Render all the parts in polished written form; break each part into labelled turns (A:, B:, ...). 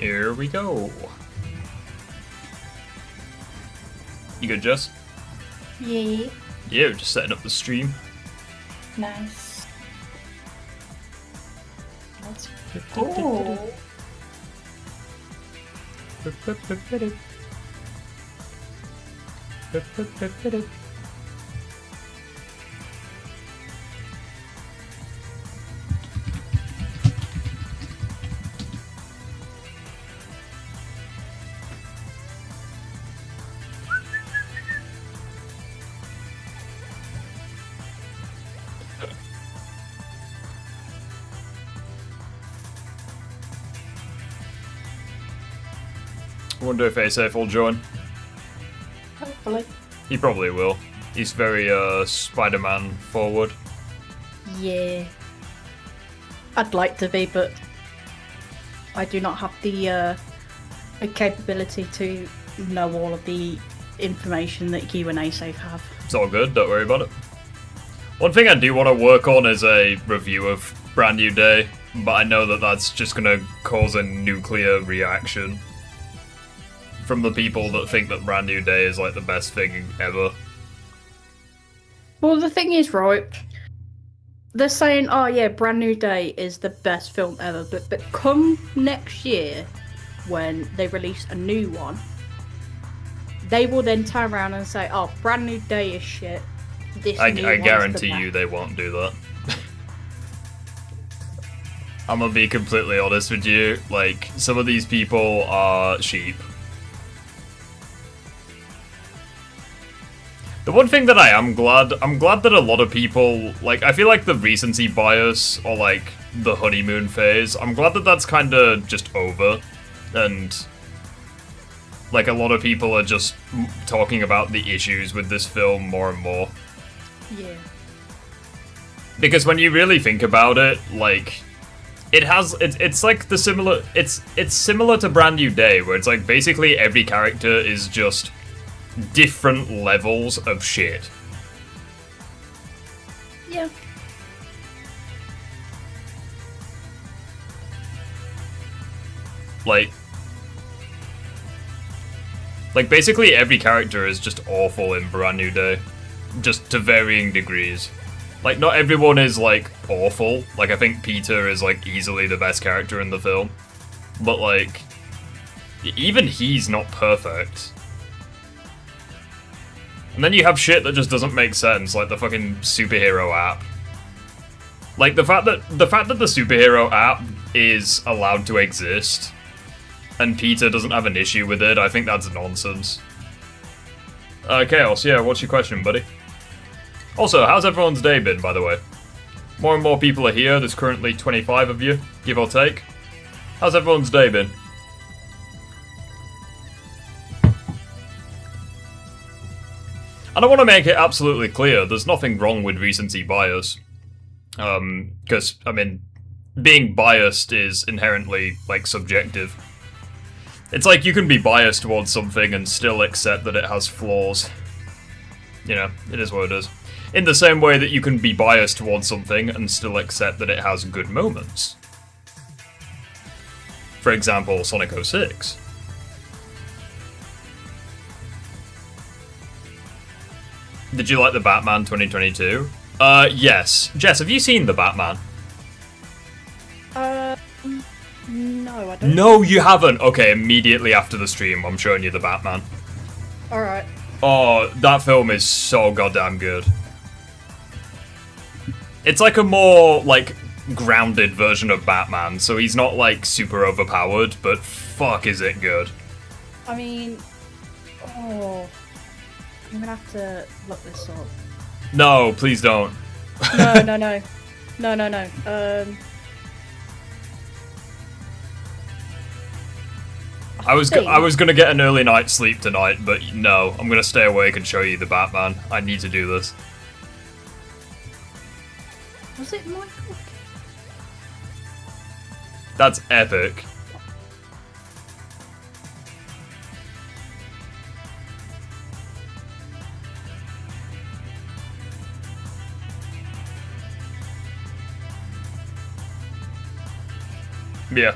A: Here we go. You good, Jess?
B: Yeah.
A: Yeah, we're just setting up the stream.
B: Nice. Let's go.
A: I wonder if ASAF will join.
B: Hopefully.
A: He probably will. He's very Spider-Man forward.
B: Yeah. I'd like to be, but I do not have the capability to know all of the information that you and ASAF have.
A: It's all good, don't worry about it. One thing I do want to work on is a review of Brand New Day, but I know that that's just going to cause a nuclear reaction from the people that think that Brand New Day is like the best thing ever.
B: Well, the thing is, right, they're saying, oh yeah, Brand New Day is the best film ever, but come next year, when they release a new one, they will then turn around and say, oh, Brand New Day is shit.
A: I guarantee you they won't do that. I'm gonna be completely honest with you, like, some of these people are sheep. The one thing that I'm glad that a lot of people, like, I feel like the recency bias, or like, the honeymoon phase, I'm glad that that's kinda just over, and, like, a lot of people are just talking about the issues with this film more and more.
B: Yeah.
A: Because when you really think about it, like, it's like the similar, it's similar to Brand New Day, where it's like, basically every character is just different levels of shit.
B: Yeah.
A: Like basically every character is just awful in Brand New Day. Just to varying degrees. Like, not everyone is, like, awful. Like, I think Peter is, like, easily the best character in the film. But, like, even he's not perfect. And then you have shit that just doesn't make sense, like the fucking superhero app. Like, the fact that the superhero app is allowed to exist, and Peter doesn't have an issue with it, I think that's nonsense. Chaos, yeah, what's your question, buddy? Also, how's everyone's day been, by the way? More and more people are here, there's currently 25 of you, give or take. How's everyone's day been? And I want to make it absolutely clear, there's nothing wrong with recency bias. Because, I mean, being biased is inherently, like, subjective. It's like you can be biased towards something and still accept that it has flaws. You know, it is what it is. In the same way that you can be biased towards something and still accept that it has good moments. For example, Sonic 06. Did you like the Batman 2022? Yes. Jess, have you seen the Batman?
B: No, I don't.
A: No, you haven't. Okay, immediately after the stream, I'm showing you the Batman.
B: Alright.
A: Oh, that film is so goddamn good. It's like a more, like, grounded version of Batman, so he's not, like, super overpowered, but fuck is it good.
B: I mean, oh, I'm gonna have to look this up.
A: No, please don't.
B: No.
A: I was gonna get an early night's sleep tonight, but no, I'm gonna stay awake and show you the Batman. I need to do this.
B: Was it Michael?
A: That's epic. Yeah.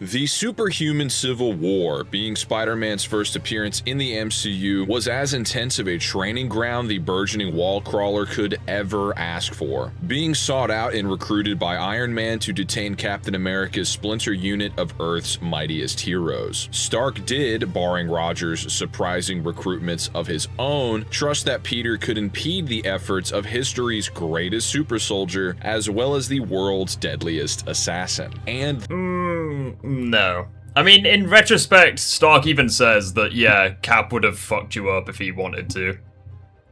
C: The superhuman Civil War, being Spider-Man's first appearance in the MCU, was as intense of a training ground the burgeoning wall crawler could ever ask for. Being sought out and recruited by Iron Man to detain Captain America's splinter unit of Earth's mightiest heroes. Stark did, barring Rogers' surprising recruitments of his own, trust that Peter could impede the efforts of history's greatest super soldier, as well as the world's deadliest assassin. And
A: no. I mean, in retrospect, Stark even says that, yeah, Cap would have fucked you up if he wanted to.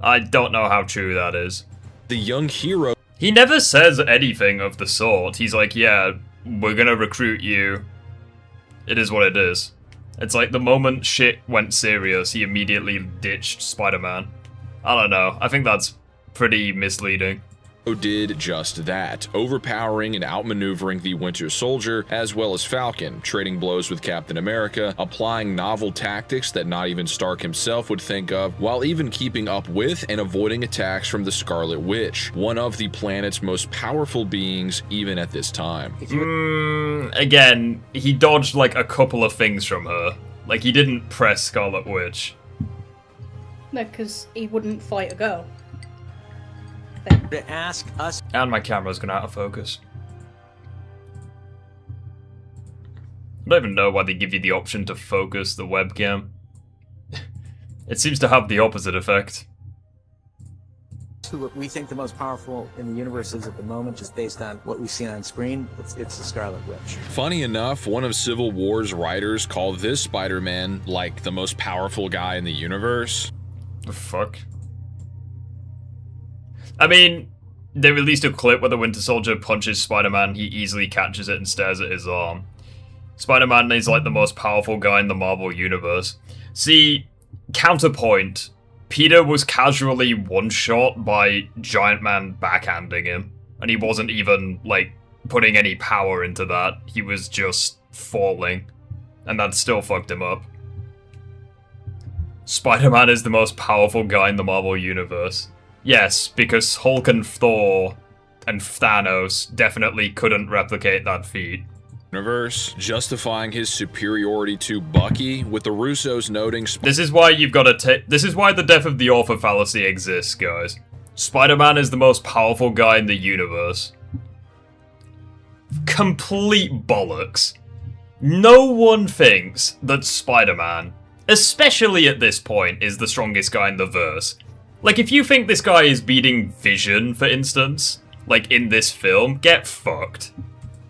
A: I don't know how true that is.
C: The young hero...
A: He never says anything of the sort. He's like, yeah, we're gonna recruit you. It is what it is. It's like the moment shit went serious, he immediately ditched Spider-Man. I don't know. I think that's pretty misleading.
C: Did just that, overpowering and outmaneuvering the Winter Soldier, as well as Falcon, trading blows with Captain America, applying novel tactics that not even Stark himself would think of, while even keeping up with and avoiding attacks from the Scarlet Witch, one of the planet's most powerful beings even at this time.
A: Again, he dodged like a couple of things from her. Like, he didn't press Scarlet Witch.
B: No, because he wouldn't fight a girl.
D: To ask us.
A: And my camera's gone out of focus. I don't even know why they give you the option to focus the webcam. It seems to have the opposite effect.
D: Who we think the most powerful in the universe is at the moment, just based on what we've seen on screen. It's the Scarlet Witch.
C: Funny enough, one of Civil War's writers called this Spider-Man like the most powerful guy in the universe.
A: The fuck? I mean, they released a clip where the Winter Soldier punches Spider-Man, he easily catches it and stares at his arm. Spider-Man is like the most powerful guy in the Marvel Universe. See, counterpoint, Peter was casually one-shot by Giant Man backhanding him, and he wasn't even, like, putting any power into that. He was just falling, and that still fucked him up. Spider-Man is the most powerful guy in the Marvel Universe. Yes, because Hulk and Thor and Thanos definitely couldn't replicate that feat.
C: Universe, justifying his superiority to Bucky, with the Russos noting...
A: This is why you've got to take... This is why the death of the author fallacy exists, guys. Spider-Man is the most powerful guy in the universe. Complete bollocks. No one thinks that Spider-Man, especially at this point, is the strongest guy in the verse. Like, if you think this guy is beating Vision, for instance, like in this film, get fucked.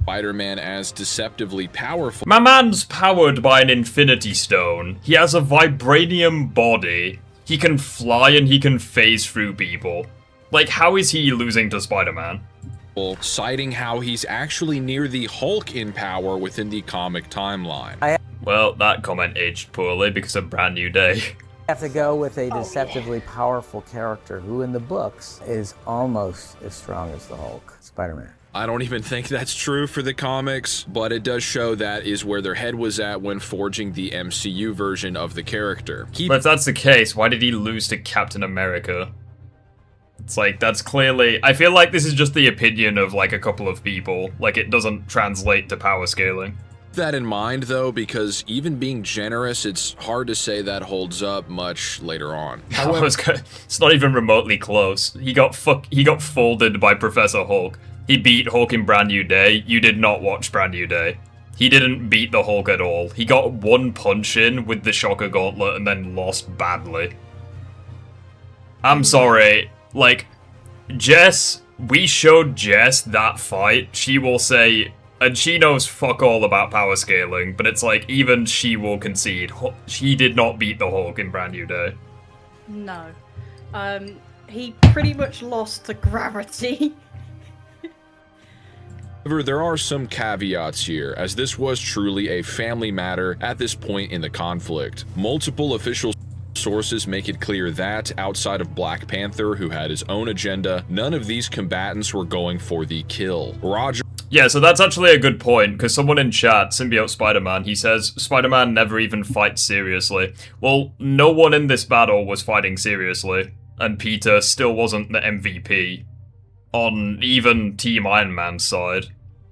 C: Spider-Man as deceptively powerful.
A: My man's powered by an Infinity Stone. He has a vibranium body. He can fly and he can phase through people. Like, how is he losing to Spider-Man?
C: Citing how he's actually near the Hulk in power within the comic timeline.
A: Well, that comment aged poorly because of Brand New Day.
E: Have to go with a deceptively powerful character who in the books is almost as strong as the Hulk, Spider-Man.
C: I don't even think that's true for the comics, but it does show that is where their head was at when forging the MCU version of the character.
A: But if that's the case, why did he lose to Captain America? It's like, that's clearly... I feel like this is just the opinion of, like, a couple of people. Like, it doesn't translate to power scaling.
C: That in mind, though, because even being generous, it's hard to say that holds up much later on.
A: It's not even remotely close. He got folded by Professor Hulk. He beat Hulk in Brand New Day. You did not watch Brand New Day. He didn't beat the Hulk at all. He got one punch in with the Shocker Gauntlet and then lost badly. I'm sorry. Like, Jess, we showed Jess that fight. She will say... And she knows fuck all about power scaling, but it's like, even she will concede. She did not beat the Hulk in Brand New Day.
B: No. He pretty much lost to gravity.
C: However, there are some caveats here, as this was truly a family matter at this point in the conflict. Multiple official sources make it clear that, outside of Black Panther, who had his own agenda, none of these combatants were going for the kill. Roger...
A: Yeah, so that's actually a good point, because someone in chat, Symbiote Spider-Man, he says, Spider-Man never even fights seriously. Well, no one in this battle was fighting seriously, and Peter still wasn't the MVP on even Team Iron Man's side.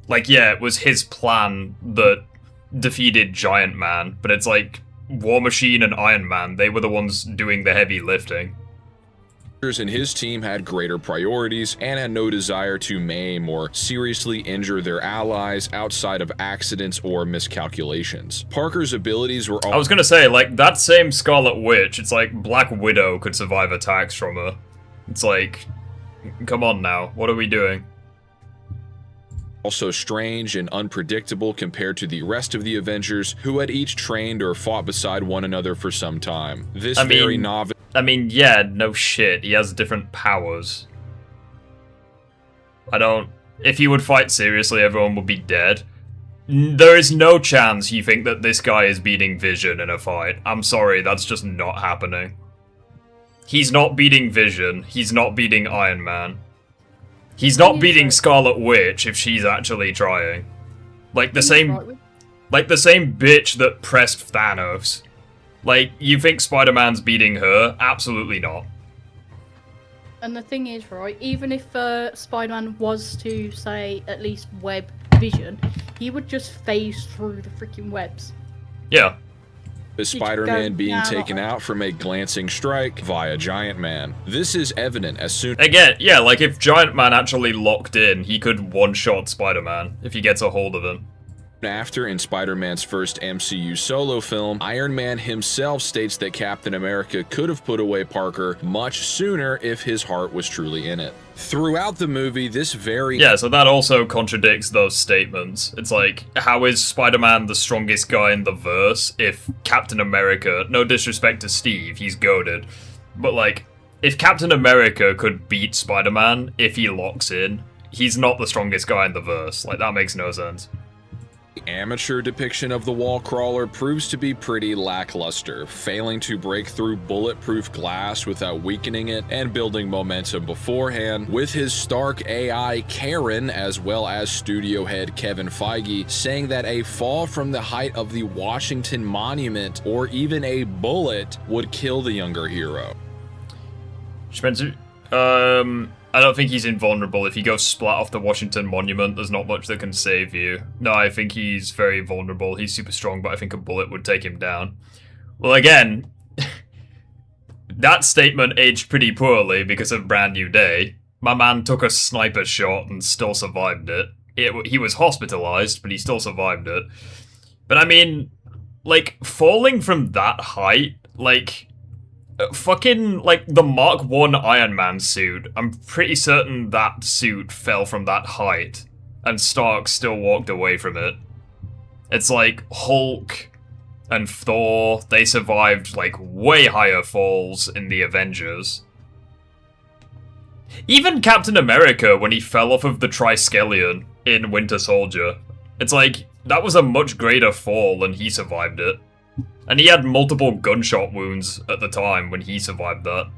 A: Like, yeah, it was his plan that defeated Giant Man, but it's like War Machine and Iron Man, they were the ones doing the heavy lifting.
C: And his team had greater priorities and had no desire to maim or seriously injure their allies outside of accidents or miscalculations. Parker's abilities were all—
A: I was gonna say, like, that same Scarlet Witch, it's like Black Widow could survive attacks from her. It's like, come on now, what are we doing?
C: Also strange and unpredictable compared to the rest of the Avengers, who had each trained or fought beside one another for some time. This very novice—
A: I mean, yeah, no shit, he has different powers. If he would fight seriously, everyone would be dead. There is no chance you think that this guy is beating Vision in a fight. I'm sorry, that's just not happening. He's not beating Vision, he's not beating Iron Man. He's not beating Scarlet Witch if she's actually trying. Like the same bitch that pressed Thanos. Like, you think Spider-Man's beating her? Absolutely not.
B: And the thing is, right, even if Spider-Man was to, say, at least web Vision, he would just phase through the freaking webs.
A: Yeah.
C: Spider-Man being taken out from a glancing strike via Giant Man. This is evident as soon—
A: Again, yeah, like if Giant Man actually locked in, he could one-shot Spider-Man if he gets a hold of him.
C: After, in Spider-Man's first MCU solo film, Iron Man himself states that Captain America could have put away Parker much sooner if his heart was truly in it. Throughout the movie, this very—
A: Yeah, so that also contradicts those statements. It's like, how is Spider-Man the strongest guy in the verse if Captain America— no disrespect to Steve, he's goated, but like, if Captain America could beat Spider-Man if he locks in, he's not the strongest guy in the verse. Like, that makes no sense.
C: Amateur depiction of the wall crawler proves to be pretty lackluster, failing to break through bulletproof glass without weakening it and building momentum beforehand, with his Stark AI Karen as well as studio head Kevin Feige saying that a fall from the height of the Washington Monument or even a bullet would kill the younger hero.
A: Spencer, I don't think he's invulnerable. If you go splat off the Washington Monument, there's not much that can save you. No, I think he's very vulnerable. He's super strong, but I think a bullet would take him down. Well, again, that statement aged pretty poorly because of Brand New Day. My man took a sniper shot and still survived it. He was hospitalized, but he still survived it. But I mean, like, falling from that height, like— fucking, like, the Mark 1 Iron Man suit, I'm pretty certain that suit fell from that height, and Stark still walked away from it. It's like, Hulk and Thor, they survived, like, way higher falls in the Avengers. Even Captain America, when he fell off of the Triskelion in Winter Soldier, it's like, that was a much greater fall and he survived it. And he had multiple gunshot wounds at the time when he survived that.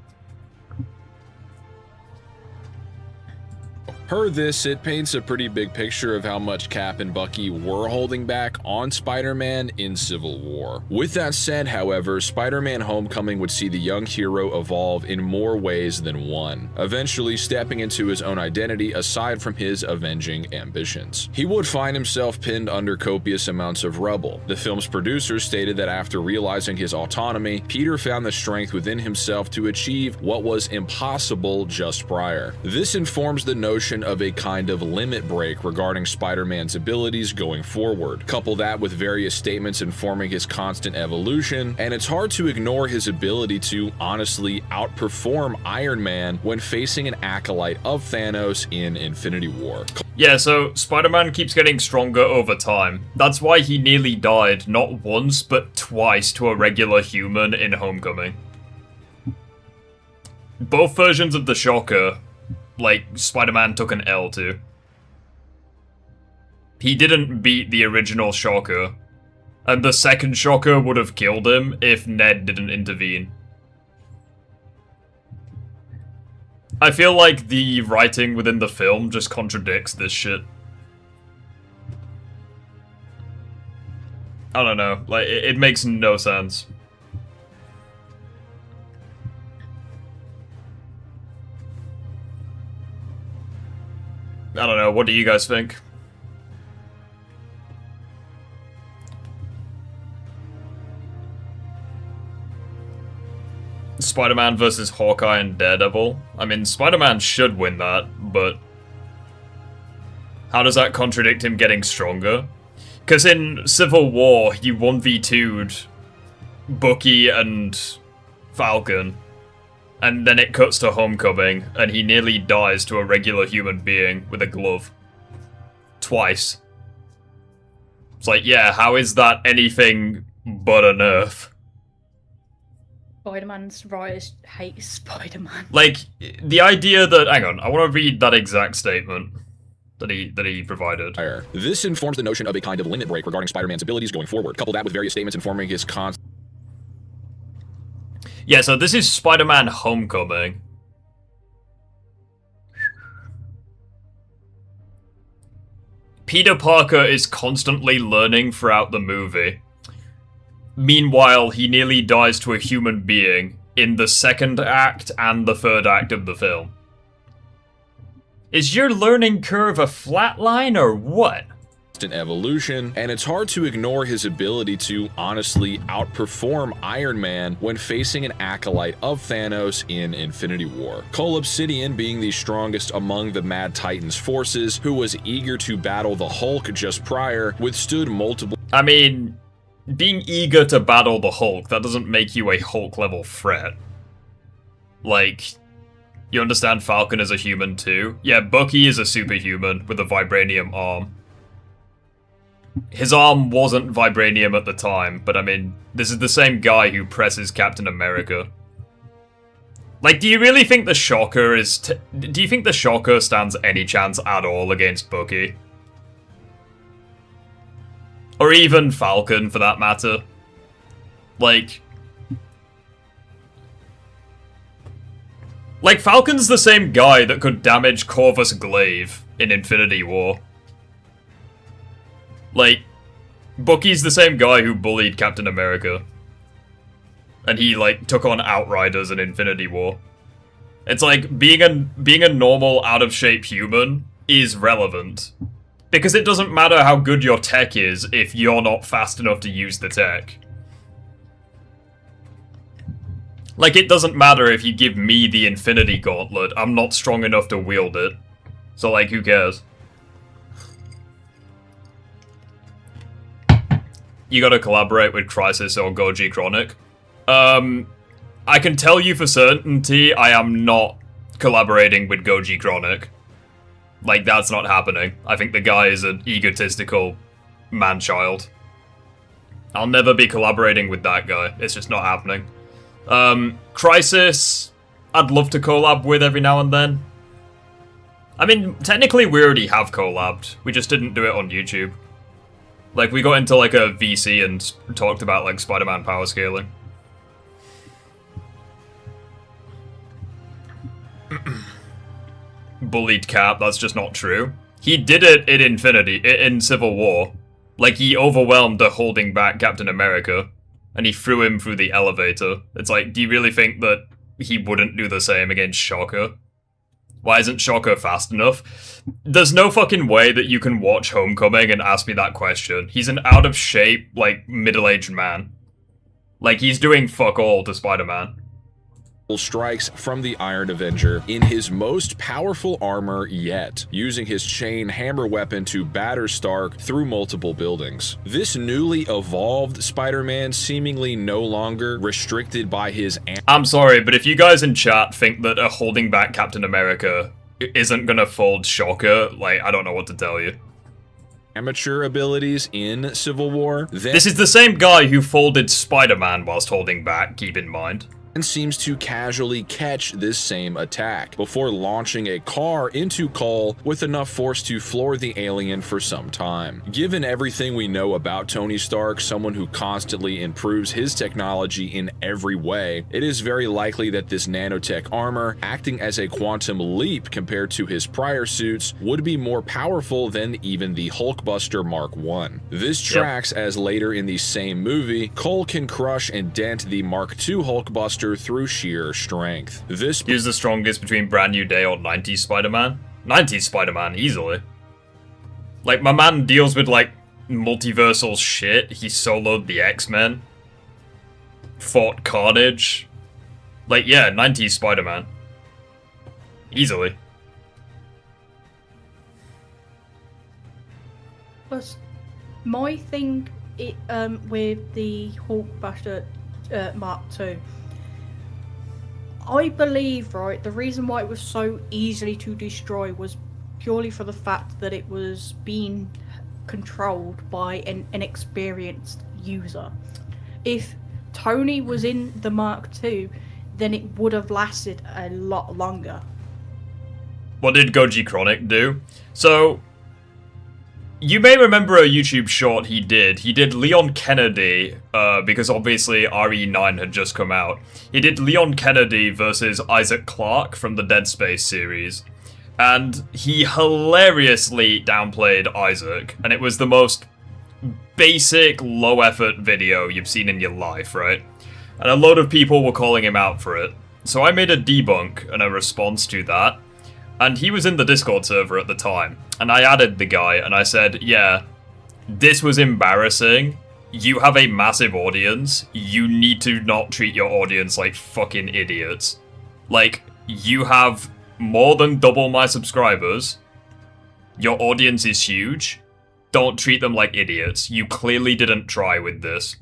C: Per this, it paints a pretty big picture of how much Cap and Bucky were holding back on Spider-Man in Civil War. With that said, however, Spider-Man Homecoming would see the young hero evolve in more ways than one, eventually stepping into his own identity aside from his avenging ambitions. He would find himself pinned under copious amounts of rubble. The film's producers stated that after realizing his autonomy, Peter found the strength within himself to achieve what was impossible just prior. This informs the notion of a kind of limit break regarding Spider-Man's abilities going forward. Couple that with various statements informing his constant evolution, and it's hard to ignore his ability to honestly outperform Iron Man when facing an acolyte of Thanos in Infinity War.
A: Yeah, so Spider-Man keeps getting stronger over time. That's why he nearly died not once, but twice to a regular human in Homecoming. Both versions of the Shocker, like, Spider-Man took an L to. He didn't beat the original Shocker, and the second Shocker would have killed him if Ned didn't intervene. I feel like the writing within the film just contradicts this shit. I don't know, like, it makes no sense. I don't know, what do you guys think? Spider-Man versus Hawkeye and Daredevil. I mean, Spider-Man should win that, but how does that contradict him getting stronger? Because in Civil War, he 1v2'd Bucky and Falcon, and then it cuts to Homecoming, and he nearly dies to a regular human being with a glove. Twice. It's like, yeah, how is that anything but a nerf?
B: Spider-Man's writers hate Spider-Man.
A: Like, the idea that... Hang on, I want to read that exact statement that he provided.
C: This informs the notion of a kind of limit break regarding Spider-Man's abilities going forward. Couple that with various statements informing his
A: Yeah, so this is Spider-Man Homecoming. Peter Parker is constantly learning throughout the movie. Meanwhile, he nearly dies to a human being in the second act and the third act of the film. Is your learning curve a flat line or what?
C: evolution, and it's hard to ignore his ability to honestly outperform Iron Man when facing an acolyte of Thanos in Infinity War. Cull Obsidian, being the strongest among the Mad Titan's forces, who was eager to battle the Hulk just prior, withstood multiple—
A: I mean, being eager to battle the Hulk, that doesn't make you a Hulk-level threat. Like, you understand Falcon is a human too? Yeah, Bucky is a superhuman with a vibranium arm. His arm wasn't vibranium at the time, but I mean, this is the same guy who presses Captain America. Like, do you really think the Shocker is... do you think the Shocker stands any chance at all against Bucky? Or even Falcon, for that matter? Like, Falcon's the same guy that could damage Corvus Glaive in Infinity War. Like, Bucky's the same guy who bullied Captain America. And he, like, took on Outriders in Infinity War. It's like, being a normal, out-of-shape human is relevant. Because it doesn't matter how good your tech is if you're not fast enough to use the tech. Like, it doesn't matter if you give me the Infinity Gauntlet, I'm not strong enough to wield it. So, like, who cares? You gotta collaborate with Crisis or Goji Chronic. I can tell you for certainty I am not collaborating with Goji Chronic. Like, that's not happening. I think the guy is an egotistical man-child. I'll never be collaborating with that guy. It's just not happening. Crisis, I'd love to collab with every now and then. I mean, technically we already have collabed. We just didn't do it on YouTube. Like, we got into, like, a VC and talked about, like, Spider-Man power scaling. Bullied Cap, that's just not true. He did it in Civil War. Like, he overwhelmed the holding back Captain America, and he threw him through the elevator. It's like, do you really think that he wouldn't do the same against Shocker? Why isn't Shocker fast enough? There's no fucking way that you can watch Homecoming and ask me that question. He's an out-of-shape, like, middle-aged man. Like, he's doing fuck all to Spider-Man.
C: Strikes from the Iron Avenger in his most powerful armor yet, using his chain hammer weapon to batter Stark through multiple buildings. This newly evolved Spider-Man seemingly no longer restricted by his—
A: I'm sorry, but if you guys in chat think that a holding back Captain America isn't gonna fold Shocker, like, I don't know what to tell you.
C: Amateur abilities in Civil War,
A: this is the same guy who folded Spider-Man whilst holding back, keep in mind.
C: And seems to casually catch this same attack before launching a car into Cull with enough force to floor the alien for some time. Given everything we know about Tony Stark, someone who constantly improves his technology in every way, it is very likely that this nanotech armor, acting as a quantum leap compared to his prior suits, would be more powerful than even the Hulkbuster Mark I. This tracks as later in the same movie, Cull can crush and dent the Mark II Hulkbuster through sheer strength.
A: He's the strongest between Brand New Day or 90s Spider-Man. 90s Spider-Man, easily. Like, my man deals with, like, multiversal shit. He soloed the X-Men. Fought Carnage. Like, yeah, 90s Spider-Man. Easily.
B: Plus, my thing with the Hulkbuster Mark II, I believe, right, the reason why it was so easily to destroy was purely for the fact that it was being controlled by an inexperienced user. If Tony was in the Mark II, then it would have lasted a lot longer.
A: What did Goji Chronic do? So, you may remember a YouTube short he did. He did Leon Kennedy, because obviously RE9 had just come out. He did Leon Kennedy versus Isaac Clarke from the Dead Space series. And he hilariously downplayed Isaac, and it was the most basic, low-effort video you've seen in your life, right? And a load of people were calling him out for it. So I made a debunk and a response to that. And he was in the Discord server at the time. And I added the guy and I said, yeah, this was embarrassing. You have a massive audience. You need to not treat your audience like fucking idiots. Like, you have more than double my subscribers. Your audience is huge. Don't treat them like idiots. You clearly didn't try with this.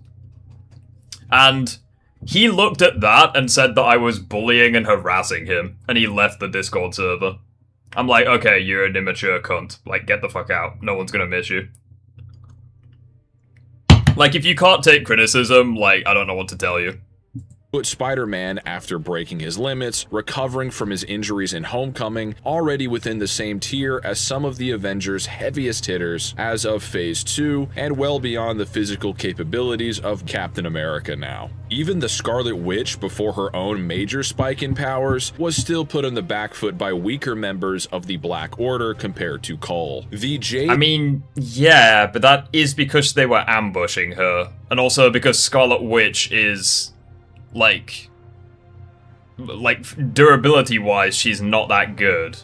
A: And he looked at that and said that I was bullying and harassing him, and he left the Discord server. I'm like, okay, you're an immature cunt. Like, get the fuck out. No one's gonna miss you. Like, if you can't take criticism, like, I don't know what to tell you.
C: But Spider-Man, after breaking his limits, recovering from his injuries in Homecoming, already within the same tier as some of the Avengers' heaviest hitters as of Phase 2, and well beyond the physical capabilities of Captain America now. Even the Scarlet Witch, before her own major spike in powers, was still put on the back foot by weaker members of the Black Order compared to Cole.
A: I mean, yeah, but that is because they were ambushing her, and also because Scarlet Witch is... Like, durability-wise, she's not that good.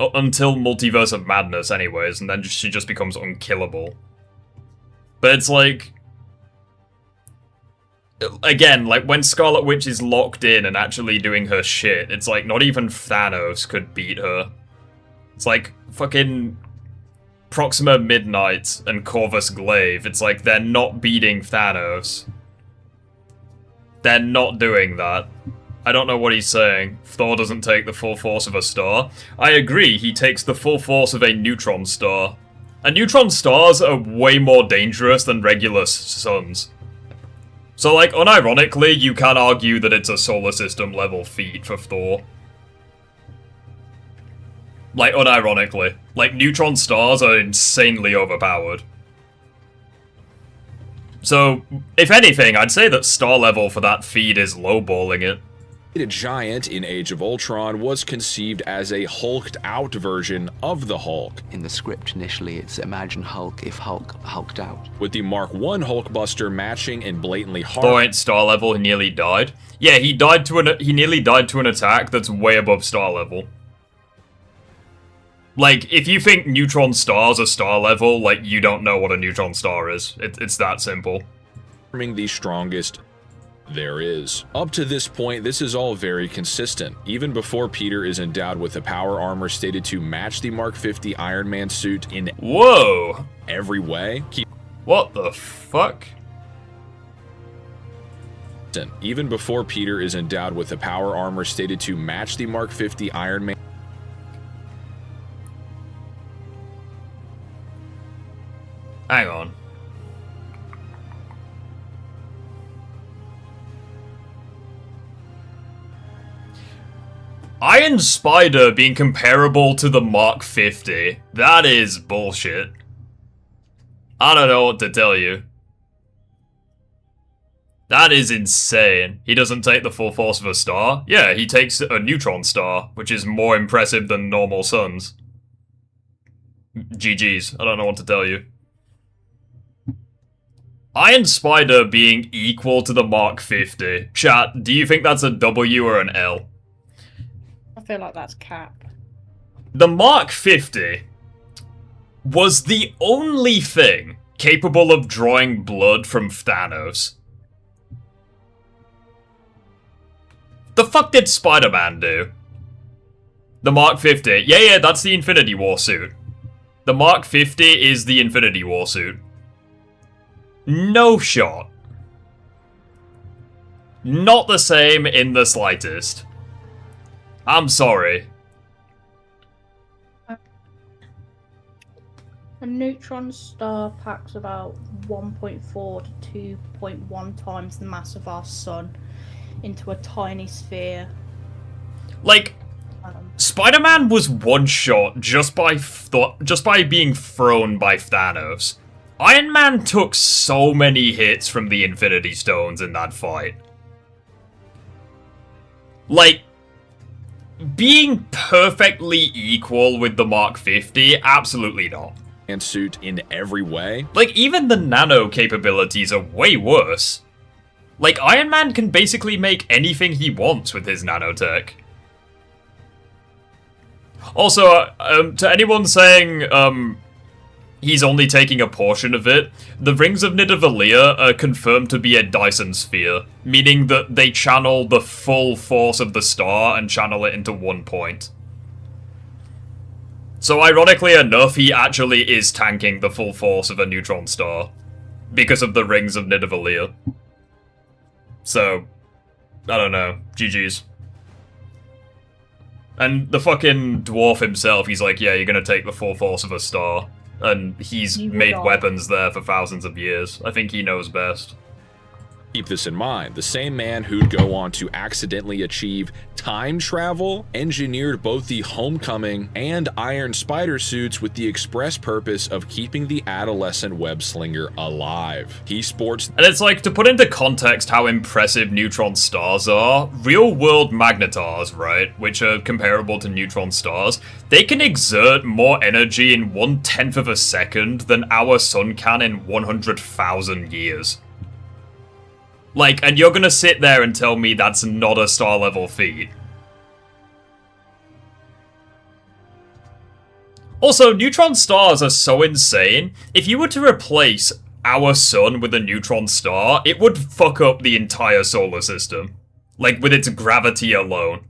A: Until Multiverse of Madness, anyways, and then she just becomes unkillable. But it's like... Again, like, when Scarlet Witch is locked in and actually doing her shit, it's like, not even Thanos could beat her. It's like, fucking... Proxima Midnight and Corvus Glaive, it's like, they're not beating Thanos. They're not doing that. I don't know what he's saying. Thor doesn't take the full force of a star. I agree, he takes the full force of a neutron star. And neutron stars are way more dangerous than regular suns. So, like, unironically, you can argue that it's a solar system level feat for Thor. Like, unironically. Like, neutron stars are insanely overpowered. So, if anything, I'd say that star level for that feed is lowballing it.
C: A giant in Age of Ultron was conceived as a hulked out version of the Hulk.
F: In the script initially, it's imagine Hulk if Hulk hulked out.
C: With the Mark I Hulkbuster matching and blatantly hard.
A: Thor ain't star level, he nearly died. Yeah, he nearly died to an attack that's way above star level. Like, if you think neutron stars are star level, like, you don't know what a neutron star is. It's that simple.
C: The strongest there is. Up to this point, this is all very consistent. Even before Peter is endowed with a power armor stated to match the Mark 50 Iron Man suit in
A: whoa!
C: Every way.
A: What the fuck?
C: Even before Peter is endowed with a power armor stated to match the Mark 50 Iron Man.
A: Hang on. Iron Spider being comparable to the Mark 50. That is bullshit. I don't know what to tell you. That is insane. He doesn't take the full force of a star? Yeah, he takes a neutron star, which is more impressive than normal suns. GG's. I don't know what to tell you. Iron Spider being equal to the Mark 50. Chat, do you think that's a W or an L?
B: I feel like that's cap.
A: The Mark 50 was the only thing capable of drawing blood from Thanos. The fuck did Spider-Man do? The Mark 50. Yeah, that's the Infinity War suit. The Mark 50 is the Infinity War suit. No shot. Not the same in the slightest. I'm sorry.
B: A neutron star packs about 1.4 to 2.1 times the mass of our sun into a tiny sphere.
A: Like, Spider-Man was one shot just by being thrown by Thanos. Iron Man took so many hits from the Infinity Stones in that fight. Like, being perfectly equal with the Mark 50, absolutely not.
C: And suit in every way.
A: Like, even the nano capabilities are way worse. Like, Iron Man can basically make anything he wants with his nanotech. Also, to anyone saying, he's only taking a portion of it, the Rings of Nidavellir are confirmed to be a Dyson sphere, meaning that they channel the full force of the star and channel it into one point. So ironically enough, he actually is tanking the full force of a neutron star, because of the Rings of Nidavellir. So, I don't know, GG's. And the fucking dwarf himself, he's like, yeah, you're gonna take the full force of a star. And he's made weapons there for thousands of years. I think he knows best.
C: Keep this in mind, the same man who'd go on to accidentally achieve time travel engineered both the Homecoming and Iron Spider suits with the express purpose of keeping the adolescent web slinger alive. He sports...
A: And it's like, to put into context how impressive neutron stars are, real-world magnetars, right, which are comparable to neutron stars, they can exert more energy in 1/10 of a second than our sun can in 100,000 years. Like, and you're gonna sit there and tell me that's not a star-level feat. Also, neutron stars are so insane, if you were to replace our sun with a neutron star, it would fuck up the entire solar system. Like, with its gravity alone.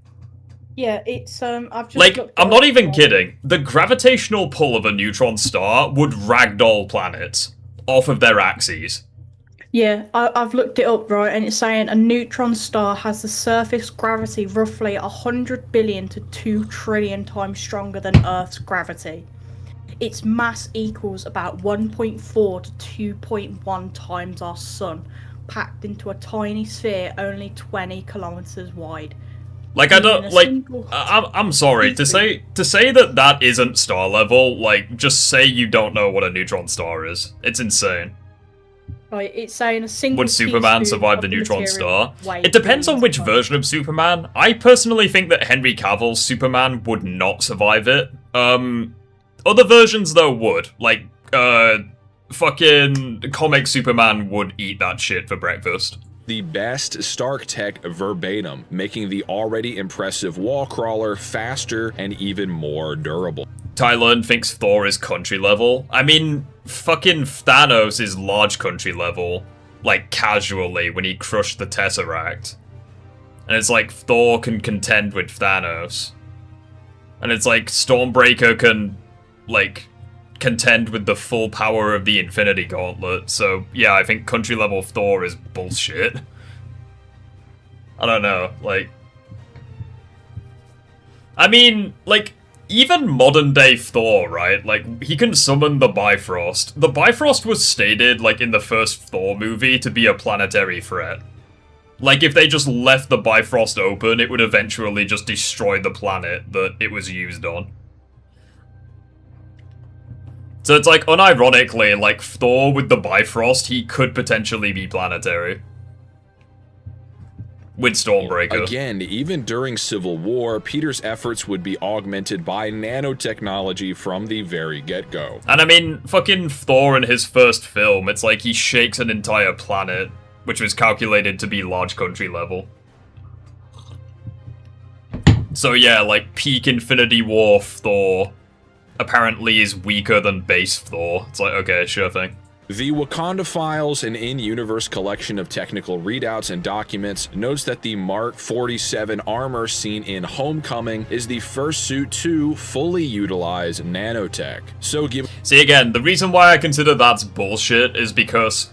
B: Yeah, it's, I've just
A: like, I'm not even kidding. The gravitational pull of a neutron star would ragdoll planets off of their axes.
B: Yeah, I've looked it up, right, and it's saying a neutron star has the surface gravity roughly 100 billion to 2 trillion times stronger than Earth's gravity. Its mass equals about 1.4 to 2.1 times our sun, packed into a tiny sphere only 20 kilometers wide.
A: Like, I don't, like, I'm sorry, to say that isn't star level, like, just say you don't know what a neutron star is. It's insane.
B: Right, it's saying a single
A: Would Superman survive the neutron star? It depends on which version of Superman. I personally think that Henry Cavill's Superman would not survive it. Other versions, though, would. Like, fucking comic Superman would eat that shit for breakfast.
C: The best Stark tech verbatim, making the already impressive wall crawler faster and even more durable.
A: Tylern thinks Thor is country level. I mean, fucking Thanos is large country level, like, casually, when he crushed the Tesseract. And it's like, Thor can contend with Thanos. And it's like, Stormbreaker can, like, contend with the full power of the Infinity Gauntlet. So, yeah, I think country level Thor is bullshit. I don't know, like... I mean, like... Even modern-day Thor, right? Like, he can summon the Bifrost. The Bifrost was stated, like, in the first Thor movie to be a planetary threat. Like, if they just left the Bifrost open, it would eventually just destroy the planet that it was used on. So it's like, unironically, like, Thor with the Bifrost, he could potentially be planetary. With Stormbreaker.
C: Again, even during Civil War, Peter's efforts would be augmented by nanotechnology from the very get-go.
A: And I mean, fucking Thor in his first film, it's like he shakes an entire planet, which was calculated to be large country level. So yeah, like, peak Infinity War Thor apparently is weaker than base Thor. It's like, okay, sure thing.
C: The Wakanda Files, an in-universe collection of technical readouts and documents, notes that the Mark 47 armor seen in Homecoming is the first suit to fully utilize nanotech. So
A: See, again, the reason why I consider that's bullshit is because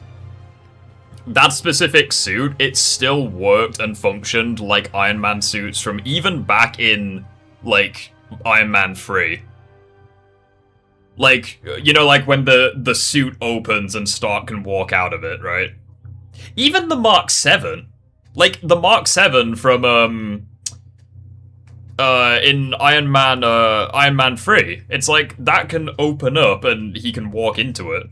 A: that specific suit, it still worked and functioned like Iron Man suits from even back in, like, Iron Man 3. Like, you know, like when the suit opens and Stark can walk out of it, right? Even the Mark 7. Like, the Mark 7 from, in Iron Man 3. It's like, that can open up and he can walk into it.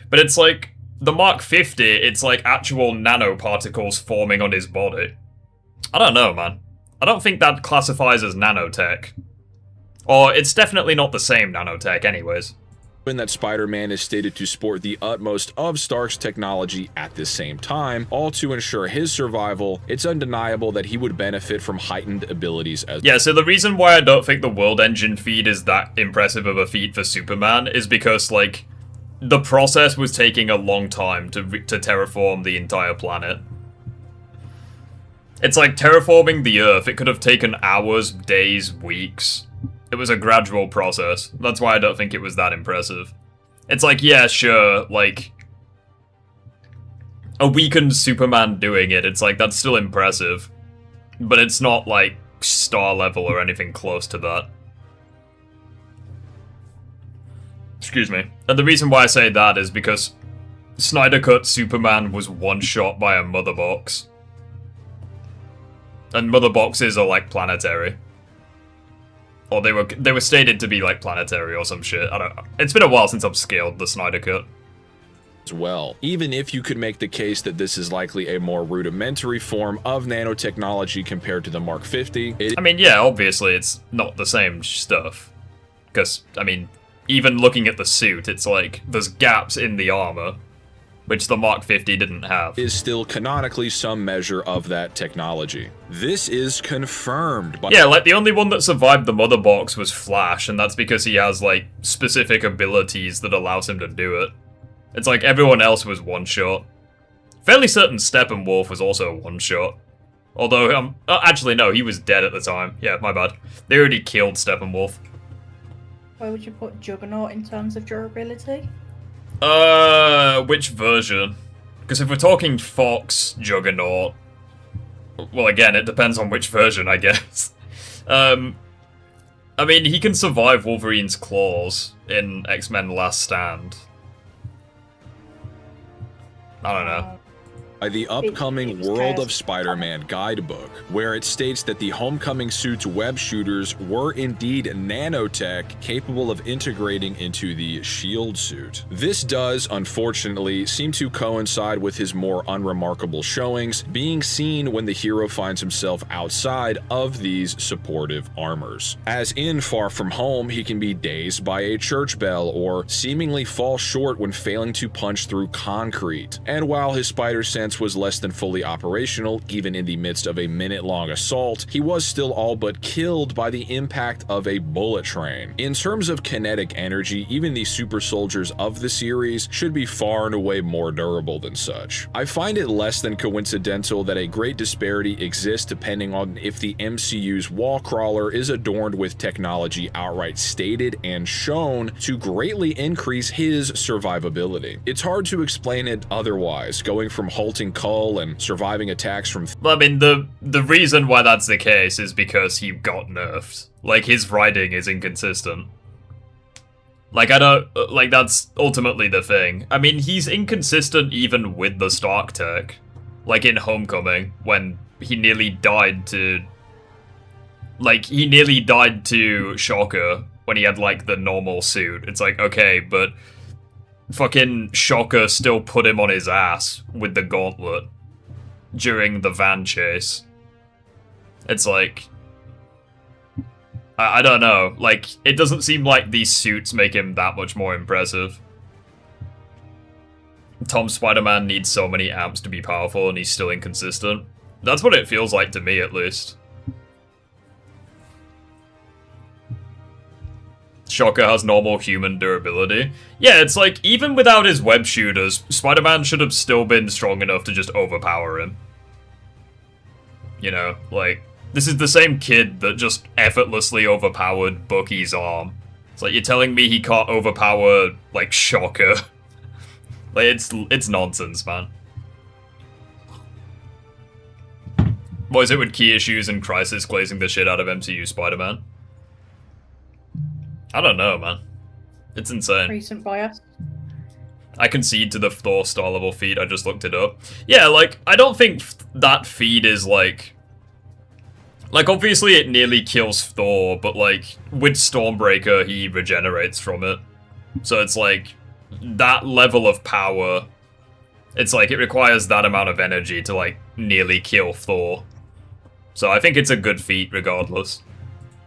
A: But it's like, the Mark 50, it's like actual nanoparticles forming on his body. I don't know, man. I don't think that classifies as nanotech. Or, it's definitely not the same nanotech anyways.
C: Given that Spider-Man is stated to sport the utmost of Stark's technology at the same time, all to ensure his survival, it's undeniable that he would benefit from heightened abilities as—
A: Yeah, so the reason why I don't think the World Engine feat is that impressive of a feat for Superman is because, like, the process was taking a long time to terraform the entire planet. It's like terraforming the Earth, it could have taken hours, days, weeks. It was a gradual process. That's why I don't think it was that impressive. It's like, yeah, sure, like, a weakened Superman doing it, it's like, that's still impressive. But it's not, like, star level or anything close to that. Excuse me. And the reason why I say that is because Snyder Cut Superman was one shot by a mother box. And mother boxes are, like, planetary. Or they were stated to be, like, planetary or some shit. I don't know. It's been a while since I've scaled the Snyder Cut.
C: As well. Even if you could make the case that this is likely a more rudimentary form of nanotechnology compared to the Mark 50.
A: I mean, yeah, obviously it's not the same stuff. Because, I mean, even looking at the suit, it's like, there's gaps in the armor, which the Mark 50 didn't have.
C: Is still canonically some measure of that technology. This is confirmed by—
A: Yeah, like, the only one that survived the mother box was Flash, and that's because he has, like, specific abilities that allows him to do it. It's like, everyone else was one-shot. Fairly certain Steppenwolf was also one-shot. Although, actually, no, he was dead at the time. Yeah, my bad. They already killed Steppenwolf.
B: Where would you put Juggernaut in terms of durability?
A: Which version? Because if we're talking Fox Juggernaut, well, again, it depends on which version, I guess. I mean, he can survive Wolverine's claws in X-Men Last Stand. I don't know.
C: By the upcoming World of Spider-Man guidebook, where it states that the Homecoming suit's web shooters were indeed nanotech capable of integrating into the S.H.I.E.L.D. suit. This does, unfortunately, seem to coincide with his more unremarkable showings being seen when the hero finds himself outside of these supportive armors. As in Far From Home, he can be dazed by a church bell or seemingly fall short when failing to punch through concrete. And while his spider sense was less than fully operational, even in the midst of a minute-long assault, he was still all but killed by the impact of a bullet train. In terms of kinetic energy, even the super soldiers of the series should be far and away more durable than such. I find it less than coincidental that a great disparity exists depending on if the MCU's wall crawler is adorned with technology outright stated and shown to greatly increase his survivability. It's hard to explain it otherwise, going from halting Cull and surviving attacks from—
A: I mean, the reason why that's the case is because he got nerfed. Like, his writing is inconsistent. Like, I don't— like, that's ultimately the thing. I mean, he's inconsistent even with the Stark tech. Like, in Homecoming, when he nearly died to— like, he nearly died to Shocker when he had, like, the normal suit. It's like, okay, but fucking Shocker still put him on his ass with the gauntlet during the van chase. It's like, I don't know, like, it doesn't seem like these suits make him that much more impressive. Tom Spider-Man needs so many amps to be powerful and he's still inconsistent. That's what it feels like to me, at least. Shocker has normal human durability. Yeah, it's like, even without his web shooters, Spider-Man should have still been strong enough to just overpower him. You know, like, this is the same kid that just effortlessly overpowered Bucky's arm. It's like, you're telling me he can't overpower, like, Shocker. Like, it's nonsense, man. What is it with key issues and Crisis glazing the shit out of MCU Spider-Man? I don't know, man. It's insane.
B: Recent bias.
A: I concede to the Thor star level feed, I just looked it up. Yeah, like, I don't think that feed is, like, obviously it nearly kills Thor, but, like, with Stormbreaker, he regenerates from it. So it's, like, that level of power, it's, like, it requires that amount of energy to, like, nearly kill Thor. So I think it's a good feat, regardless.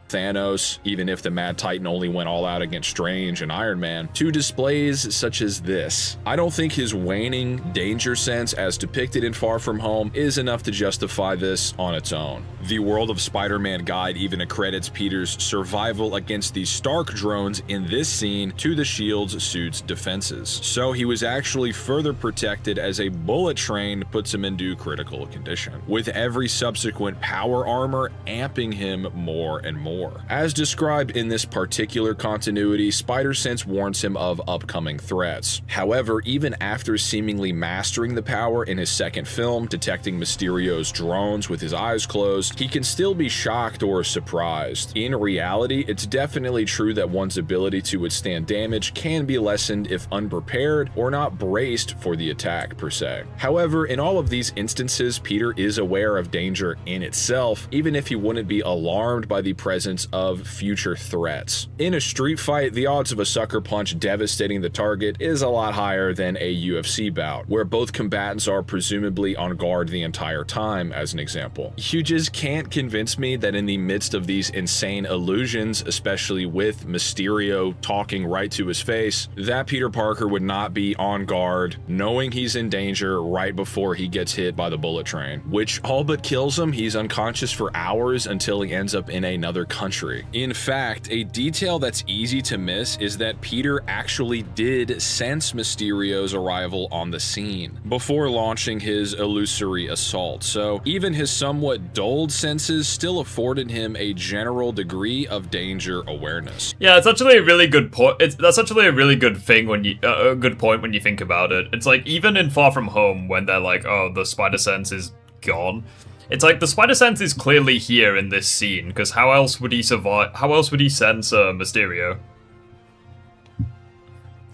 C: Thanos, even if the Mad Titan only went all out against Strange and Iron Man, to displays such as this. I don't think his waning danger sense as depicted in Far From Home is enough to justify this on its own. The World of Spider-Man guide even accredits Peter's survival against the Stark drones in this scene to the S.H.I.E.L.D.'s suit's defenses. So he was actually further protected as a bullet train puts him into critical condition, with every subsequent power armor amping him more and more. As described in this particular continuity, Spider-Sense warns him of upcoming threats. However, even after seemingly mastering the power in his second film, detecting Mysterio's drones with his eyes closed, he can still be shocked or surprised. In reality, it's definitely true that one's ability to withstand damage can be lessened if unprepared or not braced for the attack per se. However, in all of these instances, Peter is aware of danger in itself, even if he wouldn't be alarmed by the presence of future threats. In a street fight, the odds of a sucker punch devastating the target is a lot higher than a UFC bout, where both combatants are presumably on guard the entire time, as an example. You just can't convince me that in the midst of these insane illusions, especially with Mysterio talking right to his face, that Peter Parker would not be on guard, knowing he's in danger right before he gets hit by the bullet train, which all but kills him. He's unconscious for hours until he ends up in another country. In fact, a detail that's easy to miss is that Peter actually did sense Mysterio's arrival on the scene before launching his illusory assault, so even his somewhat dulled senses still afforded him a general degree of danger awareness.
A: Yeah, it's actually a really good point. That's actually a really good thing when you a good point when you think about it. It's like, even in Far From Home, when they're like, oh, the spider sense is gone, it's like the spider sense is clearly here in this scene, because how else would he survive? How else would he sense Mysterio?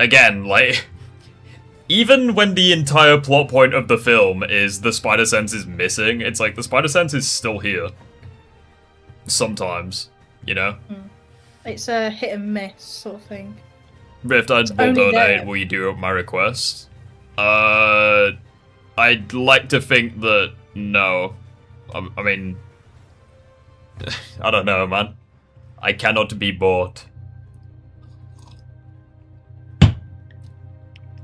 A: Again, like, even when the entire plot point of the film is the spider sense is missing, it's like the spider sense is still here. Sometimes, you know?
B: It's a hit and miss sort of thing.
A: Rift, I'd will donate. Will you do my request? I'd like to think that no. I mean, I don't know, man. I cannot be bought.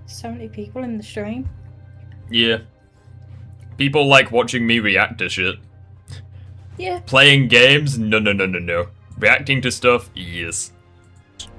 B: 70 people in the stream.
A: Yeah. People like watching me react to shit.
B: Yeah.
A: Playing games? No. Reacting to stuff? Yes.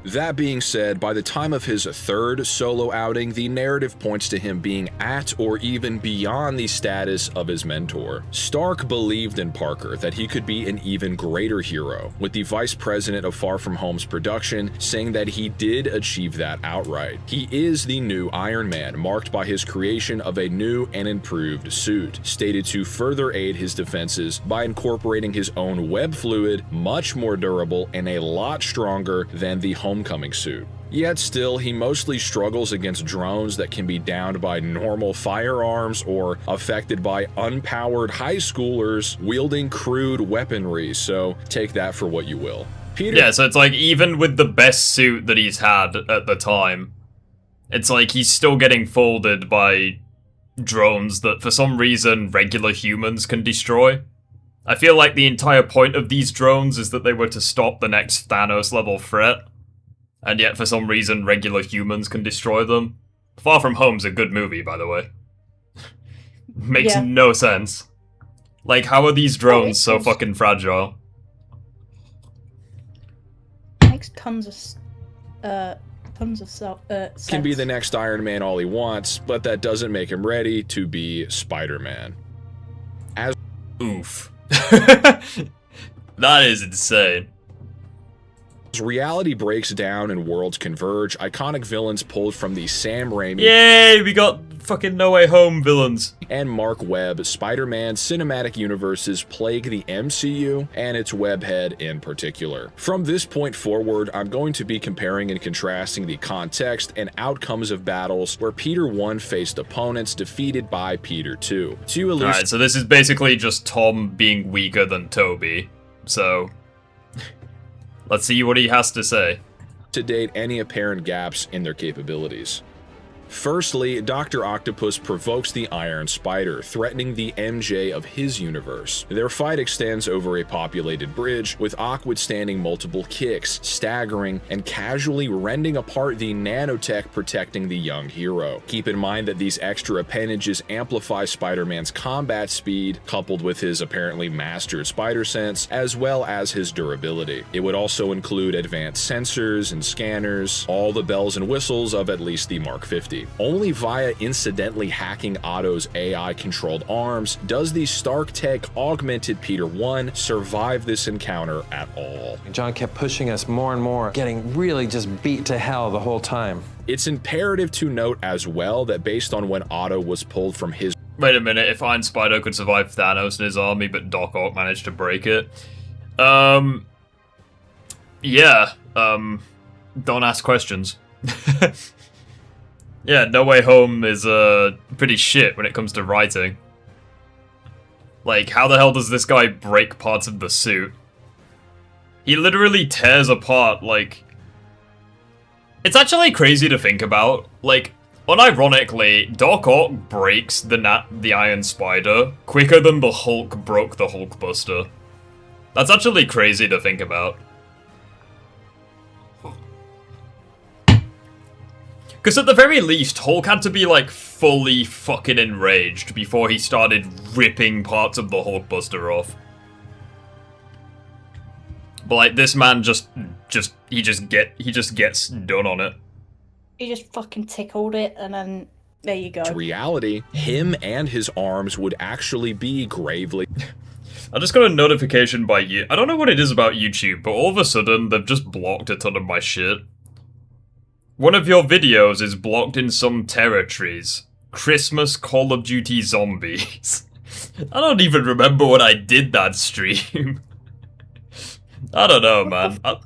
C: That being said, by the time of his third solo outing, the narrative points to him being at or even beyond the status of his mentor. Stark believed in Parker that he could be an even greater hero, with the vice president of Far From Home's production saying that he did achieve that outright. He is the new Iron Man, marked by his creation of a new and improved suit, stated to further aid his defenses by incorporating his own web fluid, much more durable and a lot stronger than the Homecoming suit. Yet still, he mostly struggles against drones that can be downed by normal firearms or affected by unpowered high schoolers wielding crude weaponry, so take that for what you will. Peter—
A: Yeah, so it's like, even with the best suit that he's had at the time, it's like he's still getting folded by drones that for some reason regular humans can destroy. I feel like the entire point of these drones is that they were to stop the next Thanos level threat. And yet, for some reason, regular humans can destroy them. Far From Home's a good movie, by the way. Makes no sense. Like, how are these drones so fucking fragile?
B: Makes tons of tons of
C: Can be the next Iron Man all he wants, but that doesn't make him ready to be Spider-Man.
A: Oof. That is insane.
C: As reality breaks down and worlds converge, iconic villains pulled from the Sam Raimi
A: Yay, we got fucking No Way Home villains.
C: and Mark Webb Spider-Man cinematic universes plague the MCU and its webhead in particular. From this point forward, I'm going to be comparing and contrasting the context and outcomes of battles where Peter 1 faced opponents defeated by Peter 2.
A: Alright, so this is basically just Tom being weaker than Tobey. So, let's see what he has to say.
C: To date any apparent gaps in their capabilities. Firstly, Dr. Octopus provokes the Iron Spider, threatening the MJ of his universe. Their fight extends over a populated bridge, with Ock withstanding multiple kicks, staggering, and casually rending apart the nanotech protecting the young hero. Keep in mind that these extra appendages amplify Spider-Man's combat speed, coupled with his apparently mastered spider sense, as well as his durability. It would also include advanced sensors and scanners, all the bells and whistles of at least the Mark 50. Only via incidentally hacking Otto's AI-controlled arms does the Stark Tech augmented Peter 1 survive this encounter at all.
G: John kept pushing us more and more, getting really just beat to hell the whole time.
C: It's imperative to note as well that based on when Otto was pulled from his—
A: Wait a minute, if Iron Spider could survive Thanos and his army, but Doc Ock managed to break it. Yeah, don't ask questions. Yeah, No Way Home is, pretty shit when it comes to writing. Like, how the hell does this guy break parts of the suit? He literally tears apart, like... It's actually crazy to think about. Like, unironically, Doc Ock breaks the Iron Spider quicker than the Hulk broke the Hulkbuster. That's actually crazy to think about. Because at the very least, Hulk had to be, like, fully fucking enraged before he started ripping parts of the Hulkbuster off. But, like, this man he just gets done on it.
B: He just fucking tickled it, and then there you go.
C: reality, him and his arms would actually be gravely—
A: I just got a notification by you. I don't know what it is about YouTube, but all of a sudden, they've just blocked a ton of my shit. One of your videos is blocked in some territories. Christmas Call of Duty Zombies. I don't even remember when I did that stream. I don't know, man. I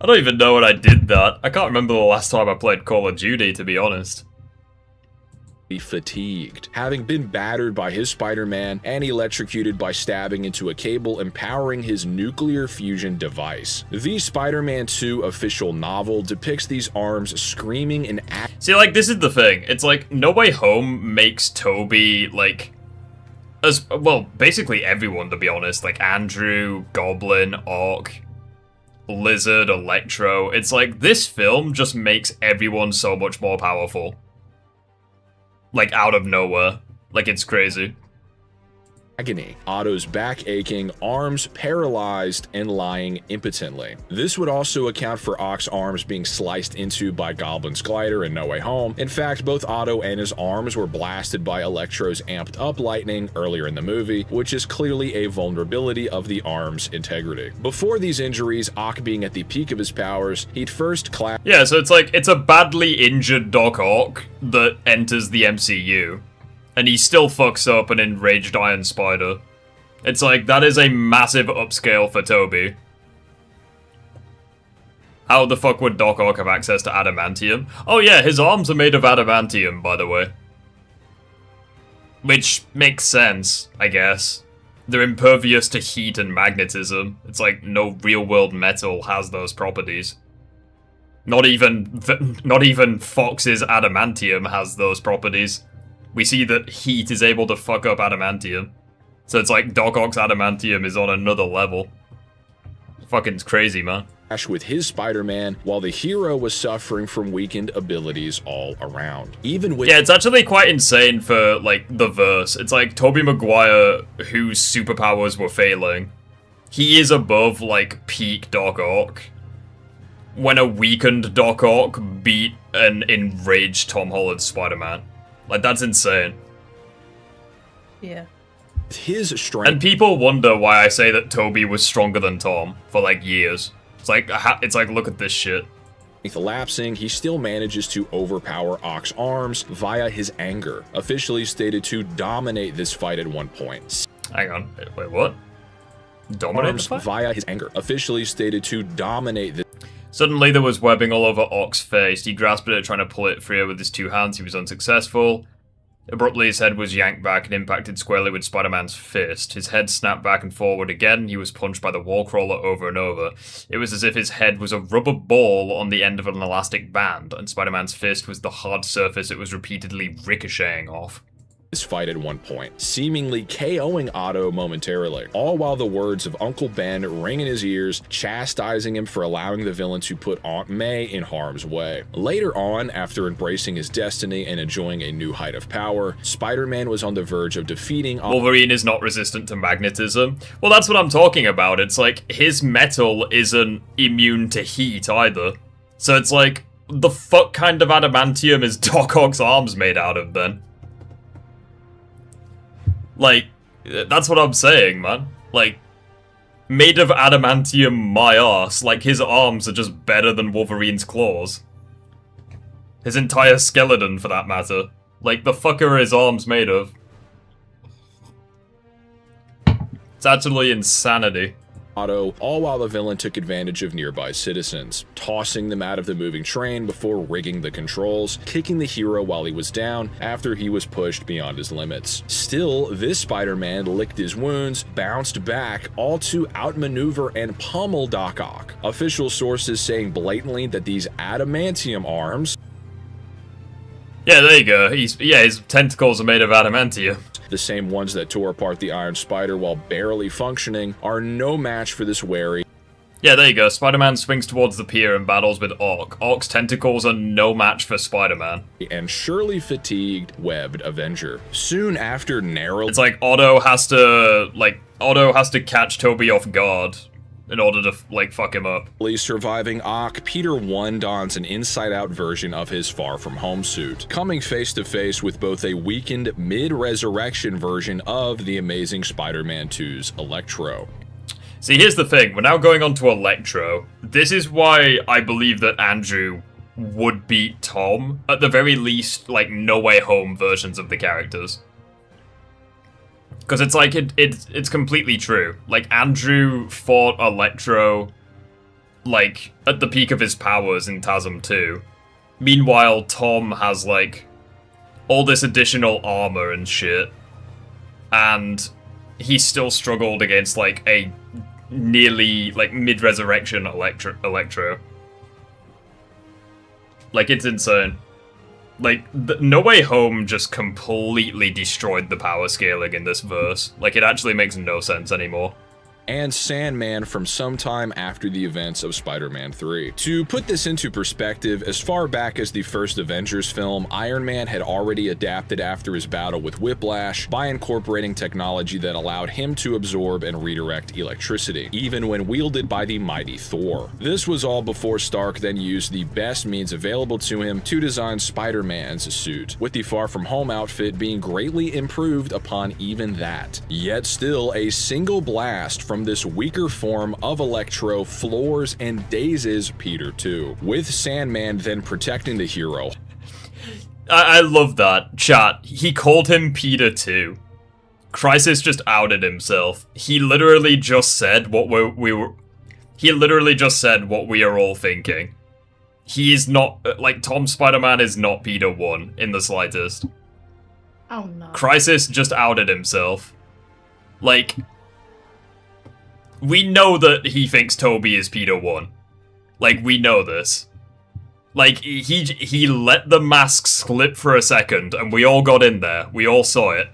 A: don't even know when I did that. I can't remember the last time I played Call of Duty, to be honest.
C: fatigued, having been battered by his Spider-Man and electrocuted by stabbing into a cable empowering his nuclear fusion device. The Spider-Man 2 official novel depicts these arms screaming in
A: See, like, this is the thing. It's like, No Way Home makes Tobey, like, as well, basically everyone, to be honest. Like, Andrew, Goblin, Ock, Lizard, Electro. It's like, this film just makes everyone so much more powerful. Like, out of nowhere. Like, it's crazy.
C: agony, Otto's back aching, arms paralyzed, and lying impotently. This would also account for Ock's arms being sliced into by Goblin's glider in No Way Home. In fact, both Otto and his arms were blasted by Electro's amped up lightning earlier in the movie, which is clearly a vulnerability of the arm's integrity. Before these injuries, Ock being at the peak of his powers, he'd first clap—
A: Yeah, so it's like, it's a badly injured Doc Ock that enters the MCU. And he still fucks up an enraged Iron Spider. It's like, that is a massive upscale for Tobey. How the fuck would Doc Ock have access to adamantium? Oh yeah, his arms are made of adamantium, by the way. Which makes sense, I guess. They're impervious to heat and magnetism. It's like, no real-world metal has those properties. Not even Fox's adamantium has those properties. We see that heat is able to fuck up adamantium. So it's like Doc Ock's adamantium is on another level. Fucking crazy, man.
C: with his Spider-Man, while the hero was suffering from weakened abilities all around. Even with—
A: Yeah, it's actually quite insane for, like, the verse. It's like Tobey Maguire, whose superpowers were failing. He is above, like, peak Doc Ock. when a weakened Doc Ock beat an enraged Tom Holland Spider-Man. Like, that's insane.
B: Yeah.
C: His strength.
A: And people wonder why I say that Tobey was stronger than Tom for, like, years. It's like, look at this shit.
C: Lapsing, he still manages to overpower Ock's arms via his anger, officially stated to dominate this fight at one point.
A: Hang on, wait, what? Dominate the fight?
C: Via his anger, officially stated to dominate this.
A: Suddenly there was webbing all over Ock's face. He grasped it, trying to pull it free with his 2 hands. He was unsuccessful. Abruptly, his head was yanked back and impacted squarely with Spider-Man's fist. His head snapped back and forward again. He was punched by the wall crawler over and over. It was as if his head was a rubber ball on the end of an elastic band, and Spider-Man's fist was the hard surface it was repeatedly ricocheting off.
C: This fight at one point, seemingly KOing Otto momentarily, all while the words of Uncle Ben ring in his ears, chastising him for allowing the villain to put Aunt May in harm's way. Later on, after embracing his destiny and enjoying a new height of power, Spider-Man was on the verge of defeating
A: Wolverine is not resistant to magnetism. Well, that's what I'm talking about. It's like, his metal isn't immune to heat either. So it's like, the fuck kind of adamantium is Doc Ock's arms made out of then? Like, that's what I'm saying, man. Like, made of adamantium my arse, like his arms are just better than Wolverine's claws. His entire skeleton, for that matter. Like, the fuck are his arms made of? It's actually insanity.
C: Otto, all while the villain took advantage of nearby citizens, tossing them out of the moving train before rigging the controls, kicking the hero while he was down after he was pushed beyond his limits. Still, this Spider-Man licked his wounds, bounced back, all to outmaneuver and pummel Doc Ock. Official sources saying blatantly that these adamantium arms...
A: Yeah, there you go. His tentacles are made of adamantium.
C: The same ones that tore apart the Iron Spider while barely functioning, are no match for this wary.
A: Yeah, there you go. Spider-Man swings towards the pier and battles with Ock. Ock's tentacles are no match for Spider-Man.
C: And surely fatigued, webbed Avenger. Soon after narrowly...
A: It's like Otto has to catch Tobey off guard in order to, like, fuck him up.
C: Surviving Ock, Peter 1 dons an inside-out version of his Far From Home suit, coming face-to-face with both a weakened mid-resurrection version of the Amazing Spider-Man 2's Electro.
A: See, here's the thing. We're now going on to Electro. This is why I believe that Andrew would beat Tom. At the very least, like, No Way Home versions of the characters. Because it's like, it's completely true. Like, Andrew fought Electro, like, at the peak of his powers in TASM 2. Meanwhile, Tom has, like, all this additional armor and shit. And he still struggled against, like, a nearly, like, mid-resurrection Electro. Like, it's insane. Like, No Way Home just completely destroyed the power scaling in this verse. Like, it actually makes no sense anymore.
C: And Sandman from sometime after the events of Spider-Man 3. To put this into perspective, as far back as the first Avengers film, Iron Man had already adapted after his battle with Whiplash by incorporating technology that allowed him to absorb and redirect electricity, even when wielded by the mighty Thor. This was all before Stark then used the best means available to him to design Spider-Man's suit, with the Far From Home outfit being greatly improved upon even that. Yet still, a single blast from this weaker form of Electro floors and dazes Peter 2, with Sandman then protecting the hero.
A: I love that. Chat, he called him Peter 2. Crisis just outed himself. He literally just said what he literally just said what we are all thinking. He is not, like, Tom Spider-Man is not Peter 1 in the slightest.
B: Oh no. Crisis
A: just outed himself. Like, we know that he thinks Tobey is Peter 1. Like, we know this. Like, he let the mask slip for a second, and we all got in there. We all saw it.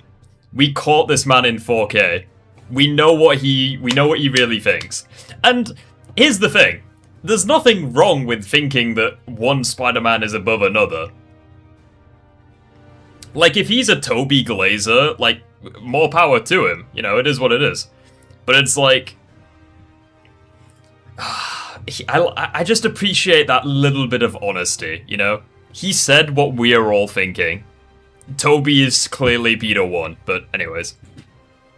A: We caught this man in 4K. We know what he really thinks. And here's the thing. There's nothing wrong with thinking that one Spider-Man is above another. Like, if he's a Tobey Glazer, like, more power to him. You know, it is what it is. But it's like... I just appreciate that little bit of honesty, you know? He said what we are all thinking. Tobey is clearly Peter 1, but anyways.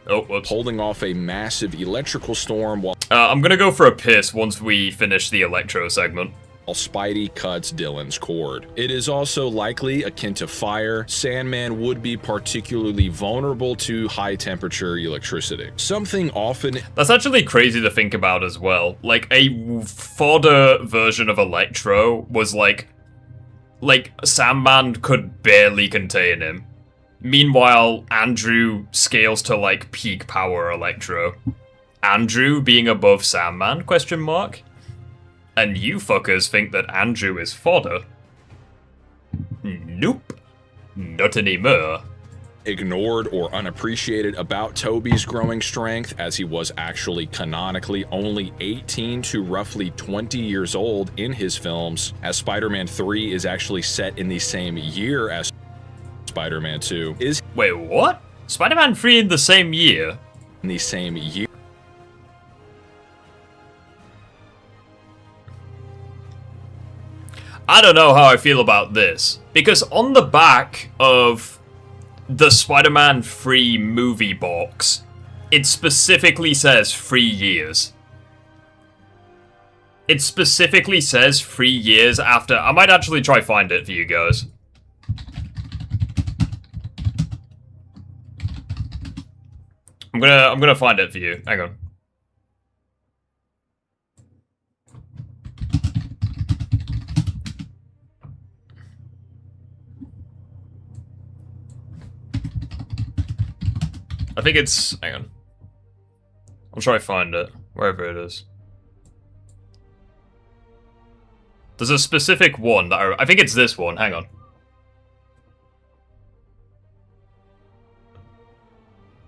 A: Oh, whoops.
C: Holding off a massive electrical storm while
A: I'm gonna go for a piss once we finish the Electro segment.
C: Spidey cuts Dylan's cord. It is also likely akin to fire. Sandman would be particularly vulnerable to high-temperature electricity. Something often...
A: That's actually crazy to think about as well. Like, a fodder version of Electro was like Sandman could barely contain him. Meanwhile, Andrew scales to, like, peak power Electro. Andrew being above Sandman, question mark? And you fuckers think that Andrew is fodder? Nope. Not anymore.
C: ignored or unappreciated about Tobey's growing strength, as he was actually canonically only 18 to roughly 20 years old in his films, as Spider-Man 3 is actually set in the same year as Spider-Man 2, is
A: Wait, what? Spider-Man 3 in the same year?
C: in the same year.
A: I don't know how I feel about this, because on the back of the Spider-Man 3 movie box, it specifically says 3 years. It specifically says 3 years after. I might actually try find it for you guys. I'm gonna find it for you. Hang on. I think it's... hang on. I'll try to find it, wherever it is. There's a specific one that I think it's this one, hang on.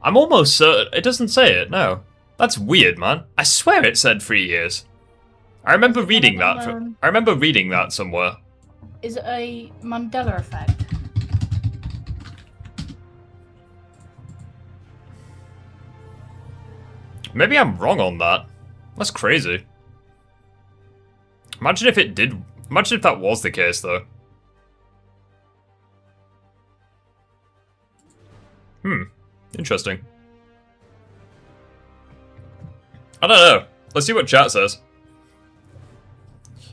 A: I'm almost certain... it doesn't say it, no. That's weird, man. I swear it said 3 years. I remember reading that. I remember reading that somewhere.
B: Is it a Mandela effect?
A: Maybe I'm wrong on that. That's crazy. Imagine if it did... imagine if that was the case, though. Interesting. I don't know. Let's see what chat says.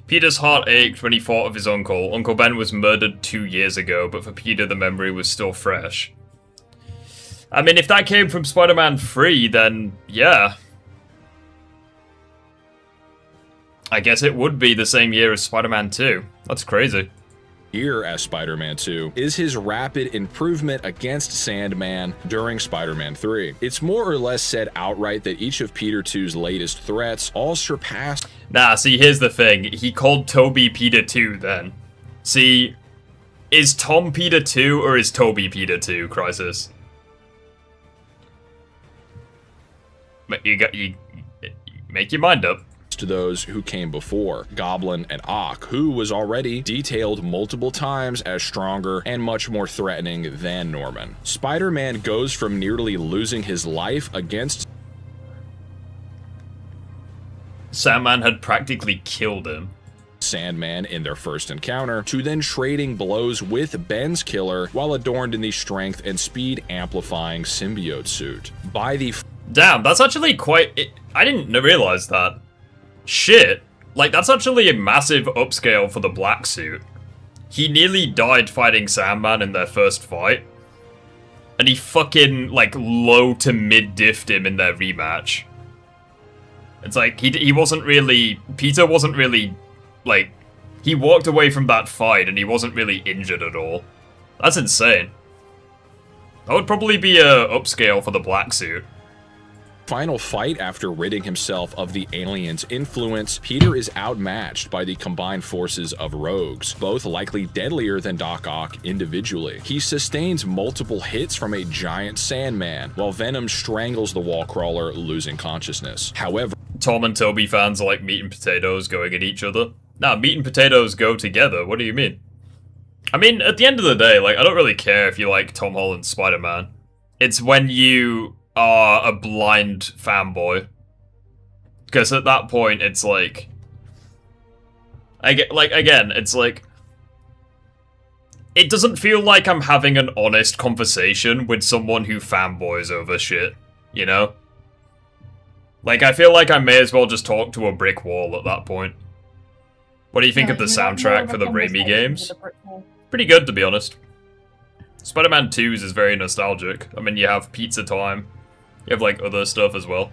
A: Peter's heart ached when he thought of his uncle. Uncle Ben was murdered 2 years ago, but for Peter the memory was still fresh. I mean, if that came from Spider-Man 3, then yeah. I guess it would be the same year as Spider-Man 2. That's crazy.
C: Here as Spider-Man 2 is his rapid improvement against Sandman during Spider-Man 3. It's more or less said outright that each of Peter 2's latest threats all surpassed...
A: Nah, see, here's the thing. He called Tobey Peter 2 then. See, is Tom Peter 2 or is Tobey Peter 2, Crisis? But you make your mind up.
C: To those who came before, Goblin and Ock, who was already detailed multiple times as stronger and much more threatening than Norman. Spider-Man goes from nearly losing his life against
A: Sandman had practically killed him.
C: Sandman in their first encounter, to then trading blows with Ben's killer while adorned in the strength and speed amplifying symbiote suit. By the
A: Damn, that's actually quite... I didn't realize that. Shit. Like, that's actually a massive upscale for the black suit. He nearly died fighting Sandman in their first fight. And he fucking, like, low to mid-diffed him in their rematch. It's like, he wasn't really... Peter wasn't really, like... He walked away from that fight and he wasn't really injured at all. That's insane. That would probably be a upscale for the black suit.
C: final fight, after ridding himself of the alien's influence, Peter is outmatched by the combined forces of rogues, both likely deadlier than Doc Ock individually. He sustains multiple hits from a giant Sandman, while Venom strangles the wall crawler, losing consciousness. However,
A: Tom and Tobey fans are like meat and potatoes going at each other. Nah, meat and potatoes go together, what do you mean? I mean, at the end of the day, like, I don't really care if you like Tom Holland's Spider-Man. It's when you are a blind fanboy. Because at that point, it's like, I get, like, again, it's like, it doesn't feel like I'm having an honest conversation with someone who fanboys over shit, you know? Like, I feel like I may as well just talk to a brick wall at that point. What do you think of the soundtrack for the Raimi games? Pretty good, to be honest. Spider-Man 2's is very nostalgic. I mean, you have Pizza Time. You have, like, other stuff as well.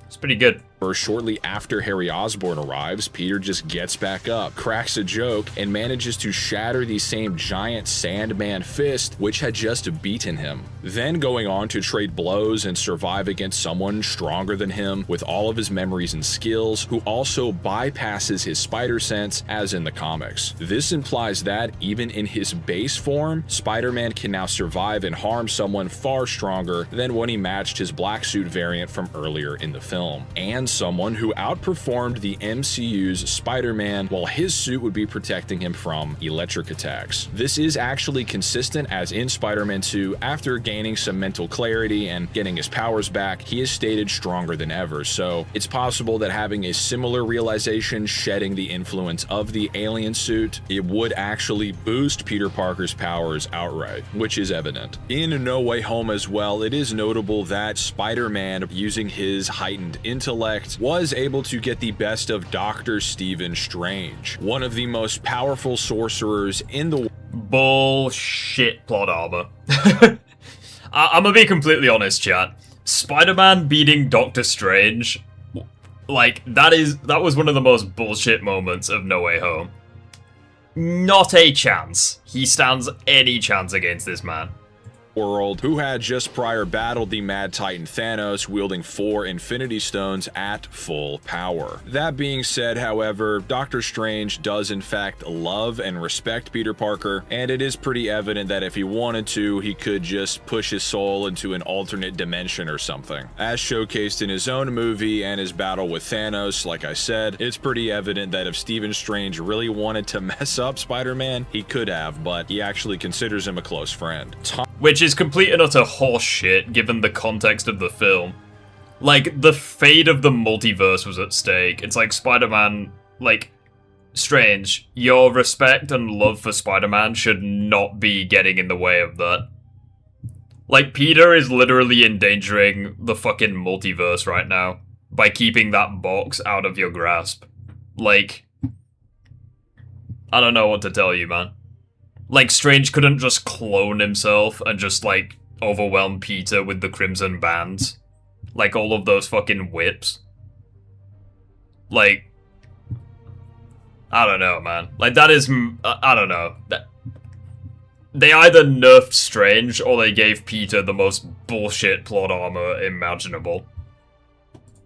A: It's pretty good.
C: Shortly after Harry Osborn arrives, Peter just gets back up, cracks a joke, and manages to shatter the same giant Sandman fist which had just beaten him. Then going on to trade blows and survive against someone stronger than him with all of his memories and skills, who also bypasses his spider sense as in the comics. This implies that, even in his base form, Spider-Man can now survive and harm someone far stronger than when he matched his black suit variant from earlier in the film, and someone who outperformed the MCU's Spider-Man while his suit would be protecting him from electric attacks. This is actually consistent, as in Spider-Man 2, after gaining some mental clarity and getting his powers back, he is stated stronger than ever, so it's possible that having a similar realization shedding the influence of the alien suit, it would actually boost Peter Parker's powers outright, which is evident. In No Way Home as well, it is notable that Spider-Man, using his heightened intellect, was able to get the best of Dr. Stephen Strange, one of the most powerful sorcerers in the world.
A: Bullshit plot armor. I'm gonna be completely honest, chat. Spider-Man beating Doctor Strange, like, that was one of the most bullshit moments of No Way Home. Not a chance. He stands any chance against this man.
C: World, who had just prior battled the Mad Titan Thanos, wielding 4 Infinity Stones at full power. That being said, however, Doctor Strange does in fact love and respect Peter Parker, and it is pretty evident that if he wanted to, he could just push his soul into an alternate dimension or something. As showcased in his own movie and his battle with Thanos, like I said, it's pretty evident that if Stephen Strange really wanted to mess up Spider-Man, he could have, but he actually considers him a close friend.
A: Which is complete and utter horseshit given the context of the film. Like, the fate of the multiverse was at stake. It's like Spider-Man, like, Strange, your respect and love for Spider-Man should not be getting in the way of that. Like, Peter is literally endangering the fucking multiverse right now by keeping that box out of your grasp. Like, I don't know what to tell you, man. Like, Strange couldn't just clone himself and just, like, overwhelm Peter with the Crimson Bands. Like, all of those fucking whips. Like, I don't know, man. Like, that is, I don't know. They either nerfed Strange, or they gave Peter the most bullshit plot armor imaginable.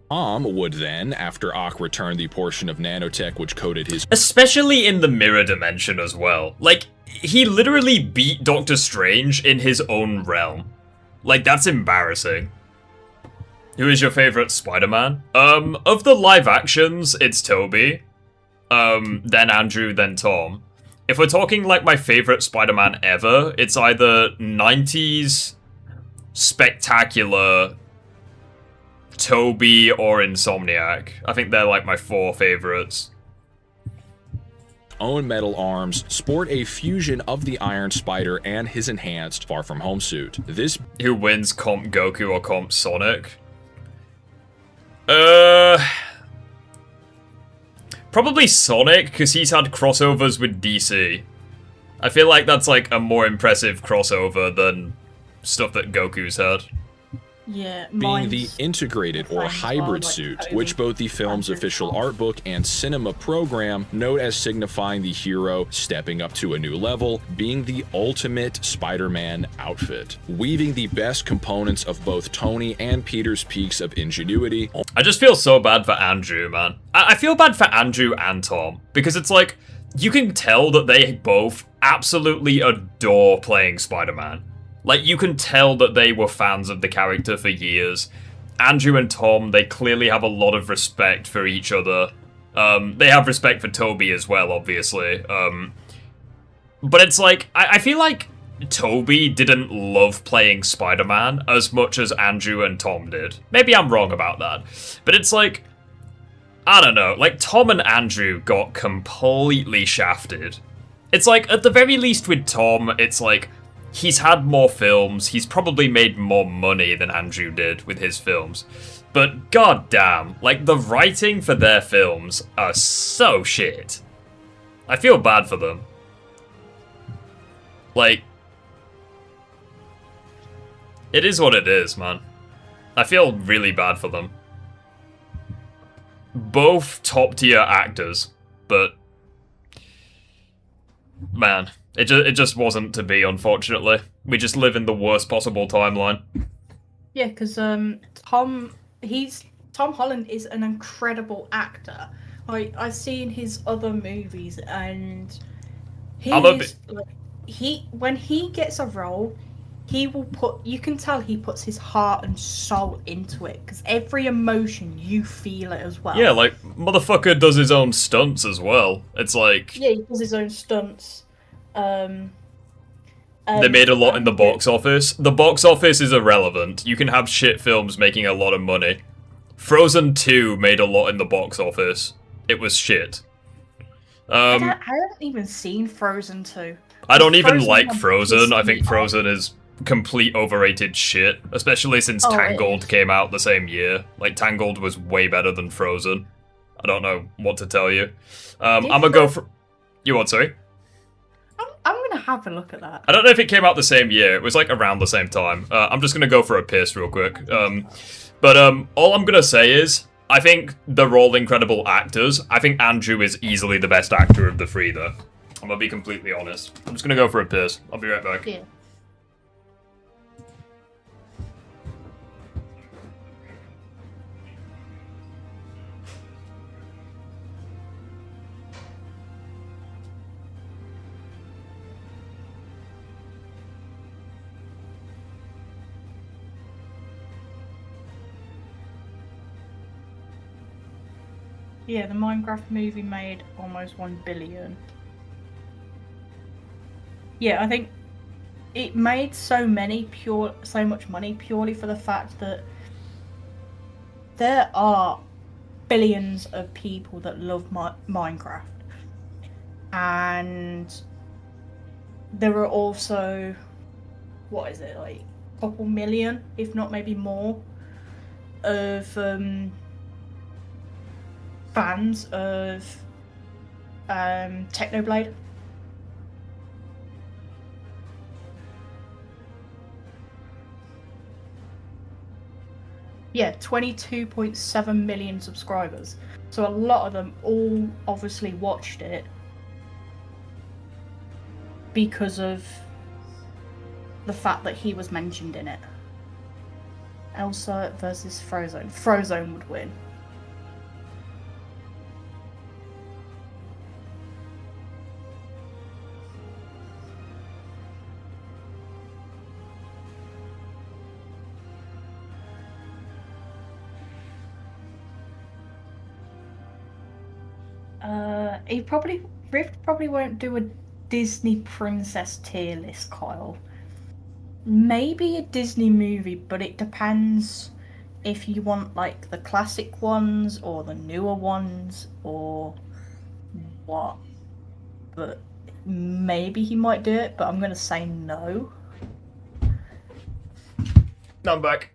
C: Tom would then, after Ock returned the portion of nanotech which coated his—
A: especially in the mirror dimension as well. Like, he literally beat Doctor Strange in his own realm. Like, that's embarrassing. Who is your favorite Spider-Man? Of the live actions, it's Tobey. Then Andrew, then Tom. If we're talking, like, my favorite Spider-Man ever, it's either 90s, Spectacular, Tobey, or Insomniac. I think they're, like, my 4 favorites.
C: Own metal arms sport a fusion of the Iron Spider and his enhanced Far From Home suit. This—
A: who wins, Comp Goku or Comp Sonic? Probably Sonic, because he's had crossovers with DC. I feel like that's like a more impressive crossover than stuff that Goku's had.
B: Yeah,
C: being the integrated or hybrid suit, which both the film's official art book and cinema program note as signifying the hero stepping up to a new level, being the ultimate Spider-Man outfit, weaving the best components of both Tony and Peter's peaks of ingenuity.
A: I just feel so bad for Andrew, man. I feel bad for Andrew and Tom, because it's like, you can tell that they both absolutely adore playing Spider-Man. Like, you can tell that they were fans of the character for years. Andrew and Tom, they clearly have a lot of respect for each other. They have respect for Tobey as well, obviously. But it's like, I feel like Tobey didn't love playing Spider-Man as much as Andrew and Tom did. Maybe I'm wrong about that. But it's like, I don't know, like, Tom and Andrew got completely shafted. It's like, at the very least with Tom, it's like, he's had more films, he's probably made more money than Andrew did with his films. But goddamn, like, the writing for their films are so shit. I feel bad for them. Like, it is what it is, man. I feel really bad for them. Both top-tier actors, but man, it just wasn't to be, unfortunately. We just live in the worst possible timeline.
B: Yeah, because Tom Holland is an incredible actor. I've seen his other movies, and when he gets a role, he will you can tell he puts his heart and soul into it, because every emotion, you feel it as well.
A: Yeah, like, motherfucker does his own stunts as well. It's like...
B: Yeah, he does his own stunts.
A: They made a lot in the box office. The box office is irrelevant. You can have shit films making a lot of money. Frozen 2 made a lot in the box office. It was shit.
B: I haven't even seen Frozen 2.
A: I don't even like Frozen. I think Frozen is complete overrated shit, especially since Tangled came out the same year. Like, Tangled was way better than Frozen. I don't know what to tell you. I'm gonna go for... You what, sorry?
B: I'm gonna have a look at that.
A: I don't know if it came out the same year. It was, like, around the same time. I'm just gonna go for a piss real quick. But all I'm gonna say is, I think they're all incredible actors. I think Andrew is easily the best actor of the three, though. I'm gonna be completely honest. I'm just gonna go for a piss. I'll be right back.
B: Yeah. Yeah, the Minecraft movie made almost 1 billion. Yeah, I think it made so much money purely for the fact that there are billions of people that love Minecraft. And there are also, what is it, like a couple million, if not maybe more, of fans of Technoblade. Yeah, 22.7 million subscribers. So a lot of them all obviously watched it because of the fact that he was mentioned in it. Elsa versus Frozone. Frozone would win. Rift probably won't do a Disney princess tier list, Kyle. Maybe a Disney movie, but it depends if you want like the classic ones or the newer ones or what. But maybe he might do it, but I'm gonna say no.
A: No, I'm back.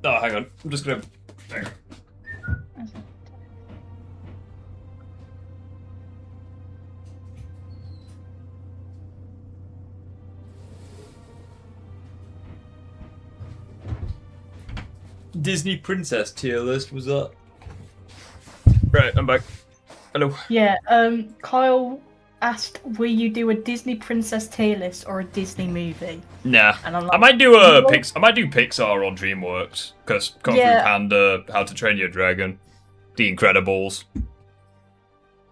A: Oh, hang on. I'm just gonna... Hang on. Disney princess tier list was up. Right, I'm back. Hello.
B: Yeah, Kyle asked, will you do a Disney princess tier list or a Disney movie?
A: Nah.
B: And I'm like,
A: I might do Pixar or DreamWorks, because Kung Fu Panda, How to Train Your Dragon, The Incredibles.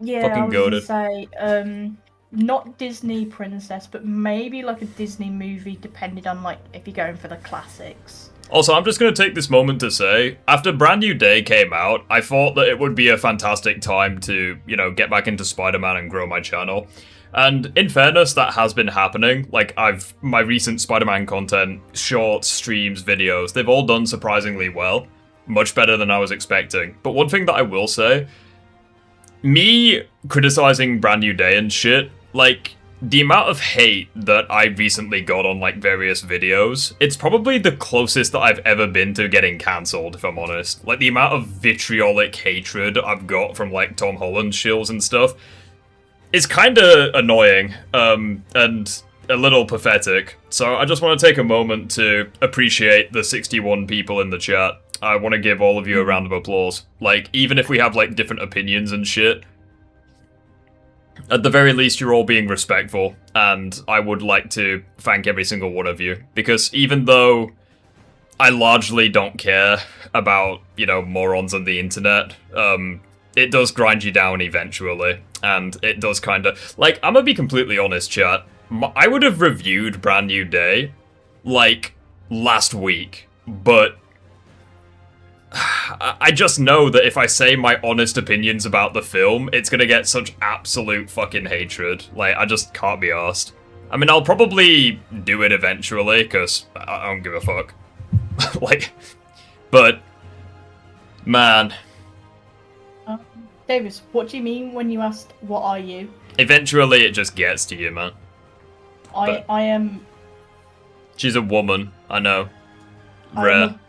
B: Yeah,
A: fucking
B: I was
A: goated.
B: gonna say, not Disney princess, but maybe like a Disney movie, depending on like if you're going for the classics.
A: Also, I'm just going to take this moment to say, after Brand New Day came out, I thought that it would be a fantastic time to, you know, get back into Spider-Man and grow my channel. And in fairness, that has been happening. Like, my recent Spider-Man content, shorts, streams, videos, they've all done surprisingly well. much better than I was expecting. But one thing that I will say, me criticizing Brand New Day and shit, like, the amount of hate that I recently got on, like, various videos, it's probably the closest that I've ever been to getting cancelled, if I'm honest. Like, the amount of vitriolic hatred I've got from, like, Tom Holland shills and stuff is kinda annoying, and a little pathetic. So I just want to take a moment to appreciate the 61 people in the chat. I want to give all of you a round of applause. Like, even if we have, like, different opinions and shit, at the very least, you're all being respectful, and I would like to thank every single one of you. Because even though I largely don't care about, you know, morons on the internet, it does grind you down eventually, and it does kind of... Like, I'm gonna be completely honest, chat. I would have reviewed Brand New Day, like, last week, but I just know that if I say my honest opinions about the film, it's gonna get such absolute fucking hatred. Like, I just can't be arsed. I mean, I'll probably do it eventually, because I don't give a fuck. Like, but, man.
B: Davis, what do you mean when you asked, what are you?
A: Eventually it just gets to you, man.
B: I am...
A: She's a woman, I know. Rare.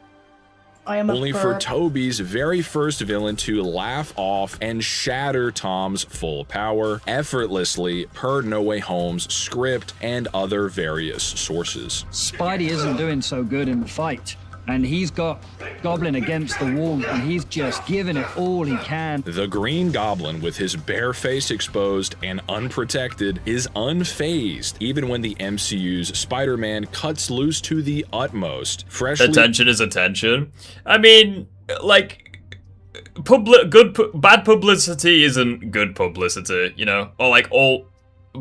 B: I am
C: Only for Tobey's very first villain to laugh off and shatter Tom's full power effortlessly per No Way Home's script and other various sources.
H: Spidey isn't doing so good in the fight, and he's got Goblin against the wall, and he's just giving it all he can.
C: The Green Goblin, with his bare face exposed and unprotected, is unfazed, even when the MCU's Spider-Man cuts loose to the utmost.
A: Attention is attention. I mean, like, bad publicity isn't good publicity, you know? Or, like, all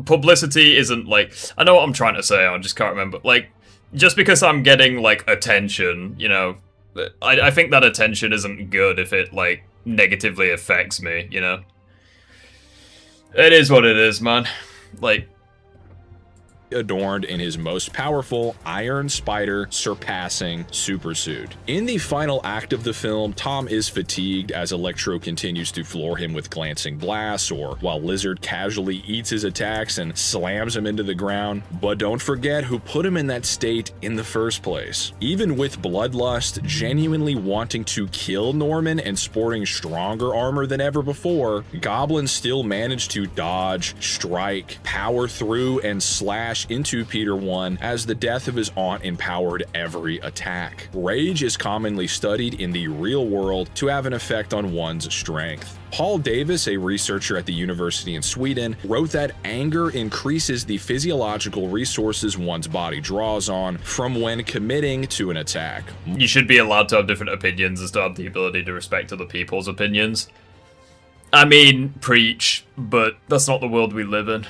A: publicity isn't, like... I know what I'm trying to say, I just can't remember. Like, just because I'm getting, like, attention, you know, I think that attention isn't good if it, like, negatively affects me, you know? It is what it is, man. Like...
C: adorned in his most powerful Iron Spider surpassing supersuit. In the final act of the film, Tom is fatigued as Electro continues to floor him with glancing blasts, or while Lizard casually eats his attacks and slams him into the ground. But don't forget who put him in that state in the first place. Even with Bloodlust genuinely wanting to kill Norman and sporting stronger armor than ever before, Goblin still managed to dodge, strike, power through, and slash into Peter 1 as the death of his aunt empowered every attack. Rage is commonly studied in the real world to have an effect on one's strength. Paul Davis, a researcher at the university in Sweden, wrote that anger increases the physiological resources one's body draws on from when committing to an attack.
A: You should be allowed to have different opinions and still have the ability to respect other people's opinions. I mean, preach, but that's not the world we live in.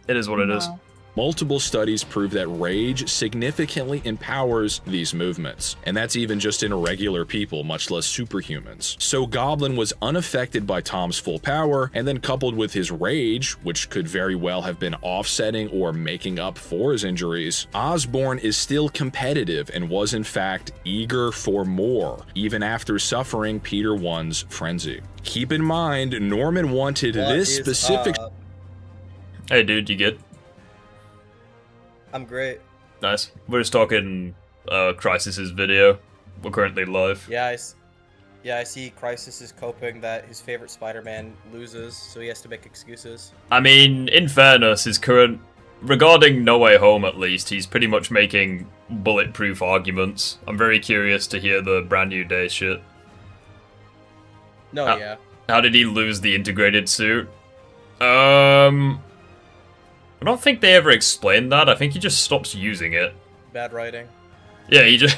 A: It is what it is.
C: Multiple studies prove that rage significantly empowers these movements, and that's even just in regular people, much less superhumans. So Goblin was unaffected by Tom's full power, and then coupled with his rage, which could very well have been offsetting or making up for his injuries, Osborn is still competitive and was in fact eager for more, even after suffering Peter 1's frenzy. Keep in mind, Norman wanted this specific...
A: Hey dude, you good?
I: I'm great.
A: Nice. We're just talking Crysis's video. We're currently live.
I: Yeah, I see Crisis is coping that his favorite Spider-Man loses, so he has to make excuses.
A: I mean, in fairness, his current... Regarding No Way Home, at least, he's pretty much making bulletproof arguments. I'm very curious to hear the Brand New Day shit.
I: No, yeah.
A: How did he lose the integrated suit? I don't think they ever explained that. I think he just stops using it.
I: Bad writing.
A: Yeah, he just...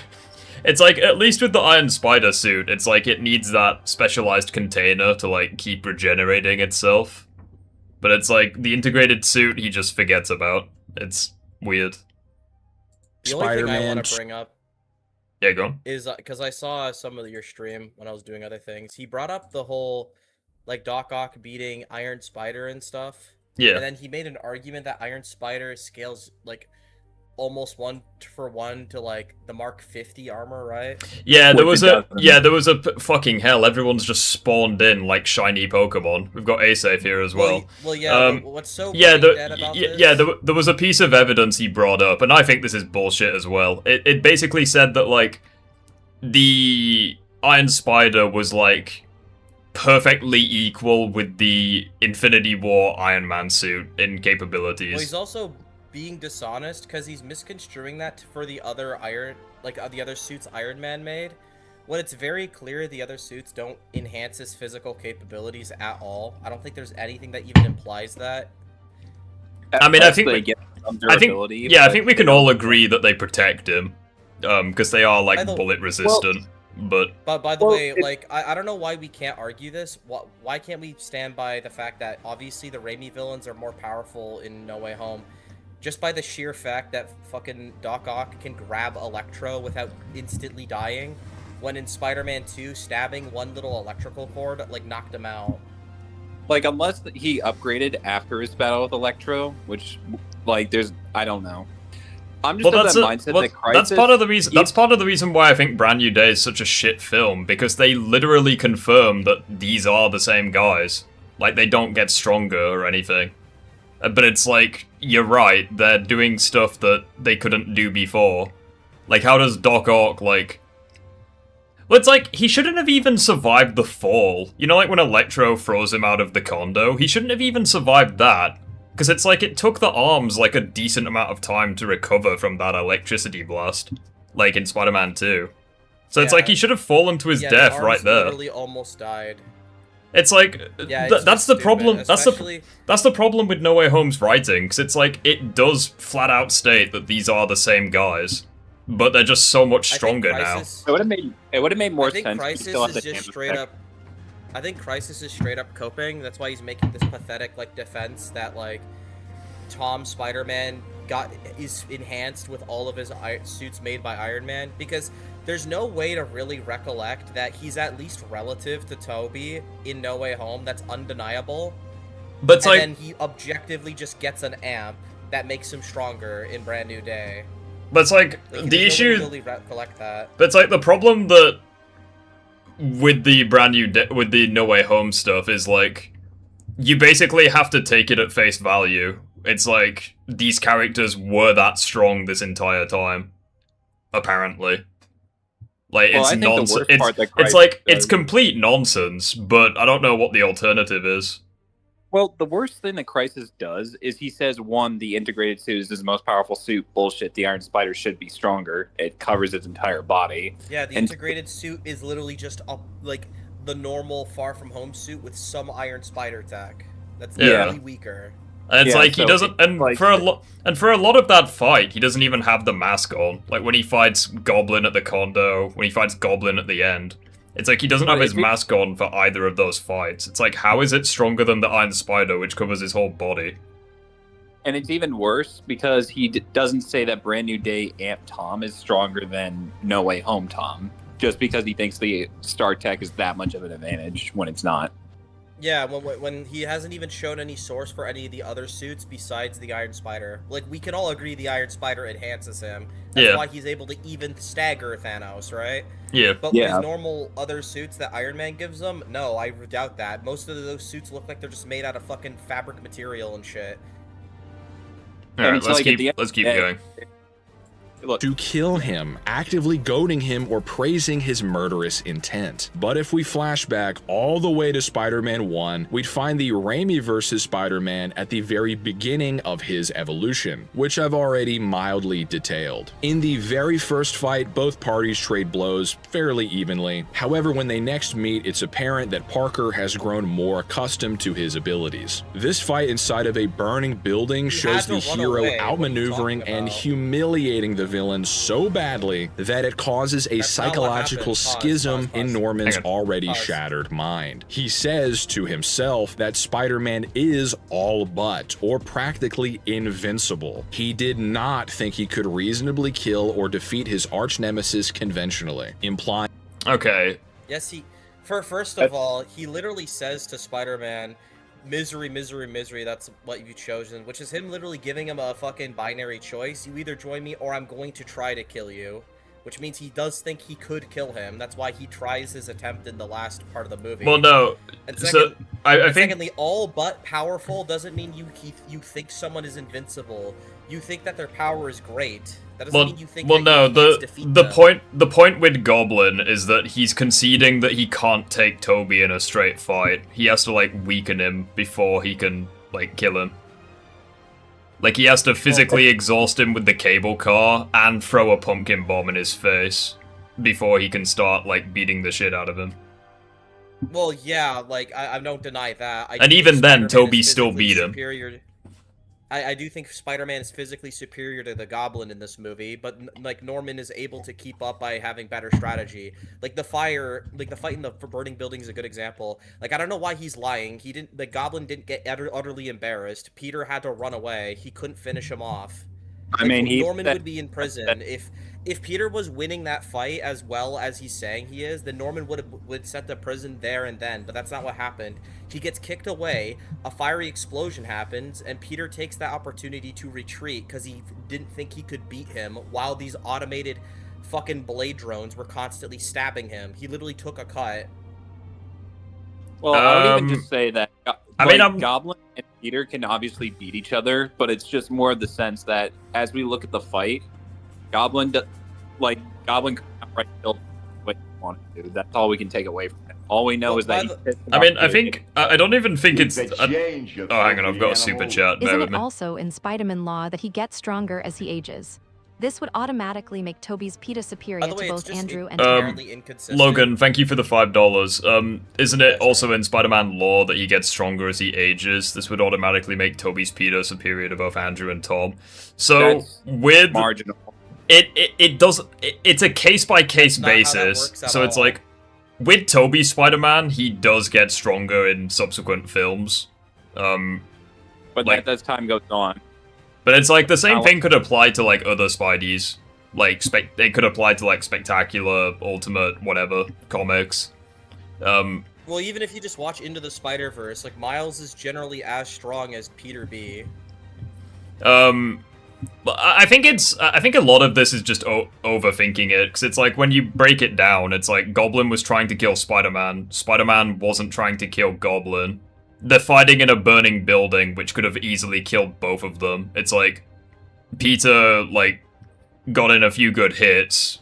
A: It's like, at least with the Iron Spider suit, it's like it needs that specialized container to, like, keep regenerating itself. But it's like, the integrated suit he just forgets about. It's weird.
I: The only thing I want to bring up...
A: Yeah, go on.
I: Is, because I saw some of your stream when I was doing other things. He brought up the whole, like, Doc Ock beating Iron Spider and stuff.
A: Yeah.
I: And then he made an argument that Iron Spider scales, like, almost 1-for-1 to like the Mark 50 armor, right?
A: Yeah, there was a fucking hell. Everyone's just spawned in like shiny Pokemon. We've got A-Safe here as well.
I: Well, yeah. But what's so
A: dead
I: about this?
A: There was a piece of evidence he brought up, and I think this is bullshit as well. It basically said that like the Iron Spider was like perfectly equal with the Infinity War Iron Man suit in capabilities.
I: Well, he's also being dishonest because he's misconstruing that for the other the other suits Iron Man made, when it's very clear the other suits don't enhance his physical capabilities at all. I don't think there's anything that even implies that.
A: I mean, I think
J: I
A: think we can all agree that they protect him, because they are like bullet resistant. But
I: by the way, like I don't know why we can't argue this. Why can't we stand by the fact that obviously the Raimi villains are more powerful in No Way Home? Just by the sheer fact that fucking Doc Ock can grab Electro without instantly dying, when in Spider-Man 2, stabbing one little electrical cord, like, knocked him out.
J: Like, unless he upgraded after his battle with Electro, which, like, I don't know. I'm just of that mindset that Crisis...
A: That's part of the reason why I think Brand New Day is such a shit film, because they literally confirm that these are the same guys. Like, they don't get stronger or anything. But it's like, you're right, they're doing stuff that they couldn't do before. Like, how does Doc Ock, like... Well, it's like, he shouldn't have even survived the fall. You know, like when Electro throws him out of the condo? He shouldn't have even survived that. Because it's like, it took the arms, like, a decent amount of time to recover from that electricity blast. Like, in Spider-Man 2. So it's like, he should have fallen to his death right there.
I: Literally almost died.
A: It's like, that's the problem. That's the problem with No Way Home's writing, because it's like, it does flat out state that these are the same guys, but they're just so much stronger now.
J: It would have made more sense.
I: Crisis is just straight up. I think Crisis is straight up coping. That's why he's making this pathetic like defense that like Tom Spider-Man is enhanced with all of his suits made by Iron Man, because there's no way to really recollect that he's at least relative to Tobey in No Way Home. That's undeniable.
A: But
I: then he objectively just gets an amp that makes him stronger in Brand New Day.
A: But it's like the issue.
I: Really recollect that.
A: But it's like the problem that with the with the No Way Home stuff is like you basically have to take it at face value. It's like these characters were that strong this entire time, apparently. Like, it's nonsense. It's complete nonsense, but I don't know what the alternative is.
J: Well, the worst thing that Crisis does is he says, one, the integrated suit is his most powerful suit. Bullshit, the Iron Spider should be stronger. It covers its entire body.
I: Yeah, the integrated suit is literally just like the normal Far From Home suit with some Iron Spider tech. That's literally weaker.
A: And it's like he doesn't, for a lot of that fight, he doesn't even have the mask on. Like when he fights Goblin at the condo, when he fights Goblin at the end, it's like he doesn't have his mask on for either of those fights. It's like, how is it stronger than the Iron Spider, which covers his whole body?
J: And it's even worse because he doesn't say that Brand New Day Amp Tom is stronger than No Way Home Tom, just because he thinks the Star Tech is that much of an advantage when it's not.
I: Yeah, when he hasn't even shown any source for any of the other suits besides the Iron Spider. Like, we can all agree the Iron Spider enhances him. That's why he's able to even stagger Thanos, right?
A: Yeah.
I: But with his normal other suits that Iron Man gives him, no, I doubt that. Most of those suits look like they're just made out of fucking fabric material and shit.
A: Alright, let's keep going.
C: Look. To kill him, actively goading him or praising his murderous intent. But if we flash back all the way to Spider-Man 1, we'd find the Raimi versus Spider-Man at the very beginning of his evolution, which I've already mildly detailed. In the very first fight, both parties trade blows fairly evenly. However, when they next meet, it's apparent that Parker has grown more accustomed to his abilities. This fight inside of a burning building shows the hero outmaneuvering and humiliating the villain so badly that it causes a psychological schism in Norman's already shattered mind. He says to himself that Spider-Man is all but, or practically invincible. He did not think he could reasonably kill or defeat his arch-nemesis conventionally, implying...
A: Okay.
I: Yes, first of all, he literally says to Spider-Man misery, misery, misery, that's what you've chosen, which is him literally giving him a fucking binary choice. You either join me or I'm going to try to kill you. Which means he does think he could kill him. That's why he tries his attempt in the last part of the movie.
A: Well, no.
I: And
A: So I think.
I: secondly, all but powerful doesn't mean you think someone is invincible. You think that their power is great. That doesn't mean you think.
A: Well,
I: that
A: no.
I: you can't defeat
A: The
I: them.
A: point with Goblin is that he's conceding that he can't take Tobey in a straight fight. He has to like weaken him before he can like kill him. Like, he has to physically exhaust him with the cable car and throw a pumpkin bomb in his face before he can start, like, beating the shit out of him.
I: Well, yeah, like, I don't deny that.
A: And even then, Tobey still beat him.
I: I do think Spider-Man is physically superior to the Goblin in this movie, but like Norman is able to keep up by having better strategy. Like the fight in the burning building is a good example. Like I don't know why he's lying. The Goblin didn't get utterly embarrassed. Peter had to run away. He couldn't finish him off.
J: I mean,
I: Norman would be in prison if Peter was winning that fight as well as he's saying he is. Then Norman would set the prison there and then. But that's not what happened. He gets kicked away. A fiery explosion happens, and Peter takes that opportunity to retreat because he didn't think he could beat him. While these automated fucking blade drones were constantly stabbing him, he literally took a cut.
J: Well, I would even just say that. Goblin and Peter can obviously beat each other, but it's just more of the sense that as we look at the fight, Goblin could outright kill what he wanted to. That's all we can take away from it. All we know is that
A: I don't even think it's. Oh, hang on, I've got a super chat.
K: Isn't it also in Spider-Man law that he gets stronger as he ages? This would automatically make Tobey's PETA superior to both Andrew and Tom.
A: Logan, thank you for the $5. Isn't it also in Spider-Man lore that he gets stronger as he ages? This would automatically make Tobey's PETA superior to both Andrew and Tom. So
J: That's
A: with
J: marginal.
A: It's a case-by-case basis. So it's like with Tobey Spider-Man, he does get stronger in subsequent films.
J: But like, as time goes on.
A: But it's like the same thing could apply to like other Spideys. Like it could apply to like Spectacular, Ultimate, whatever comics.
I: Well, even if you just watch Into the Spider-Verse, like Miles is generally as strong as Peter B.
A: I think a lot of this is just overthinking it, because it's like when you break it down, it's like Goblin was trying to kill Spider-Man. Spider-Man wasn't trying to kill Goblin. They're fighting in a burning building, which could have easily killed both of them. It's like Peter like got in a few good hits,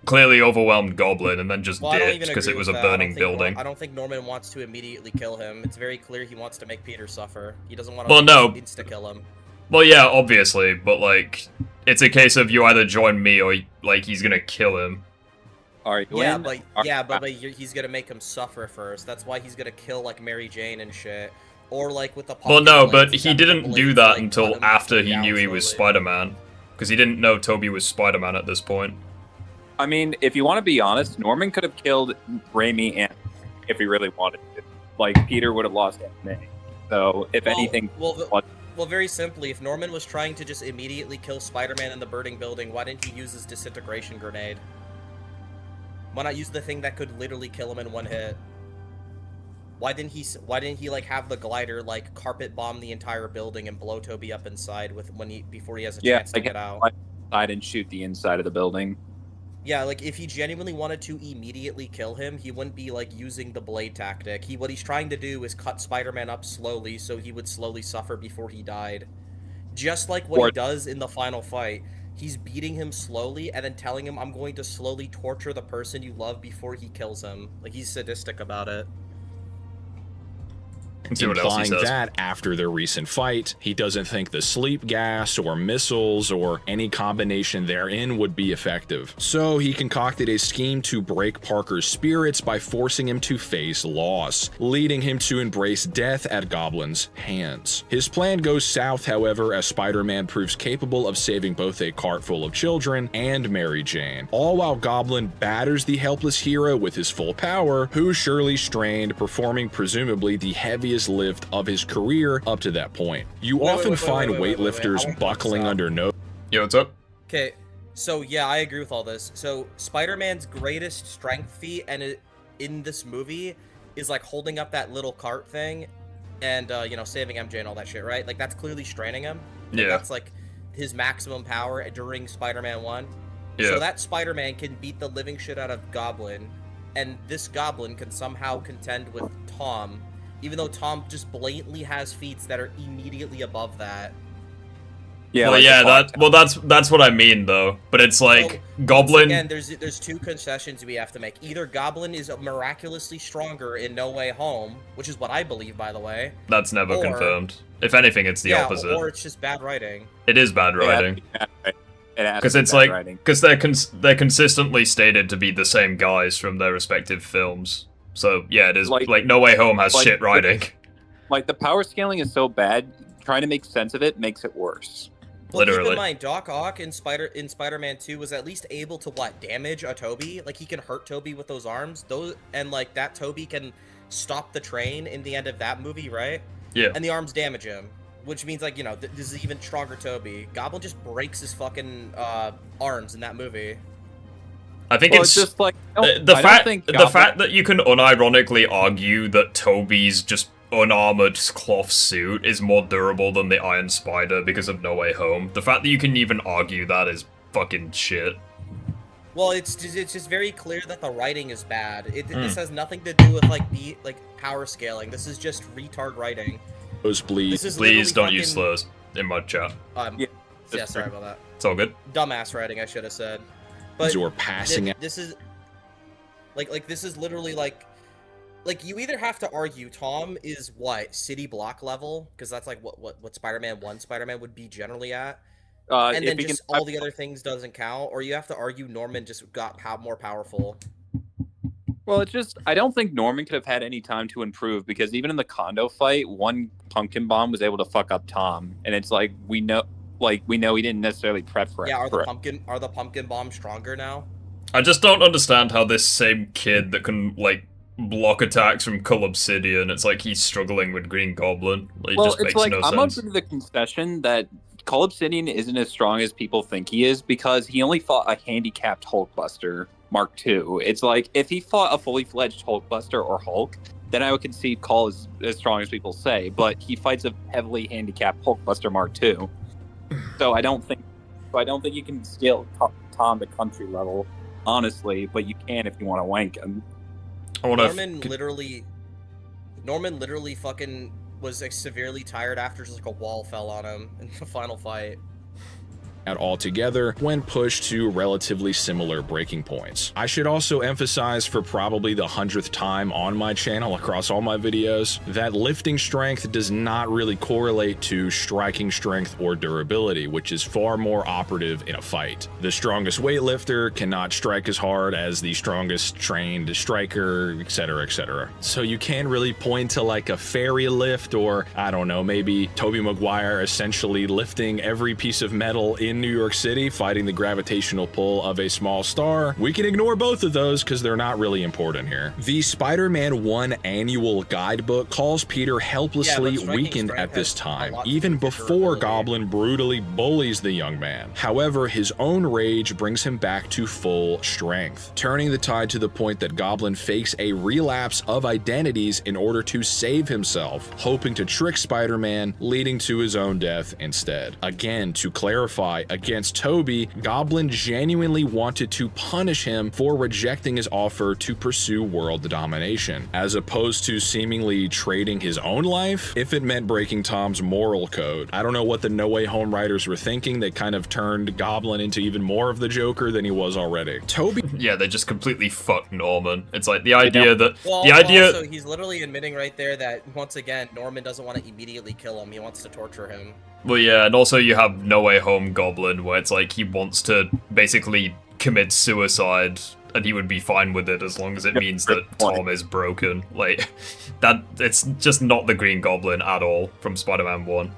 A: clearly overwhelmed Goblin, and then just dipped because it was a burning building.
I: I don't think Norman wants to immediately kill him. It's very clear he wants to make Peter suffer. He doesn't want to insta-kill him.
A: Well, yeah, obviously, but like it's a case of you either join me or like he's gonna kill him.
I: But he's gonna make him suffer first. That's why he's gonna kill like Mary Jane and shit, or like with the.
A: Well, no, but he didn't do that until after he knew he was Spider-Man, because he didn't know Tobey was Spider-Man at this point.
J: I mean, if you want to be honest, Norman could have killed Raimi and if he really wanted to. Like Peter would have lost Aunt May. So if anything.
I: Well, very simply, if Norman was trying to just immediately kill Spider-Man in the burning building, why didn't he use his disintegration grenade? Why not use the thing that could literally kill him in one hit? Why didn't he like have the glider like carpet bomb the entire building and blow Tobey up inside before he has a chance to get out?
J: Inside and shoot the inside of the building.
I: Yeah, like if he genuinely wanted to immediately kill him, he wouldn't be like using the blade tactic. What he's trying to do is cut Spider-Man up slowly so he would slowly suffer before he died. Just like what he does in the final fight. He's beating him slowly and then telling him, I'm going to slowly torture the person you love before he kills him. Like, he's sadistic about it.
C: Implying that after their recent fight, he doesn't think the sleep gas or missiles or any combination therein would be effective. So he concocted a scheme to break Parker's spirits by forcing him to face loss, leading him to embrace death at Goblin's hands. His plan goes south, however, as Spider-Man proves capable of saving both a cart full of children and Mary Jane, all while Goblin batters the helpless hero with his full power, who surely strained, performing presumably the heaviest lift of his career up to that point. You often find weightlifters buckling under no.
A: Yo, what's up?
I: Okay, so yeah, I agree with all this. So Spider-Man's greatest strength feat in this movie is like holding up that little cart thing and you know, saving MJ and all that shit, right? Like that's clearly straining him. Like,
A: Yeah.
I: That's like his maximum power during Spider-Man 1.
A: Yeah.
I: So that Spider-Man can beat the living shit out of Goblin, and this Goblin can somehow contend with Tom, even though Tom just blatantly has feats that are immediately above that.
J: Yeah,
A: well,
J: like
A: yeah, that's what I mean though. But it's like Goblin.
I: Again, there's two concessions we have to make. Either Goblin is miraculously stronger in No Way Home, which is what I believe, by the way.
A: That's never confirmed. If anything, it's the opposite.
I: Or it's just bad writing.
A: It is bad writing. Because it's like because they're consistently stated to be the same guys from their respective films. So yeah, it is like No Way Home has shit writing.
J: Like the power scaling is so bad, trying to make sense of it makes it worse.
I: Well, keep in mind, Doc Ock in Spider-Man 2 was at least able to damage a Tobey. Like he can hurt Tobey with those arms. And like that Tobey can stop the train in the end of that movie, right?
A: Yeah.
I: And the arms damage him, which means like, you know, this is even stronger Tobey. Goblin just breaks his fucking arms in that movie.
A: I think it's just like the fact that you can unironically argue that Tobey's just unarmored cloth suit is more durable than the Iron Spider because of No Way Home. The fact that you can even argue that is fucking shit.
I: Well, it's just very clear that the writing is bad. This has nothing to do with like power scaling. This is just retard writing.
A: Please don't use slurs in my chat.
I: Yeah, sorry about that.
A: It's all good.
I: Dumbass writing, I should have said. But
C: you're passing
I: this is this is literally like you either have to argue Tom is what city block level, because that's like what Spider-Man 1 Spider-Man would be generally at, and then just all the other things doesn't count, or you have to argue Norman just got more powerful.
J: Well, it's just I don't think Norman could have had any time to improve, because even in the condo fight, one pumpkin bomb was able to fuck up Tom, and it's like we know he didn't necessarily prep for it.
I: Yeah, are the pumpkin bombs stronger now?
A: I just don't understand how this same kid that can block attacks from Cull Obsidian, it's like he's struggling with Green Goblin. It just makes no
J: I'm
A: sense.
J: up to the concession that Cull Obsidian isn't as strong as people think he is, because he only fought a handicapped Hulkbuster Mark II. It's like if he fought a fully fledged Hulkbuster or Hulk, then I would concede Cull is as strong as people say, but he fights a heavily handicapped Hulkbuster Mark II. So I don't think you can scale Tom to country level, honestly, but you can if you want to wank him.
I: Norman literally fucking was severely tired after just a wall fell on him in the final fight.
C: Altogether when pushed to relatively similar breaking points. I should also emphasize for probably the 100th time on my channel across all my videos that lifting strength does not really correlate to striking strength or durability, which is far more operative in a fight. The strongest weightlifter cannot strike as hard as the strongest trained striker, etc., etc. So you can't really point to a fairy lift, or I don't know, maybe Tobey Maguire essentially lifting every piece of metal in New York City, fighting the gravitational pull of a small star. We can ignore both of those because they're not really important here. The Spider-Man 1 annual guidebook calls Peter helplessly weakened at this time, even before Goblin brutally bullies the young man. However, his own rage brings him back to full strength, turning the tide to the point that Goblin fakes a relapse of identities in order to save himself, hoping to trick Spider-Man, leading to his own death instead. Again, to clarify, against Tobey, Goblin genuinely wanted to punish him for rejecting his offer to pursue world domination, as opposed to seemingly trading his own life if it meant breaking Tom's moral code. I don't know what the No Way Home writers were thinking. They kind of turned Goblin into even more of the Joker than he was already. Tobey...
A: Yeah, they just completely fucked Norman. It's like the idea that...
I: Also, he's literally admitting right there that, once again, Norman doesn't want to immediately kill him. He wants to torture him.
A: Well, yeah, and also you have No Way Home Goblin, where it's like he wants to basically commit suicide, and he would be fine with it as long as it means that Tom is broken. It's just not the Green Goblin at all from Spider-Man 1.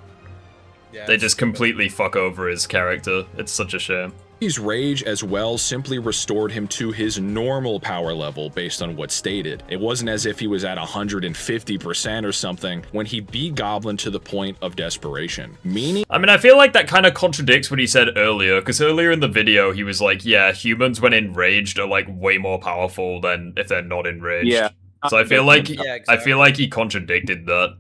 A: Yeah, they just completely fuck over his character. It's such a shame.
C: His rage as well simply restored him to his normal power level based on what's stated. It wasn't as if he was at 150% or something when he beat Goblin to the point of desperation. I
A: mean, I feel like that kind of contradicts what he said earlier, because earlier in the video he was like, yeah, humans when enraged are way more powerful than if they're not enraged.
J: Yeah.
A: So I feel like I feel like he contradicted that.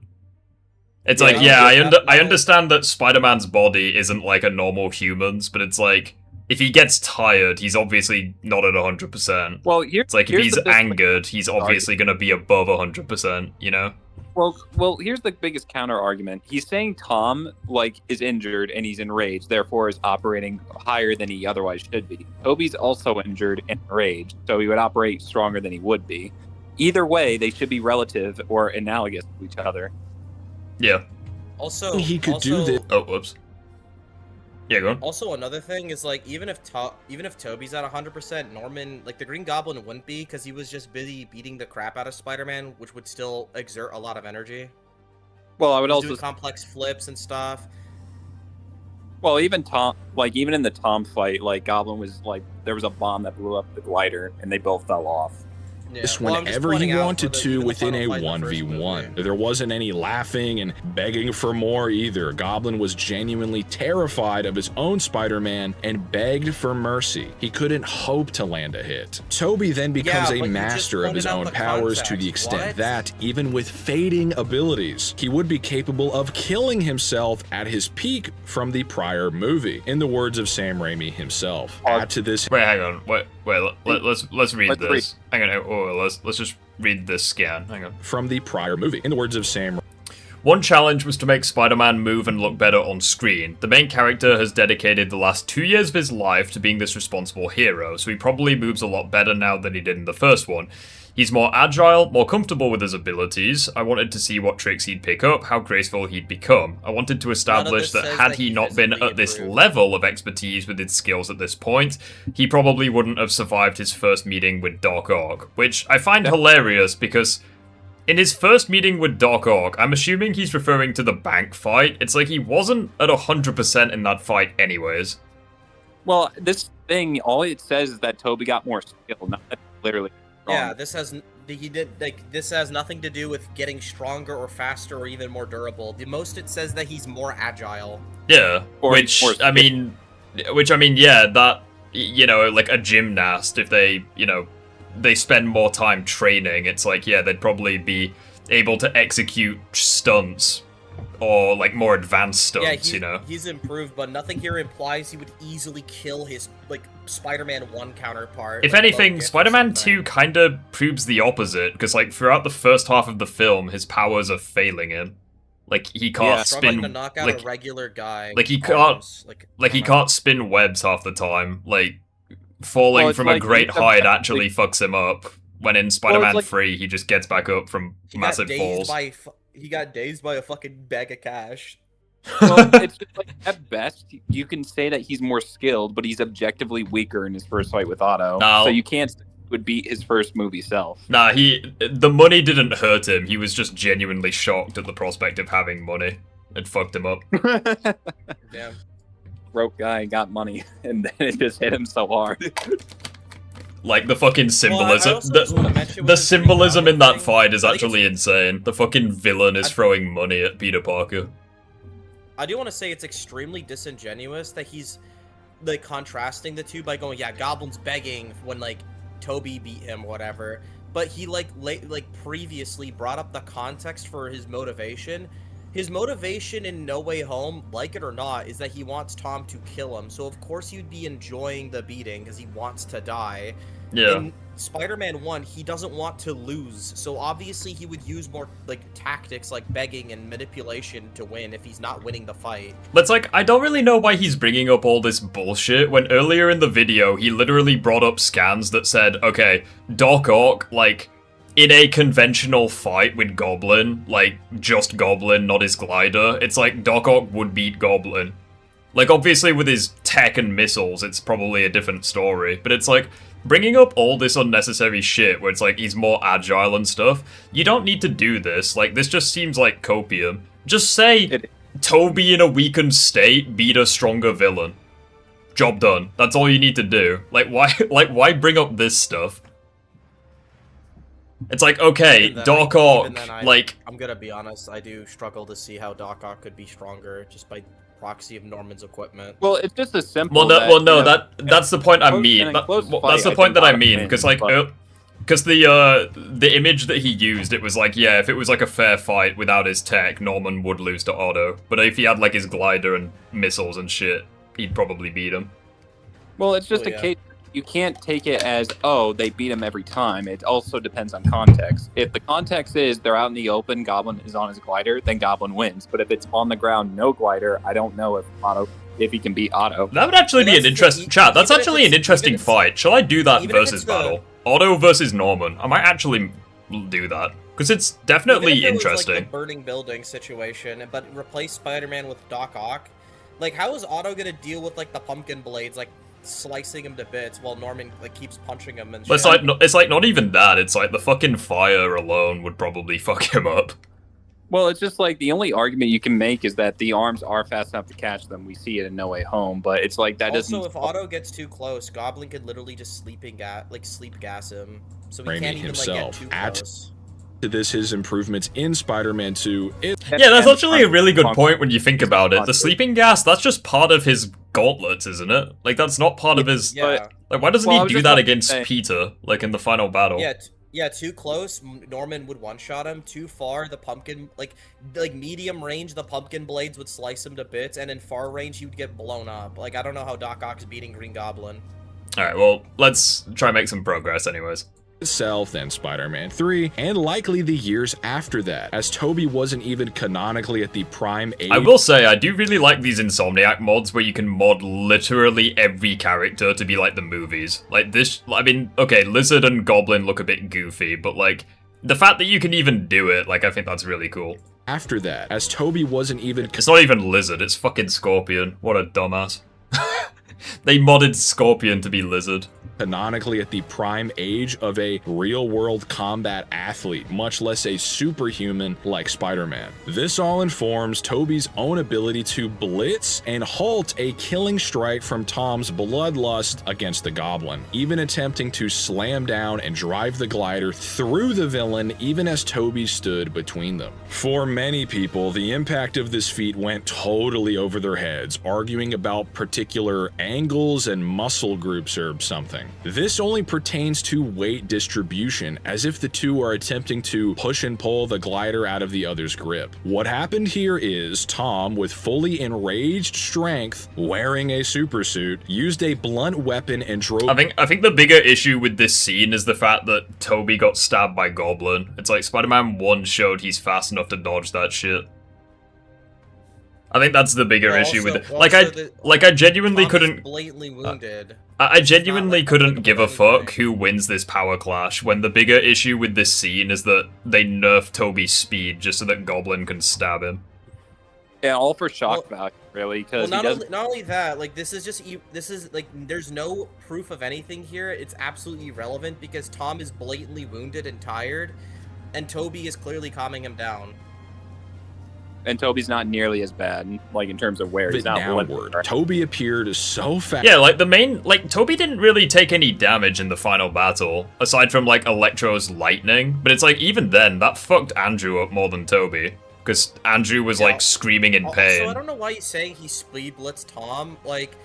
A: It's like, yeah, I understand that Spider-Man's body isn't like a normal human's, but it's like, if he gets tired, he's obviously not at 100%.
J: Well,
A: it's like, if he's angered, he's obviously going to be above 100%, you know?
J: Well, here's the biggest counter argument. He's saying Tom, like, is injured and he's enraged, therefore is operating higher than he otherwise should be. Tobey's also injured and enraged, so he would operate stronger than he would be. Either way, they should be relative or analogous to each other.
A: Yeah.
I: Also,
C: he could do this.
A: Oh, whoops. Yeah, go on.
I: Also, another thing is, like, even if Tobey's at 100%, Norman, like, the Green Goblin wouldn't be, because he was just busy beating the crap out of Spider-Man, which would still exert a lot of energy.
J: Well, I would also
I: do complex flips and stuff.
J: Well, even Tom, like, even in the Tom fight, like, Goblin was, like, there was a bomb that blew up the glider, and they both fell off.
I: Yeah.
C: This whenever he wanted to within a 1v1. There wasn't any laughing and begging for more either. Goblin was genuinely terrified of his own Spider-Man and begged for mercy. He couldn't hope to land a hit. Tobey then becomes a master of his own powers to the extent that, even with fading abilities, he would be capable of killing himself at his peak from the prior movie. In the words of Sam Raimi himself. Add to this.
A: Wait, hang on. Wait. Let's read this. Hang on. Let's just read this scan. Hang on.
C: From the prior movie. In the words of Sam.
A: One challenge was to make Spider-Man move and look better on screen. The main character has dedicated the last 2 years of his life to being this responsible hero, so he probably moves a lot better now than he did in the first one. He's more agile, more comfortable with his abilities. I wanted to see what tricks he'd pick up, how graceful he'd become. I wanted to establish that had he not been at this level of expertise with his skills at this point, he probably wouldn't have survived his first meeting with Doc Ock, which I find hilarious because in his first meeting with Doc Ock, I'm assuming he's referring to the bank fight. It's like he wasn't at 100% in that fight anyways.
J: Well, this thing, all it says is that Tobey got more skill, not that literally.
I: Yeah, this has nothing to do with getting stronger or faster or even more durable. The most it says that he's more agile.
A: Yeah, which I mean, yeah, that, you know, like a gymnast, if they, you know, they spend more time training, it's like, yeah, they'd probably be able to execute stunts or like more advanced stunts, you know.
I: He's improved, but nothing here implies he would easily kill his like Spider-Man 1 counterpart.
A: If anything, Spider-Man 2 kind of proves the opposite, because like throughout the first half of the film, his powers are failing him. Like he can't spin
I: to knock out a regular guy.
A: Like he can't he can't spin webs half the time. Like falling from a great height actually fucks him up. When in Spider-Man 3, he just gets back up from massive falls.
I: He got dazed by a fucking bag of cash.
J: Well, it's just like, at best, you can say that he's more skilled, but he's objectively weaker in his first fight with Otto.
A: No.
J: So you can't say he would beat his first movie self.
A: Nah, the money didn't hurt him. He was just genuinely shocked at the prospect of having money. It fucked him up.
I: Damn.
J: Broke guy got money, and then it just hit him so hard.
A: Like, the fucking symbolism. The symbolism in that fight is actually insane. The fucking villain is throwing money at Peter Parker.
I: I do want to say it's extremely disingenuous that he's, like, contrasting the two by going, yeah, Goblin's begging when, like, Tobey beat him, whatever. But he, like, previously brought up the context for his motivation. His motivation in No Way Home, like it or not, is that he wants Tom to kill him. So, of course, he'd be enjoying the beating because he wants to die.
A: Yeah.
I: In Spider-Man 1, he doesn't want to lose. So, obviously, he would use more, like, tactics like begging and manipulation to win if he's not winning the fight.
A: But it's like, I don't really know why he's bringing up all this bullshit when earlier in the video, he literally brought up scans that said, okay, Doc Ock, like, in a conventional fight with Goblin, like, just Goblin, not his glider, it's like Doc Ock would beat Goblin. Like, obviously with his tech and missiles, it's probably a different story, but it's like, bringing up all this unnecessary shit where it's like, he's more agile and stuff, you don't need to do this, like, this just seems like copium. Just say, Tobey in a weakened state beat a stronger villain. Job done. That's all you need to do. Like, why bring up this stuff? It's like, okay, Doc Ock, like...
I: I'm gonna be honest, I do struggle to see how Doc Ock could be stronger just by proxy of Norman's equipment.
J: Well, it's just a simple...
A: that's the point I mean. That's the point that I mean, because, like, Because the image that he used, it was like, yeah, if it was like a fair fight without his tech, Norman would lose to Otto. But if he had like his glider and missiles and shit, he'd probably beat him.
J: Well, it's just a case. You can't take it as, oh, they beat him every time. It also depends on context. If the context is they're out in the open, Goblin is on his glider, then Goblin wins. But if it's on the ground, no glider, I don't know if he can beat Otto.
A: That would actually be an interesting chat. That's actually an interesting fight. Shall I do that versus battle? Otto versus Norman. I might actually do that because it's definitely interesting.
I: Like the burning building situation, but replace Spider-Man with Doc Ock. Like, how is Otto gonna deal with like the pumpkin blades, like slicing him to bits while Norman like keeps punching him and shit?
A: It's like not even that. It's like the fucking fire alone would probably fuck him up.
J: Well, it's just like the only argument you can make is that the arms are fast enough to catch them. We see it in No Way Home, but it's like that doesn't.
I: Also, if Otto gets too close, Goblin could literally just sleep gas him, so he can't even like get too close.
C: To this, his improvements in Spider-Man 2.
A: Yeah, that's actually a really good point when you think about it. The sleeping gas, that's just part of his gauntlets, isn't it? Like, that's not part of his...
I: Yeah.
A: Like, why doesn't he do that against Peter, like, in the final battle?
I: Yeah, too close, Norman would one-shot him. Too far, the pumpkin... Like medium range, the pumpkin blades would slice him to bits, and in far range, he would get blown up. Like, I don't know how Doc Ock's beating Green Goblin.
A: Alright, well, let's try and make some progress anyways.
C: Itself, then Spider-Man 3, and likely the years after that, as Tobey wasn't even canonically at the prime age.
A: I will say, I do really like these Insomniac mods where you can mod literally every character to be like the movies. Like this, I mean, okay, Lizard and Goblin look a bit goofy, but like, the fact that you can even do it, like, I think that's really cool.
C: After that, as Tobey wasn't even...
A: It's not even Lizard, it's fucking Scorpion. What a dumbass. They modded Scorpion to be Lizard.
C: Canonically at the prime age of a real-world combat athlete, much less a superhuman like Spider-Man. This all informs Tobey's own ability to blitz and halt a killing strike from Tom's bloodlust against the Goblin, even attempting to slam down and drive the glider through the villain even as Tobey stood between them. For many people, the impact of this feat went totally over their heads, arguing about particular angles and muscle groups or something. This only pertains to weight distribution, as if the two are attempting to push and pull the glider out of the other's grip. What happened here is Tom, with fully enraged strength, wearing a supersuit, used a blunt weapon and drove...
A: I think the bigger issue with this scene is the fact that Tobey got stabbed by Goblin. It's like Spider-Man 1 showed he's fast enough to dodge that shit. I think that's the bigger issue with it. Like I genuinely couldn't...
I: blatantly wounded.
A: I genuinely couldn't give a fuck who wins this power clash, when the bigger issue with this scene is that they nerf Tobey's speed just so that Goblin can stab him.
J: Yeah, all for shock value, really, because
I: not only that, like, this is like, there's no proof of anything here. It's absolutely irrelevant because Tom is blatantly wounded and tired, and Tobey is clearly calming him down.
J: And Tobey's not nearly as bad, like, in terms of where he's not
C: downward. Tobey appeared so fast.
A: Yeah, like, Tobey didn't really take any damage in the final battle, aside from, like, Electro's lightning. But it's like, even then, that fucked Andrew up more than Tobey. Because Andrew was, like, screaming in pain.
I: So I don't know why he's saying he speed blitzed Tom. Like,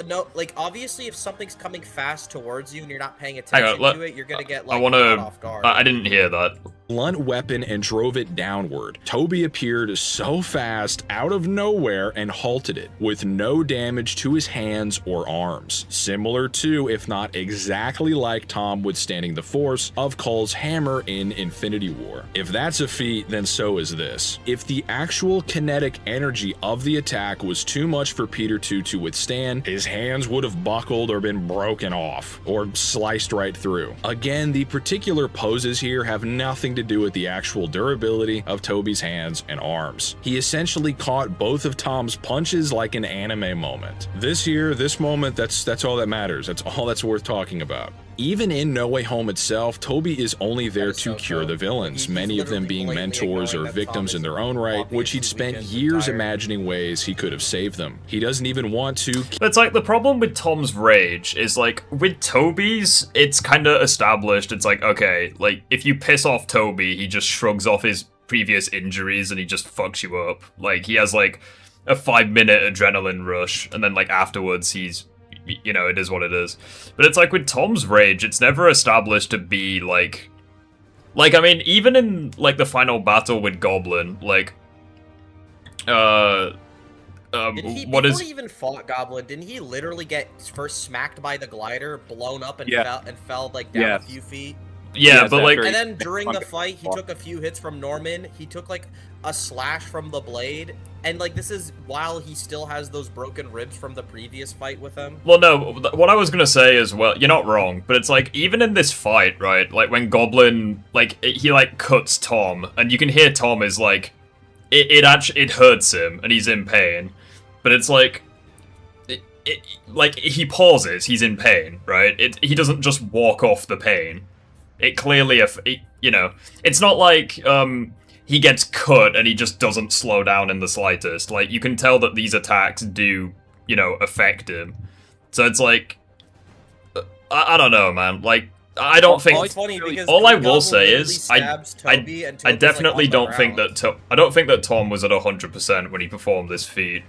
I: no, like, obviously, if something's coming fast towards you and you're not paying attention to it, you're gonna get, like, caught off guard.
A: I didn't hear that.
C: Blunt weapon and drove it downward. Tobey appeared so fast out of nowhere and halted it, with no damage to his hands or arms. Similar to, if not exactly like Tom withstanding the force of Cull's hammer in Infinity War. If that's a feat, then so is this. If the actual kinetic energy of the attack was too much for Peter 2 to withstand, his hands would have buckled or been broken off, or sliced right through. Again, the particular poses here have nothing to do with the actual durability of Tobey's hands and arms. He essentially caught both of Tom's punches like an anime moment. This moment, that's all that matters. That's all that's worth talking about. Even in No Way Home itself, Tobey is only there to cure the villains, many of them being mentors or victims in their own right, which he'd spent years imagining ways he could have saved them. He doesn't even want to.
A: But it's like, the problem with Tom's rage is, like, with Tobey's, it's kind of established. It's like, okay, like, if you piss off Tobey, he just shrugs off his previous injuries and he just fucks you up. Like, he has, like, a 5-minute adrenaline rush, and then, like, afterwards, he's you know, it is what it is. But it's like with Tom's rage, it's never established to be like, I mean, even in like the final battle with Goblin, like,
I: before he even fought Goblin, didn't he literally get first smacked by the glider, blown up, and fell like down a few feet?
A: Yeah, but like,
I: and then during the fight, he took a few hits from Norman. He took like a slash from the blade, and like this is while he still has those broken ribs from the previous fight with him.
A: Well, no, what I was gonna say is, well, you're not wrong, but it's like even in this fight, right? Like when Goblin, like he like cuts Tom, and you can hear Tom is like, it hurts him, and he's in pain, but it's like. Like he pauses, he's in pain, right? He doesn't just walk off the pain. It clearly, you know, it's not like he gets cut and he just doesn't slow down in the slightest. Like, you can tell that these attacks do, you know, affect him. So it's like, I don't know, man. Like, I don't think.
I: It's funny because
A: all I will say is, I definitely
I: like,
A: don't think that I don't think that Tom was at 100% when he performed this feat.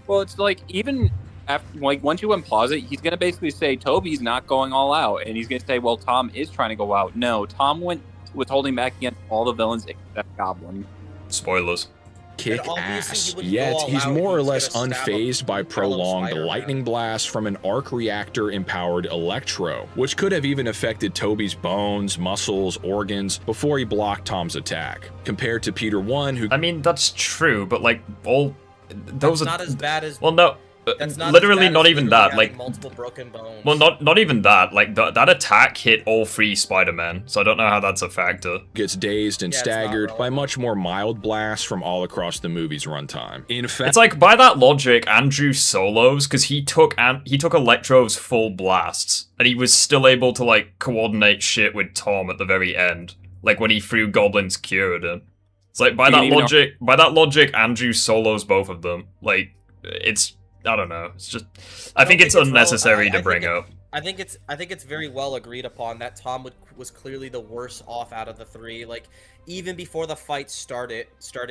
J: Well, it's like even. After, like once you unpause it, he's gonna basically say Tobey's not going all out, and he's gonna say, "Well, Tom is trying to go out." No, Tom went with holding back against all the villains except Goblin.
A: Spoilers.
C: Kick ass. Yet he's more or less unfazed by prolonged lightning blast from an arc reactor empowered Electro, which could have even affected Tobey's bones, muscles, organs before he blocked Tom's attack. Compared to Peter 1, who
A: I mean, that's true, but like all those
I: that's
A: are
I: not as bad as.
A: Well, no.
I: That's not
A: literally not even that, like
I: multiple broken bones.
A: Well, not even that. Like that attack hit all 3 Spider-Men, so I don't know how that's a factor.
C: Gets dazed and staggered by much more mild blasts from all across the movie's runtime. In fact,
A: it's like by that logic, Andrew solos because he took Electro's full blasts, and he was still able to like coordinate shit with Tom at the very end, like when he threw Goblin's cure at him. It's like by that logic, Andrew solos both of them. Like it's. I don't know. It's just. I think it's unnecessary to bring up.
I: I think it's very well agreed upon that Tom was clearly the worst off out of the 3. Like even before the fight started,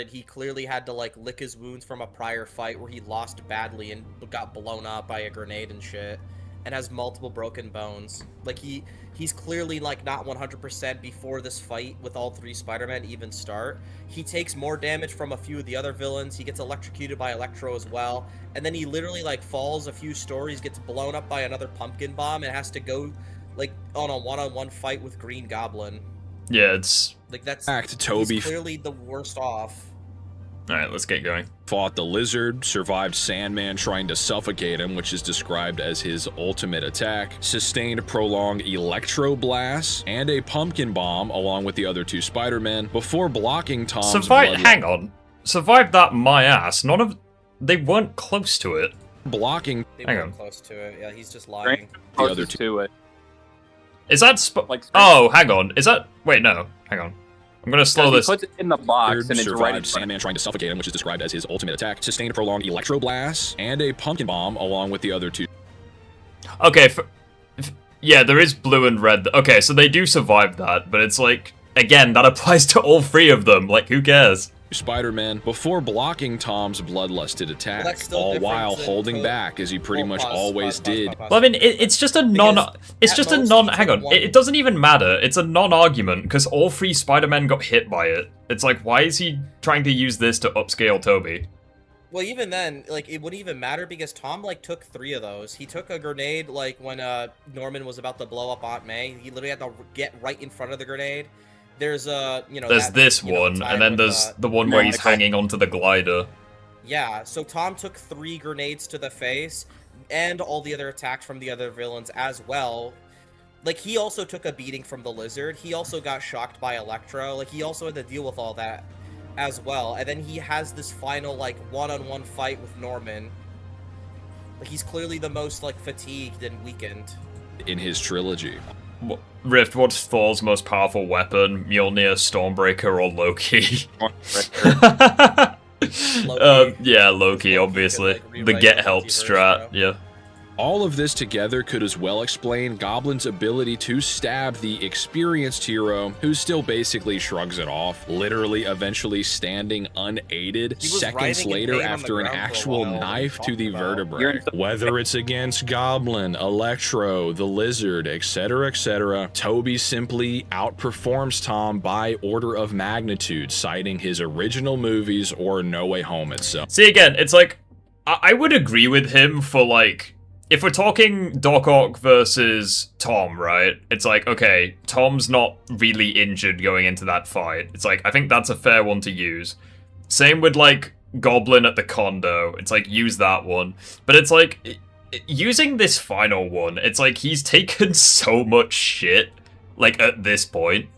I: he clearly had to like lick his wounds from a prior fight where he lost badly and got blown up by a grenade and shit, and has multiple broken bones. Like he's clearly like not 100% before this fight with all 3 Spider-Men even start. He takes more damage from a few of the other villains. He gets electrocuted by Electro as well. And then he literally like falls a few stories, gets blown up by another pumpkin bomb, and has to go like on a one-on-one fight with Green Goblin.
A: Yeah, it's
I: like that's
C: Tobey
I: he's clearly the worst off.
A: Alright, let's get going.
C: Fought the Lizard, survived Sandman trying to suffocate him, which is described as his ultimate attack, sustained a prolonged Electro Blast, and a Pumpkin Bomb along with the other 2 Spider-Men before blocking Tom's
A: hang on. Survived that my ass. They weren't close to it.
C: Blocking.
I: They weren't close to it. Yeah, he's just lying.
C: The other 2
J: to it.
A: Is that oh, hang on. Is that wait, no. Hang on. I'm gonna slow this.
J: He puts it in the box and it's right in
C: Sandman trying to suffocate him, which is described as his ultimate attack, sustained a prolonged Electro Blast, and a Pumpkin Bomb along with the other 2.
A: Okay, yeah, there is blue and red. Okay, so they do survive that, but it's like, again, that applies to all 3 of them. Like, who cares?
C: Spider-Man before blocking Tom's bloodlusted attack, all while holding back as he pretty much always did.
A: Well, I mean, it's just a non. Hang on, it doesn't even matter. It's a non-argument because all 3 Spider-Men got hit by it. It's like, why is he trying to use this to upscale Tobey?
I: Well, even then, like, it wouldn't even matter because Tom, like, took 3 of those. He took a grenade, like, when Norman was about to blow up Aunt May. He literally had to get right in front of the grenade. There's there's
A: this one, and then there's the one where he's hanging onto the glider.
I: Yeah, so Tom took 3 grenades to the face, and all the other attacks from the other villains as well. Like, he also took a beating from the Lizard. He also got shocked by Electro. Like, he also had to deal with all that as well. And then he has this final, like, one-on-one fight with Norman. Like, he's clearly the most, like, fatigued and weakened.
C: In his trilogy.
A: Rift, what's Thor's most powerful weapon? Mjolnir, Stormbreaker, or Loki?
I: Loki.
A: Yeah, Loki, obviously. The get help strat, yeah.
C: All of this together could as well explain Goblin's ability to stab the experienced hero, who still basically shrugs it off, literally eventually standing unaided seconds later after an actual knife to the vertebrae. Whether it's against Goblin, Electro, the Lizard, etc., Tobey simply outperforms Tom by order of magnitude, citing his original movies or No Way Home itself.
A: See, again, it's like, I would agree with him for, like, if we're talking Doc Ock versus Tom, right? It's like, okay, Tom's not really injured going into that fight. It's like, I think that's a fair one to use. Same with, like, Goblin at the condo. It's like, use that one. But it's like, using this final one, it's like, he's taken so much shit, like, at this point.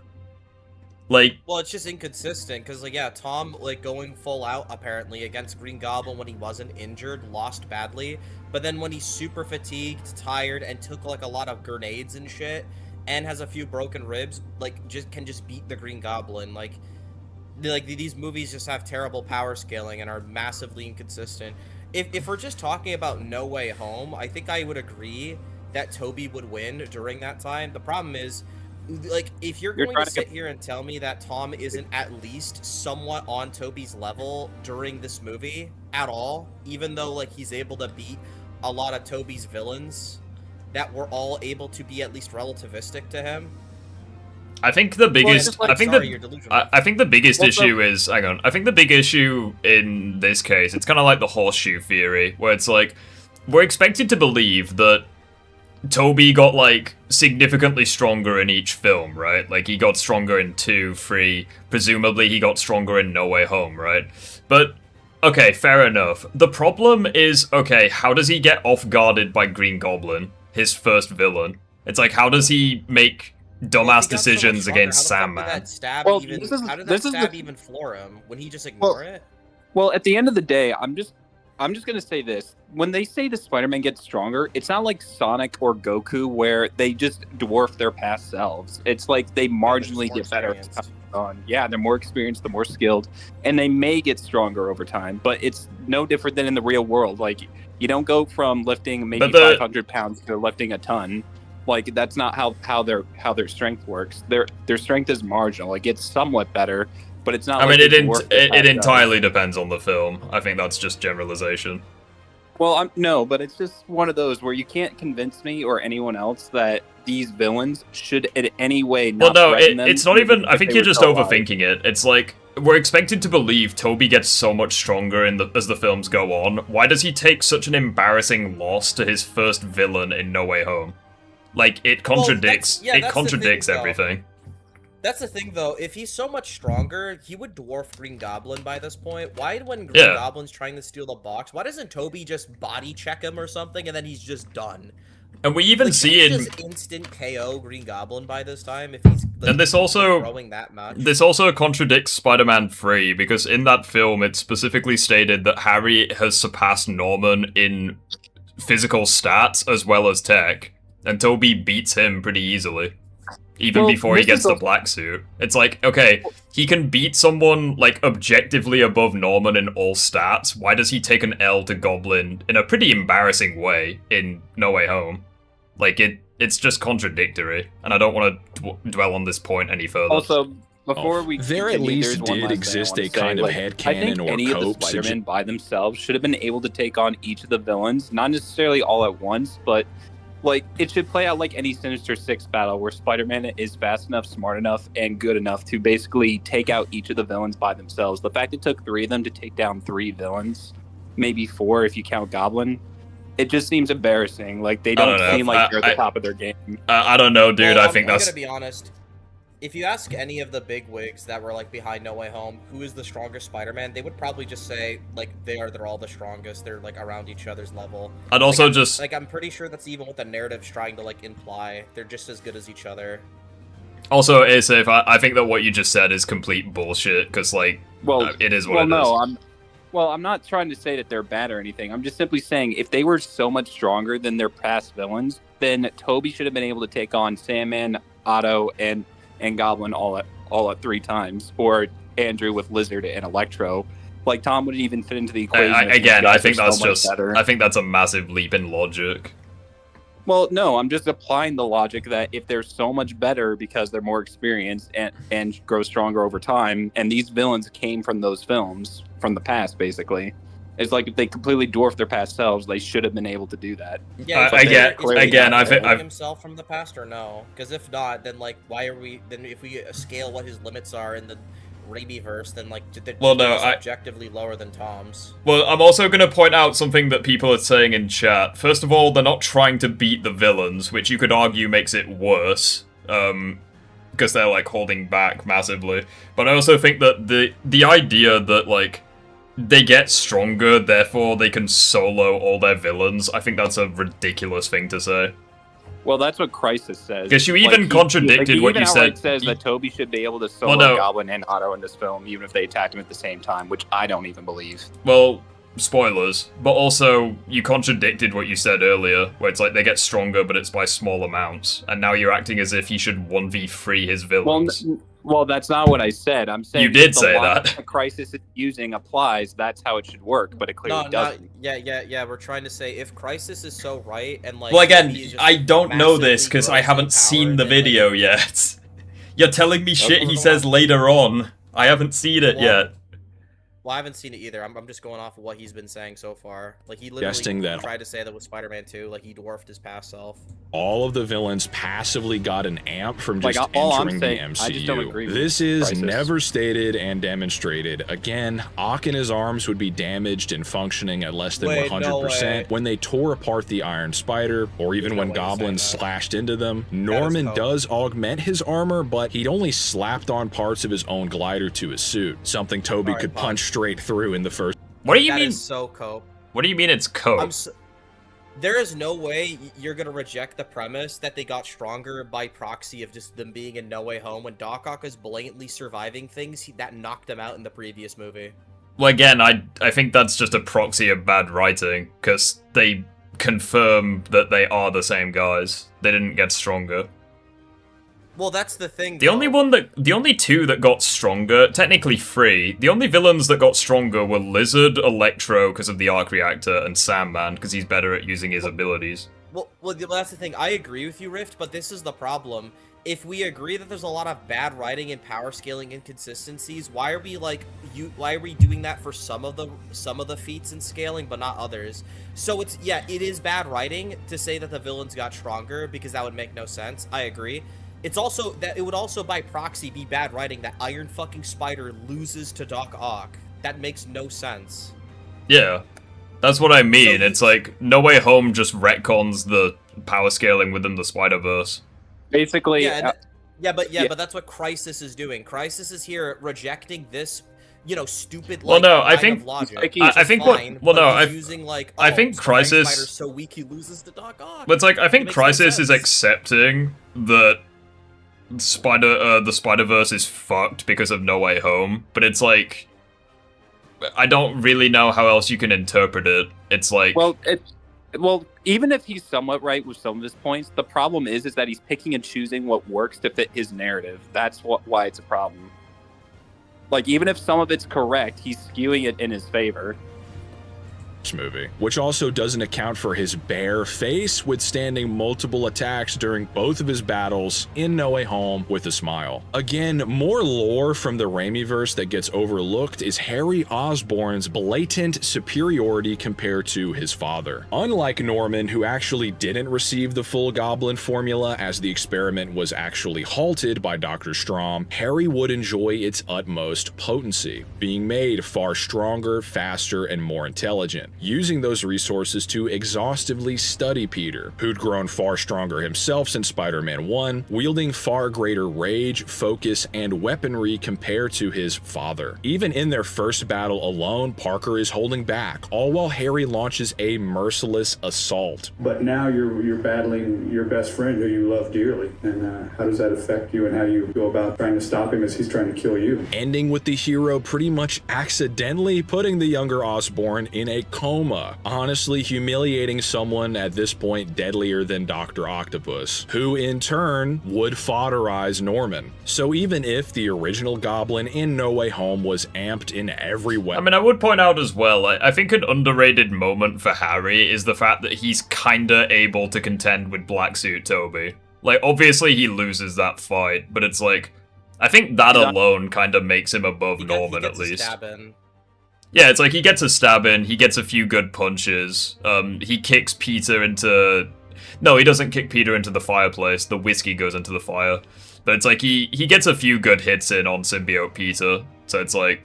A: Like,
I: well, it's just inconsistent, because, like, yeah, Tom, like, going full out, apparently, against Green Goblin when he wasn't injured, lost badly, but then when he's super fatigued, tired, and took, like, a lot of grenades and shit, and has a few broken ribs, like, can just beat the Green Goblin, like, these movies just have terrible power scaling and are massively inconsistent. If we're just talking about No Way Home, I think I would agree that Tobey would win during that time. The problem is, like, if you're going to sit here and tell me that Tom isn't at least somewhat on Tobey's level during this movie at all, even though, like, he's able to beat a lot of Tobey's villains that were all able to be at least relativistic to him.
A: I think the biggest, I think the biggest issue is, hang on, I think the big issue in this case, it's kind of like the horseshoe theory, where it's like, we're expected to believe that Tobey got, like, significantly stronger in each film, right? Like, he got stronger in 2, 3, presumably he got stronger in No Way Home, right? But, okay, fair enough. The problem is, okay, how does he get off-guarded by Green Goblin, his first villain? It's like, how does he make dumbass decisions against Sandman?
I: How did that stab even floor him? When he just ignore it?
J: Well, at the end of the day, I'm just going to say this. When they say the Spider-Man gets stronger, it's not like Sonic or Goku where they just dwarf their past selves. It's like they marginally get better. Yeah, they're more experienced, they're more skilled, and they may get stronger over time, but it's no different than in the real world. Like, you don't go from lifting maybe 500 pounds to lifting a ton. Like, that's not how their strength works. Their strength is marginal. It gets somewhat better, but it's not.
A: I mean, it entirely depends on the film. I think that's just generalization.
J: Well, no, but it's just one of those where you can't convince me or anyone else that these villains should in any way not threaten them.
A: It's not even. I think you're just overthinking it. It's like, we're expected to believe Tobey gets so much stronger as the films go on. Why does he take such an embarrassing loss to his first villain in No Way Home? Like, it contradicts. It contradicts everything.
I: That's the thing, though. If he's so much stronger, he would dwarf Green Goblin by this point. Why, when Green Goblin's trying to steal the box, why doesn't Tobey just body check him or something, and then he's just done?
A: And we even see in
I: just instant KO Green Goblin by this time if he's
A: and this also
I: throwing that much.
A: This also contradicts Spider-Man 3, because in that film it's specifically stated that Harry has surpassed Norman in physical stats as well as tech, and Tobey beats him pretty easily. Even before he gets the black suit. It's like, okay, he can beat someone, like, objectively above Norman in all stats. Why does he take an L to Goblin in a pretty embarrassing way in No Way Home? Like, it's just contradictory, and I don't want to dwell on this point any further.
J: Also, before we
C: there at least did exist a kind of headcanon or
J: any of the Spider-Men by themselves should have been able to take on each of the villains, not necessarily all at once, but like, it should play out like any Sinister Six battle where Spider-Man is fast enough, smart enough, and good enough to basically take out each of the villains by themselves. The fact it took 3 of them to take down 3 villains, maybe 4 if you count Goblin, it just seems embarrassing. Like, they don't seem like they're at the top of their game.
A: I don't know, dude.
I: Well,
A: I think that's...
I: I'm gonna be honest. If you ask any of the big wigs that were, like, behind No Way Home, who is the strongest Spider-Man, they would probably just say, like, they're all the strongest. They're, like, around each other's level.
A: I'd also just...
I: Like, I'm pretty sure that's even what the narrative's trying to, like, imply. They're just as good as each other.
A: Also, Asif, I think that what you just said is complete bullshit, because, like, it is what it is.
J: I'm not trying to say that they're bad or anything. I'm just simply saying, if they were so much stronger than their past villains, then Tobey should have been able to take on Sandman, Otto, and Goblin all at 3 times, or Andrew with Lizard and Electro. Like, Tom wouldn't even fit into the equation.
A: Again, I think that's just better. I think that's a massive leap in logic.
J: Well, no, I'm just applying the logic that if they're so much better because they're more experienced and grow stronger over time, and these villains came from those films, from the past, basically. It's like if they completely dwarf their past selves, they should have been able to do that.
I: Yeah,
A: I think
I: himself from the past or no? Because if not, then like, why are we? Then if we scale what his limits are in the Raimi-verse, then like, they're objectively lower than Tom's.
A: Well, I'm also going to point out something that people are saying in chat. First of all, they're not trying to beat the villains, which you could argue makes it worse. Because they're like holding back massively. But I also think that the idea that like they get stronger, therefore they can solo all their villains, I think that's a ridiculous thing to say.
J: Well, that's what Crisis says.
A: Because you even contradicted what you said.
J: It says that Tobey should be able to solo Goblin and Otto in this film, even if they attacked him at the same time, which I don't even believe.
A: Well, spoilers, but also you contradicted what you said earlier, where it's like they get stronger, but it's by small amounts, and now you're acting as if he should 1v3 his villains.
J: Well, that's not what I said. I'm saying
A: you did say that.
J: The Crisis is using applies. That's how it should work, but it clearly doesn't.
I: Yeah. We're trying to say if Crisis is so right and like.
A: Well, again, I don't know this because I haven't seen the video yet. You're telling me shit he says later on. I haven't seen it yet.
I: Well, I haven't seen it either. I'm just going off of what he's been saying so far. Like, he literally tried to say that with Spider-Man 2, like, he dwarfed his past self.
C: All of the villains passively got an amp from just entering the MCU.
J: I just don't agree with
C: this is
J: Crisis.
C: never stated and demonstrated. Again, Ock and his arms would be damaged and functioning at less than 100% when they tore apart the Iron Spider, or even when goblins slashed into them. Norman does augment his armor, but he'd only slapped on parts of his own glider to his suit, something Tobey could punch straight through in the first.
A: What do you mean?
I: That is so cope.
A: What do you mean it's cope?
I: There is no way you're gonna reject the premise that they got stronger by proxy of just them being in No Way Home when Doc Ock is blatantly surviving things that knocked him out in the previous movie.
A: Well, again, I think that's just a proxy of bad writing, because they confirm that they are the same guys. They didn't get stronger.
I: Well, that's the thing.
A: The only two that got stronger, technically three, the only villains that got stronger were Lizard, Electro because of the arc reactor, and Sandman because he's better at using his abilities.
I: Well, that's the thing. I agree with you, Rift, but this is the problem. If we agree that there's a lot of bad writing and power scaling inconsistencies, why are we doing that for some of the feats and scaling, but not others? So it is bad writing to say that the villains got stronger because that would make no sense. I agree. It's also that it would also by proxy be bad writing that Iron fucking Spider loses to Doc Ock. That makes no sense.
A: Yeah, that's what I mean. It's like No Way Home just retcons the power scaling within the Spider-Verse.
J: Basically,
I: but that's what Crisis is doing. Crisis is here rejecting this, stupid.
A: I think Crisis
I: Spider's so weak he loses to Doc Ock.
A: But it's like I think Crisis is accepting that the Spider-Verse is fucked because of No Way Home, but it's like I don't really know how else you can interpret it. It's like
J: well, even if he's somewhat right with some of his points, the problem is that he's picking and choosing what works to fit his narrative. That's why it's a problem. Like, even if some of it's correct, he's skewing it in his favor.
C: Movie, which also doesn't account for his bare face withstanding multiple attacks during both of his battles in No Way Home with a smile. Again, more lore from the Raimiverse that gets overlooked is Harry Osborn's blatant superiority compared to his father. Unlike Norman, who actually didn't receive the full Goblin formula as the experiment was actually halted by Dr. Strom, Harry would enjoy its utmost potency, being made far stronger, faster, and more intelligent, using those resources to exhaustively study Peter, who'd grown far stronger himself since Spider-Man 1, wielding far greater rage, focus, and weaponry compared to his father. Even in their first battle alone, Parker is holding back, all while Harry launches a merciless assault.
L: But now you're battling your best friend who you love dearly, and how does that affect you and how you go about trying to stop him as he's trying to kill you?
C: Ending with the hero pretty much accidentally putting the younger Osborn in a coma, honestly humiliating someone at this point deadlier than Dr. Octopus, who in turn would foderize Norman. So even if the original Goblin in No Way Home was amped in every way.
A: I mean, I would point out as well, I think an underrated moment for Harry is the fact that he's kinda able to contend with Black Suit Tobey. Like, obviously he loses that fight, but it's like, I think that alone kind of makes him above Norman, at least. Yeah, it's like he gets a stab in, he gets a few good punches, he kicks Peter into... No, he doesn't kick Peter into the fireplace, the whiskey goes into the fire. But it's like he gets a few good hits in on Symbiote Peter, so it's like...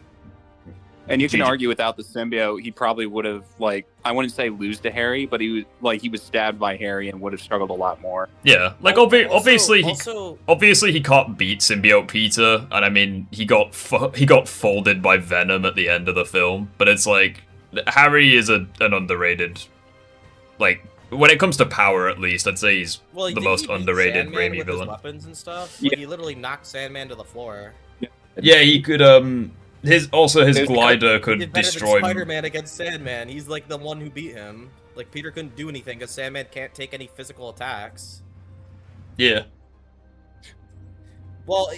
J: And you can argue without the symbiote, he probably would have, like, I wouldn't say lose to Harry, but he was stabbed by Harry and would have struggled a lot more.
A: Yeah, like obviously he can't beat Symbiote Peter, and I mean he got folded by Venom at the end of the film. But it's like Harry is an underrated, like when it comes to power at least, I'd say he's the most underrated Raimi villain.
I: Weapons and stuff. Like, he literally knocked Sandman to the floor.
A: Yeah, he could his glider could destroy
I: Spider-Man against Sandman. He's like the one who beat him. Like Peter couldn't do anything because Sandman can't take any physical attacks.
A: Yeah.
I: Well,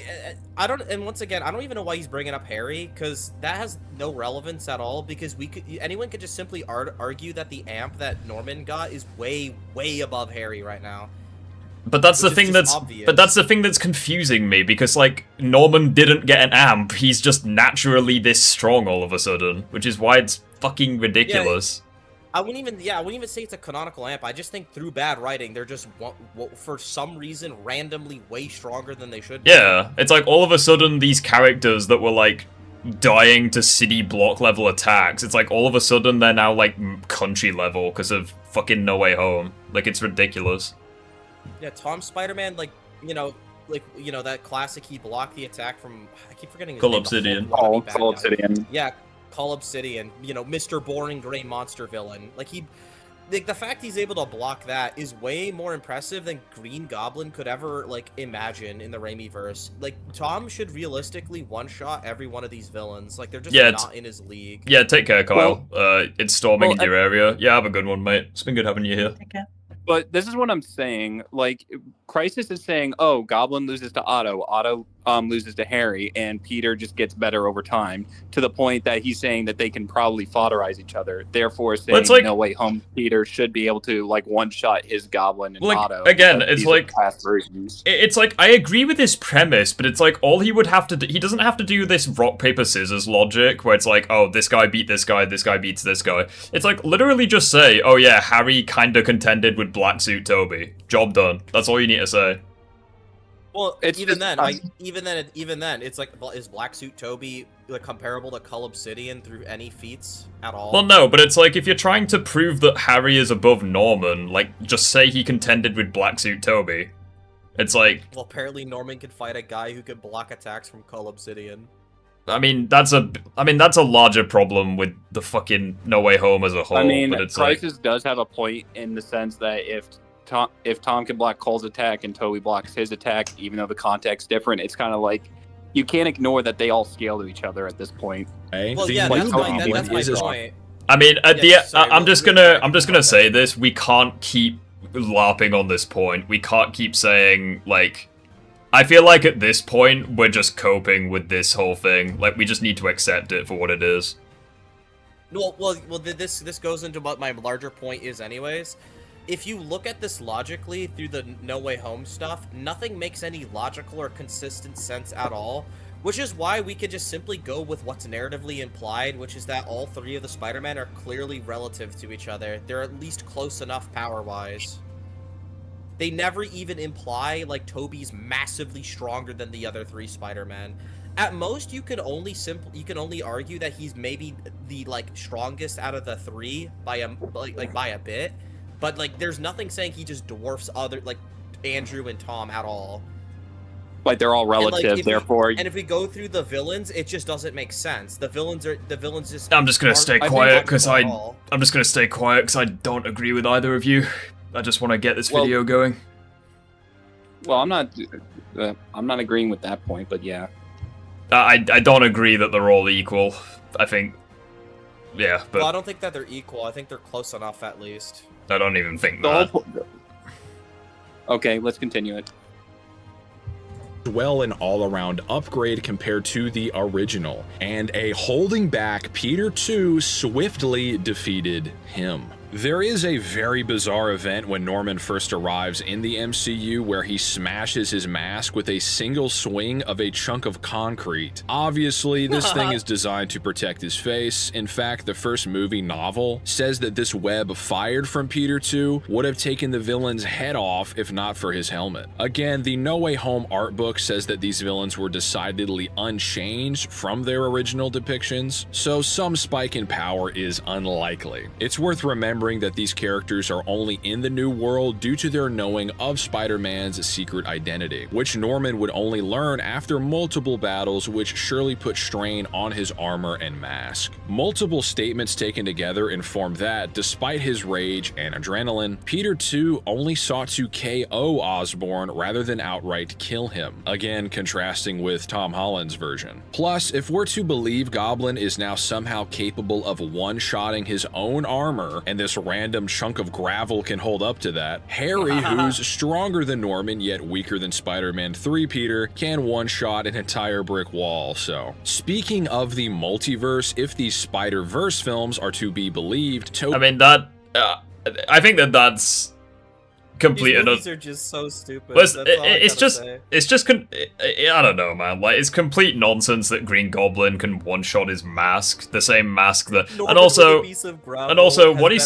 I: I don't, and once again, I don't even know why he's bringing up Harry, because that has no relevance at all. Because anyone could just simply argue that the amp that Norman got is way, way above Harry right now.
A: But that's the thing that's confusing me, because like Norman didn't get an amp, he's just naturally this strong all of a sudden, which is why it's fucking ridiculous.
I: Yeah, I wouldn't even say it's a canonical amp. I just think through bad writing, they're just for some reason randomly way stronger than they should be.
A: Yeah, it's like all of a sudden these characters that were like dying to city block level attacks, it's like all of a sudden they're now like country level because of fucking No Way Home. Like it's ridiculous.
I: Yeah, Tom Spider-Man, that classic, he blocked the attack from, I keep forgetting his name.
J: Cull Obsidian.
I: Yeah, Cull Obsidian, Mr. Boring Gray Monster villain. The fact he's able to block that is way more impressive than Green Goblin could ever, imagine in the Raimi-verse. Tom should realistically one-shot every one of these villains. They're just not in his league.
A: Yeah, take care, Kyle. It's storming in your area. Yeah, have a good one, mate. It's been good having you here.
B: Take care.
J: But this is what I'm saying. Crisis is saying, oh, Goblin loses to Otto, Otto loses to Harry, and Peter just gets better over time, to the point that he's saying that they can probably foderize each other. Therefore, saying No Way Home Peter should be able to one-shot his Goblin and Otto.
A: Again, it's I agree with this premise, but it's like all he would have to do, he doesn't have to do this rock paper scissors logic where it's like, oh, this guy beat this guy beats this guy. It's like literally just say, oh yeah, Harry kinda contended with Black Suit Tobey. Job done. That's all you need to say.
I: Well, even then, it's like, is Black Suit Tobey comparable to Cull Obsidian through any feats at all?
A: Well, no, but it's like if you're trying to prove that Harry is above Norman, just say he contended with Black Suit Tobey. It's like,
I: well, apparently Norman can fight a guy who can block attacks from Cull Obsidian.
A: I mean, that's a larger problem with the fucking No Way Home as a whole.
J: I mean,
A: but it's
J: Crisis does have a point in the sense that if Tom can block Cull's attack and Tobey blocks his attack, even though the context's different, it's kind of like you can't ignore that they all scale to each other at this point.
I: Well, yeah, that's my point.
A: I mean, I'm just gonna say this: we can't keep LARPing on this point. We can't keep saying I feel like at this point we're just coping with this whole thing. We just need to accept it for what it is.
I: Well, this goes into what my larger point is, anyways. If you look at this logically through the No Way Home stuff, nothing makes any logical or consistent sense at all, which is why we could just simply go with what's narratively implied, which is that all three of the Spider-Men are clearly relative to each other. They're at least close enough power-wise. They never even imply, Tobey's massively stronger than the other three Spider-Men. At most, you can only argue that he's maybe the, strongest out of the three by a bit. But, there's nothing saying he just dwarfs Andrew and Tom at all.
J: They're all relative, therefore...
I: And if we go through the villains, it just doesn't make sense. The villains just...
A: I'm just gonna stay quiet, because I don't agree with either of you. I just want to get this video going.
J: Well, I'm not agreeing with that point, but yeah.
A: I don't agree that they're all equal, I think. Yeah, but
I: Well, I don't think that they're equal. I think they're close enough, at least.
A: I don't even think
J: The
A: that.
J: whole Okay, let's continue it.
C: Well, an all-around upgrade compared to the original, and a holding back Peter 2 swiftly defeated him. There is a very bizarre event when Norman first arrives in the MCU where he smashes his mask with a single swing of a chunk of concrete. Obviously, this thing is designed to protect his face. In fact, the first movie novel says that this web fired from Peter 2 would have taken the villain's head off if not for his helmet. Again, the No Way Home art book says that these villains were decidedly unchanged from their original depictions, so some spike in power is unlikely. It's worth remembering that these characters are only in the new world due to their knowing of Spider-Man's secret identity, which Norman would only learn after multiple battles, which surely put strain on his armor and mask. Multiple statements taken together inform that, despite his rage and adrenaline, Peter 2 only sought to KO Osborn rather than outright kill him, again contrasting with Tom Holland's version. Plus, if we're to believe Goblin is now somehow capable of one-shotting his own armor, and this random chunk of gravel can hold up to that, Harry, who's stronger than Norman yet weaker than Spider-Man 3 Peter, can one-shot an entire brick wall. So, speaking of the multiverse, if these Spider-Verse films are to be believed,
A: I mean, that I think that's complete.
I: These movies are just so stupid.
A: Well,
I: That's
A: it's just I don't know, man. Like, it's complete nonsense that Green Goblin can one-shot his mask, the same mask that, and also what he says, and also what he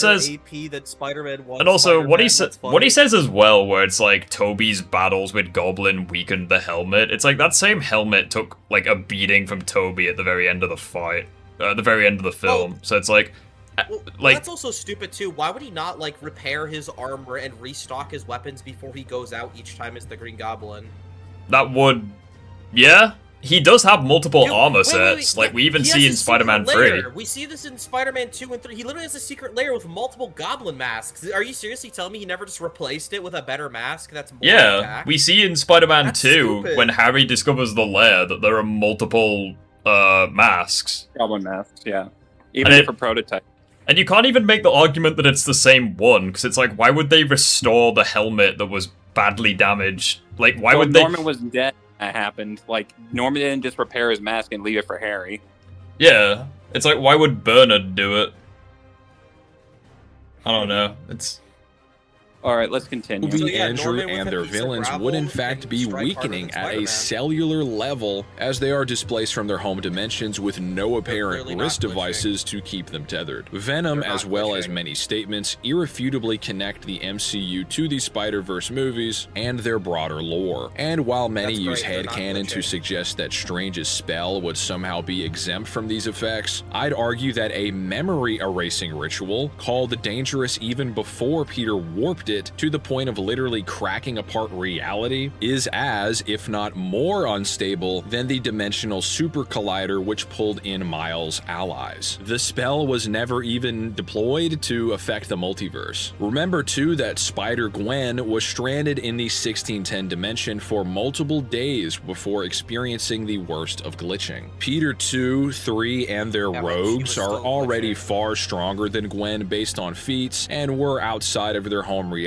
A: says as well, where it's like Tobey's battles with Goblin weakened the helmet. It's like that same helmet took like a beating from Tobey at the very end of the fight, at the very end of the film. So it's like.
I: Well, that's also stupid too. Why would he not like repair his armor and restock his weapons before he goes out each time as the Green Goblin?
A: That would, yeah. He does have multiple armor sets, like we even see in Spider-Man 3.
I: We see this in Spider-Man 2 and 3. He literally has a secret lair with multiple Goblin masks. Are you seriously telling me he never just replaced it with a better mask that's more attack?
A: We see in Spider-Man 2 when Harry discovers the lair that there are multiple masks.
J: Goblin masks, yeah. Even different prototypes.
A: And you can't even make the argument that it's the same one, because it's like, why would they restore the helmet that was badly damaged? Like, why would they...
J: Norman was dead when that happened. Like, Norman didn't just repair his mask and leave it for Harry.
A: Yeah. It's like, why would Bernard do it? I don't know. It's...
J: Alright, let's continue.
C: Andrew and their villains would in fact be weakening at a cellular level as they are displaced from their home dimensions with no apparent wrist devices to keep them tethered. Venom, as well as many statements, irrefutably connect the MCU to the Spider-Verse movies and their broader lore. And while many use headcanon to suggest that Strange's spell would somehow be exempt from these effects, I'd argue that a memory erasing ritual, called dangerous even before Peter warped it to the point of literally cracking apart reality, is as, if not more unstable than the dimensional super collider which pulled in Miles' allies. The spell was never even deployed to affect the multiverse. Remember too that Spider-Gwen was stranded in the 1610 dimension for multiple days before experiencing the worst of glitching. Peter 2, 3, and their rogues are already far stronger than Gwen based on feats, and were outside of their home realities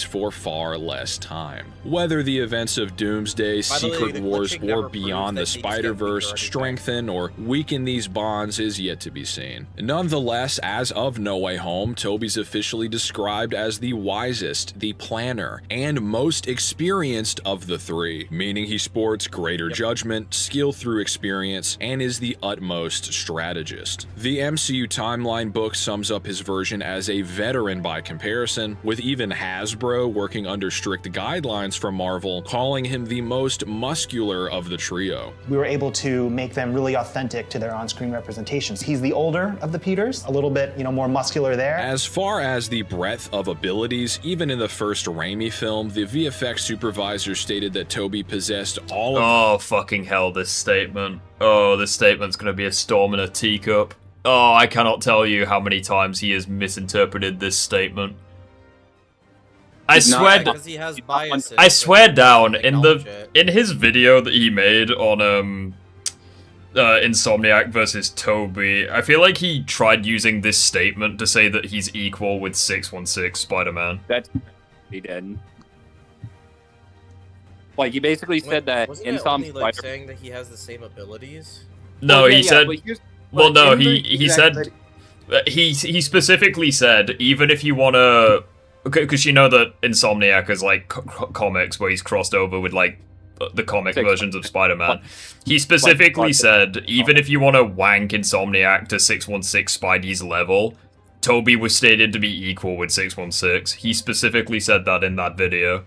C: for far less time. Whether the events of Doomsday, Secret Wars, or beyond the Spider-Verse strengthen or weaken these bonds is yet to be seen. Nonetheless, as of No Way Home, Tobey's officially described as the wisest, the planner, and most experienced of the three, meaning he sports greater judgment, skill through experience, and is the utmost strategist. The MCU timeline book sums up his version as a veteran by comparison, with even Hasbro, working under strict guidelines from Marvel, calling him the most muscular of the trio.
M: We were able to make them really authentic to their on-screen representations. He's the older of the Peters, a little bit, more muscular there.
C: As far as the breadth of abilities, even in the first Raimi film, the VFX supervisor stated that Tobey possessed all of—
A: Oh, fucking hell, this statement. Oh, this statement's gonna be a storm in a teacup. Oh, I cannot tell you how many times he has misinterpreted this statement. I swear down in his video that he made on Insomniac versus Tobey, I feel like he tried using this statement to say that he's equal with 616 Spider-Man.
J: That's he did. Like, he basically said that
I: Insomniac like saying that he has the same abilities.
A: No,
J: well, yeah,
A: he said. Well, no, he
J: exactly.
A: said. He specifically said, even if you want to, because you know that Insomniac is like comics where he's crossed over with like the comic versions of Spider-Man. He specifically said, even if you want to wank Insomniac to 616 Spidey's level, Tobey was stated to be equal with 616. He specifically said that in that video.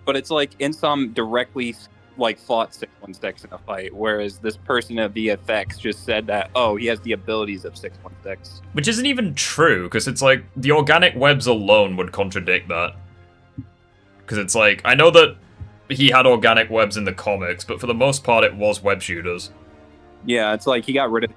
J: But it's like Insom directly like fought 616 in a fight, whereas this person at VFX just said that, oh, he has the abilities of 616.
A: Which isn't even true, because it's like, the organic webs alone would contradict that. Because it's like, I know that he had organic webs in the comics, but for the most part it was web shooters.
J: Yeah, it's like he got rid of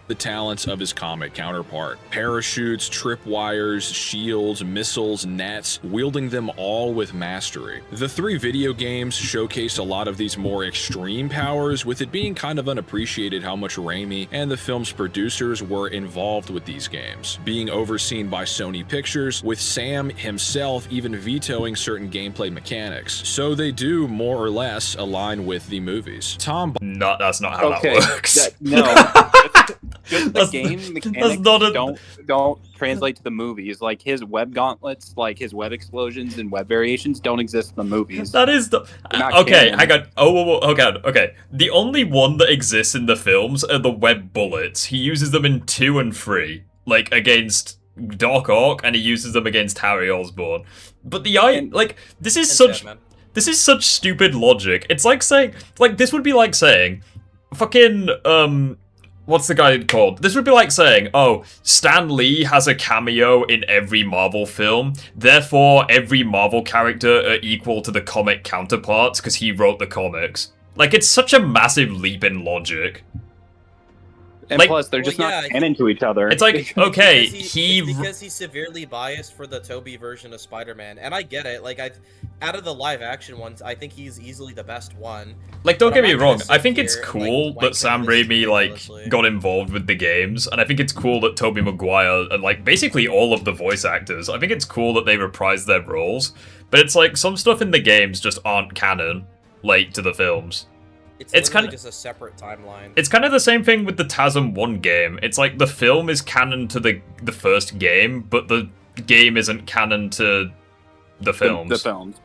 C: the talents of his comic counterpart. Parachutes, tripwires, shields, missiles, nets, wielding them all with mastery. The 3 video games showcase a lot of these more extreme powers, with it being kind of unappreciated how much Raimi and the film's producers were involved with these games, being overseen by Sony Pictures, with Sam himself even vetoing certain gameplay mechanics. So they do more or less align with the movies.
A: No, that's not how that works.
J: Just the game mechanics don't translate to the movies. Like, his web gauntlets, like his web explosions and web variations don't exist in the movies.
A: That is the... Okay, hang on. Okay. The only one that exists in the films are the web bullets. He uses them in 2 and 3. Like, against Doc Ock, and he uses them against Harry Osborn. But this is such stupid logic. It's like saying... Like, this would be like saying... Fucking, what's the guy called? This would be like saying, oh, Stan Lee has a cameo in every Marvel film, therefore every Marvel character are equal to the comic counterparts because he wrote the comics. Like, it's such a massive leap in logic.
J: And plus, they're just not canon to each other.
A: It's like, okay,
I: because he's severely biased for the Tobey version of Spider-Man, and I get it. Like, out of the live-action ones, I think he's easily the best one.
A: Like, don't get me wrong, I think it's cool that Sam Raimi, like, got involved with the games, and I think it's cool that Tobey Maguire, and, like, basically all of the voice actors, I think it's cool that they reprised their roles, but it's like, some stuff in the games just aren't canon, like, to the films.
I: It's kind of just a separate timeline.
A: It's kind of the same thing with the TASM 1 game. It's like the film is canon to the first game, but the game isn't canon to the films.
J: The films.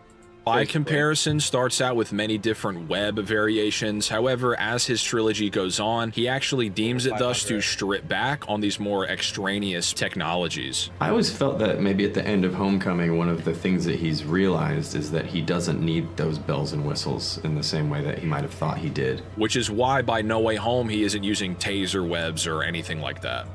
C: By comparison, starts out with many different web variations. However, as his trilogy goes on, he actually deems it thus to strip back on these more extraneous technologies.
N: I always felt that maybe at the end of Homecoming, one of the things that he's realized is that he doesn't need those bells and whistles in the same way that he might have thought he did.
C: Which is why by No Way Home, he isn't using taser webs or anything like that.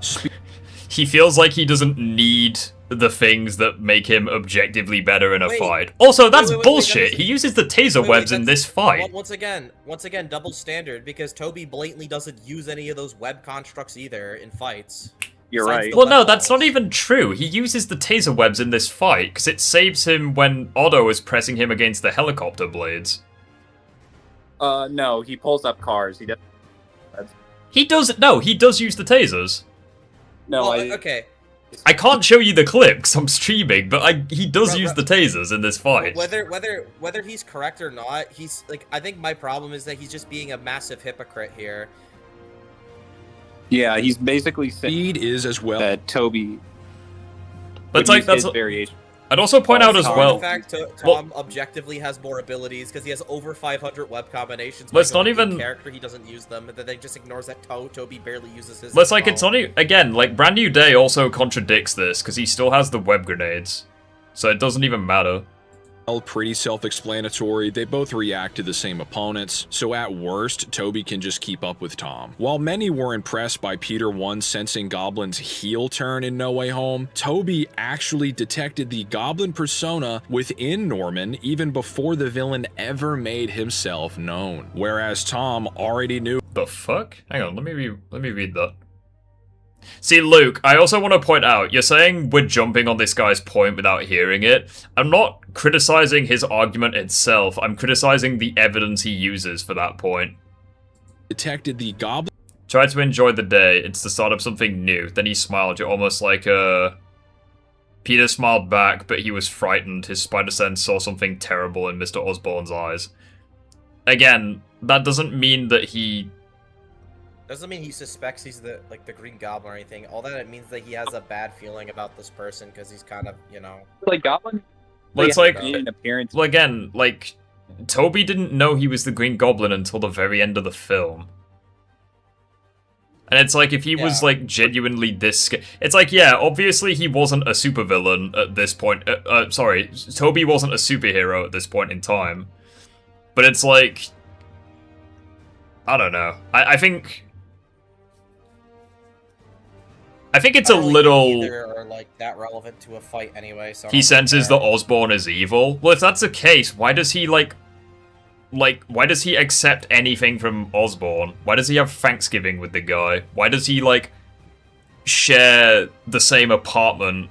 A: He feels like he doesn't need the things that make him objectively better in a fight. Also, that's bullshit. He uses the taser webs in this fight.
I: Once again, double standard, because Tobey blatantly doesn't use any of those web constructs either in fights.
J: You're right.
A: Well, no, that's not even true. He uses the taser webs in this fight, because it saves him when Otto is pressing him against the helicopter blades.
J: No, he pulls up cars. He
A: does use the tasers.
J: No,
I: okay.
A: I can't show you the clip because I'm streaming, but he does use the tasers in this fight.
I: Whether he's correct or not, he's like, I think my problem is that he's just being a massive hypocrite here.
J: Yeah, he's basically saying
C: Speed is as well
J: that Tobey.
A: But it's like that's
J: variation.
A: I'd also point out as well.
I: In fact, Tom objectively has more abilities because he has over 500 web combinations.
A: Let's not even
I: character he doesn't use them, and then they just ignores that Tobey barely uses his.
A: Let's like it's not again like Brand New Day also contradicts this because he still has the web grenades, so it doesn't even matter.
C: Pretty self-explanatory. They both react to the same opponents, so at worst, Tobey can just keep up with Tom. While many were impressed by Peter 1 sensing Goblin's heel turn in No Way Home, Tobey actually detected the Goblin persona within Norman even before the villain ever made himself known. Whereas Tom already knew.
A: The fuck? Hang on, let me read that. See, Luke, I also want to point out, you're saying we're jumping on this guy's point without hearing it. I'm not criticizing his argument itself, I'm criticizing the evidence he uses for that point.
C: detected the goblin.
A: Try to enjoy the day. It's the start of something new. Then he smiled. You're almost like Peter smiled back, but he was frightened. His spider sense saw something terrible in Mr. Osborn's eyes. Again, that doesn't mean that he...
I: Doesn't mean he suspects he's the Green Goblin or anything. All that it means that he has a bad feeling about this person because he's kind of, you know...
J: Like Goblin?
A: Well, it's like...
J: An appearance.
A: Well, again, like, Tobey didn't know he was the Green Goblin until the very end of the film. And it's like, if he was, like, genuinely this... It's like, yeah, obviously he wasn't a supervillain at this point. Sorry, Tobey wasn't a superhero at this point in time. But it's like... I don't know. I think it's a little...
I: Either are, like, that relevant to a fight anyway, so...
A: He senses that Osborn is evil? Well, if that's the case, why does he, like, why does he accept anything from Osborn? Why does he have Thanksgiving with the guy? Why does he, like, share the same apartment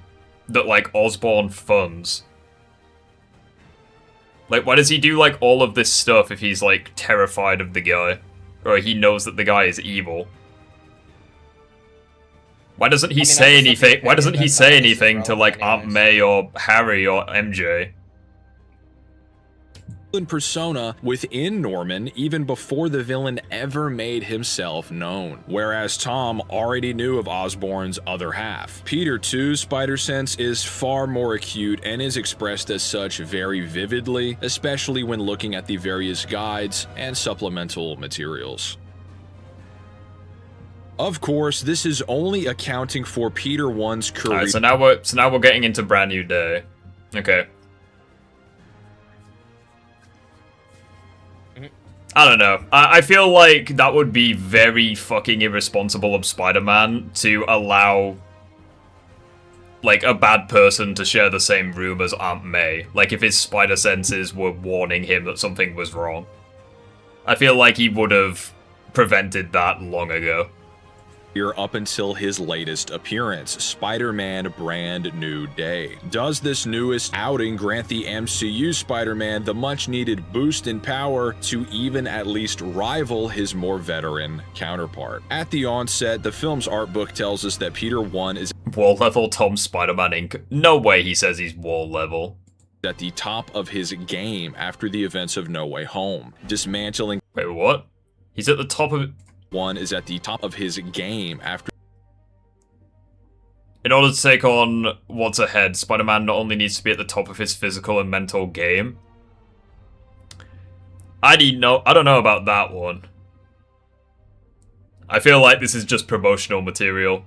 A: that, like, Osborn funds? Like, why does he do, like, all of this stuff if he's, like, terrified of the guy? Or he knows that the guy is evil? Why doesn't he say anything? Why doesn't he say anything to, like, Aunt May or Harry or MJ?
C: In persona within Norman even before the villain ever made himself known, whereas Tom already knew of Osborn's other half. Peter too's spider sense is far more acute and is expressed as such very vividly, especially when looking at the various guides and supplemental materials. Of course, this is only accounting for Peter 1's career.
A: Alright, so now we're getting into Brand New Day. Okay. I don't know. I feel like that would be very fucking irresponsible of Spider-Man to allow, like, a bad person to share the same room as Aunt May. Like, if his spider senses were warning him that something was wrong. I feel like he would have prevented that long ago.
C: Up until his latest appearance, Spider-Man Brand New Day. Does this newest outing grant the MCU Spider-Man the much-needed boost in power to even at least rival his more veteran counterpart? At the onset, the film's art book tells us that Peter 1 is
A: wall level Tom Spider-Man Inc. No way he says he's wall level.
C: At the top of his game after the events of No Way Home, dismantling...
A: Wait, what? He's at the top of...
C: One is at the top of his game after...
A: In order to take on what's ahead, Spider-Man not only needs to be at the top of his physical and mental game. I don't know about that one. I feel like this is just promotional material.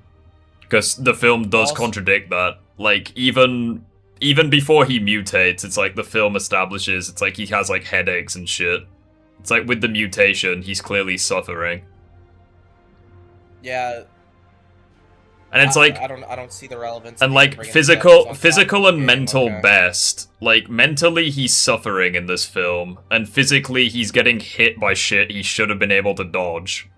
A: Because the film does contradict that. Like, even before he mutates, it's like the film establishes, it's like he has like headaches and shit. It's like with the mutation, he's clearly suffering.
I: Yeah.
A: And it's like
I: I don't see the relevance.
A: And like physical and mental best. Like mentally he's suffering in this film, and physically he's getting hit by shit he should have been able to dodge.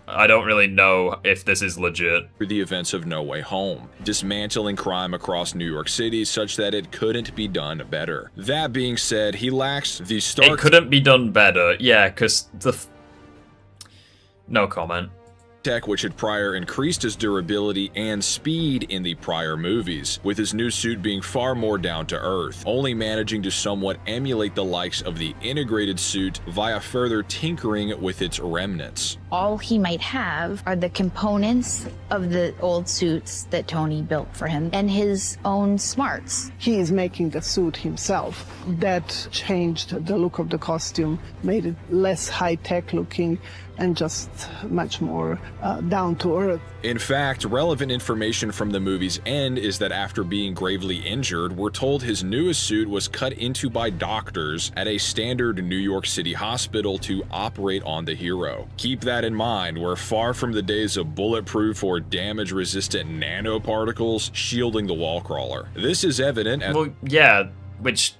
A: I don't really know if this is legit.
C: For the events of No Way Home, dismantling crime across New York City such that it couldn't be done better. That being said, he lacks the
A: It couldn't be done better, yeah, because no comment.
C: Tech, which had prior increased his durability and speed in the prior movies, with his new suit being far more down to earth, only managing to somewhat emulate the likes of the integrated suit via further tinkering with its remnants.
O: All he might have are the components of the old suits that Tony built for him and his own smarts.
P: He is making the suit himself. That changed the look of the costume, made it less high-tech looking and just much more down to earth.
C: In fact, relevant information from the movie's end is that after being gravely injured, we're told his newest suit was cut into by doctors at a standard New York City hospital to operate on the hero. Keep that in mind, we're far from the days of bulletproof or damage-resistant nanoparticles shielding the wall crawler. This is evident as—
A: Well, yeah, which...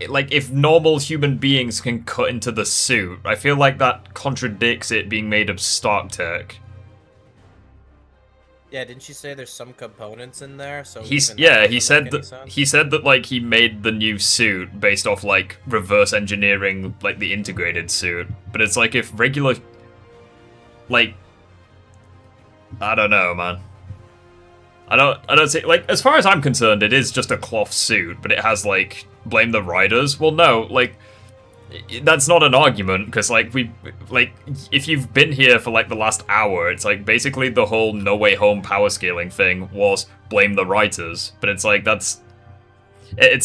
A: Like, if normal human beings can cut into the suit, I feel like that contradicts it being made of Stark tech.
I: Yeah, didn't you say there's some components in there? So
A: he said that like he made the new suit based off like reverse engineering like the integrated suit. But it's like if regular, like, I don't know, man. I don't see, like, as far as I'm concerned, it is just a cloth suit, but it has like blame the riders. Well, no, like. That's not an argument, because, like, if you've been here for, like, the last hour, it's, like, basically the whole No Way Home power scaling thing was blame the writers, but it's, like, that's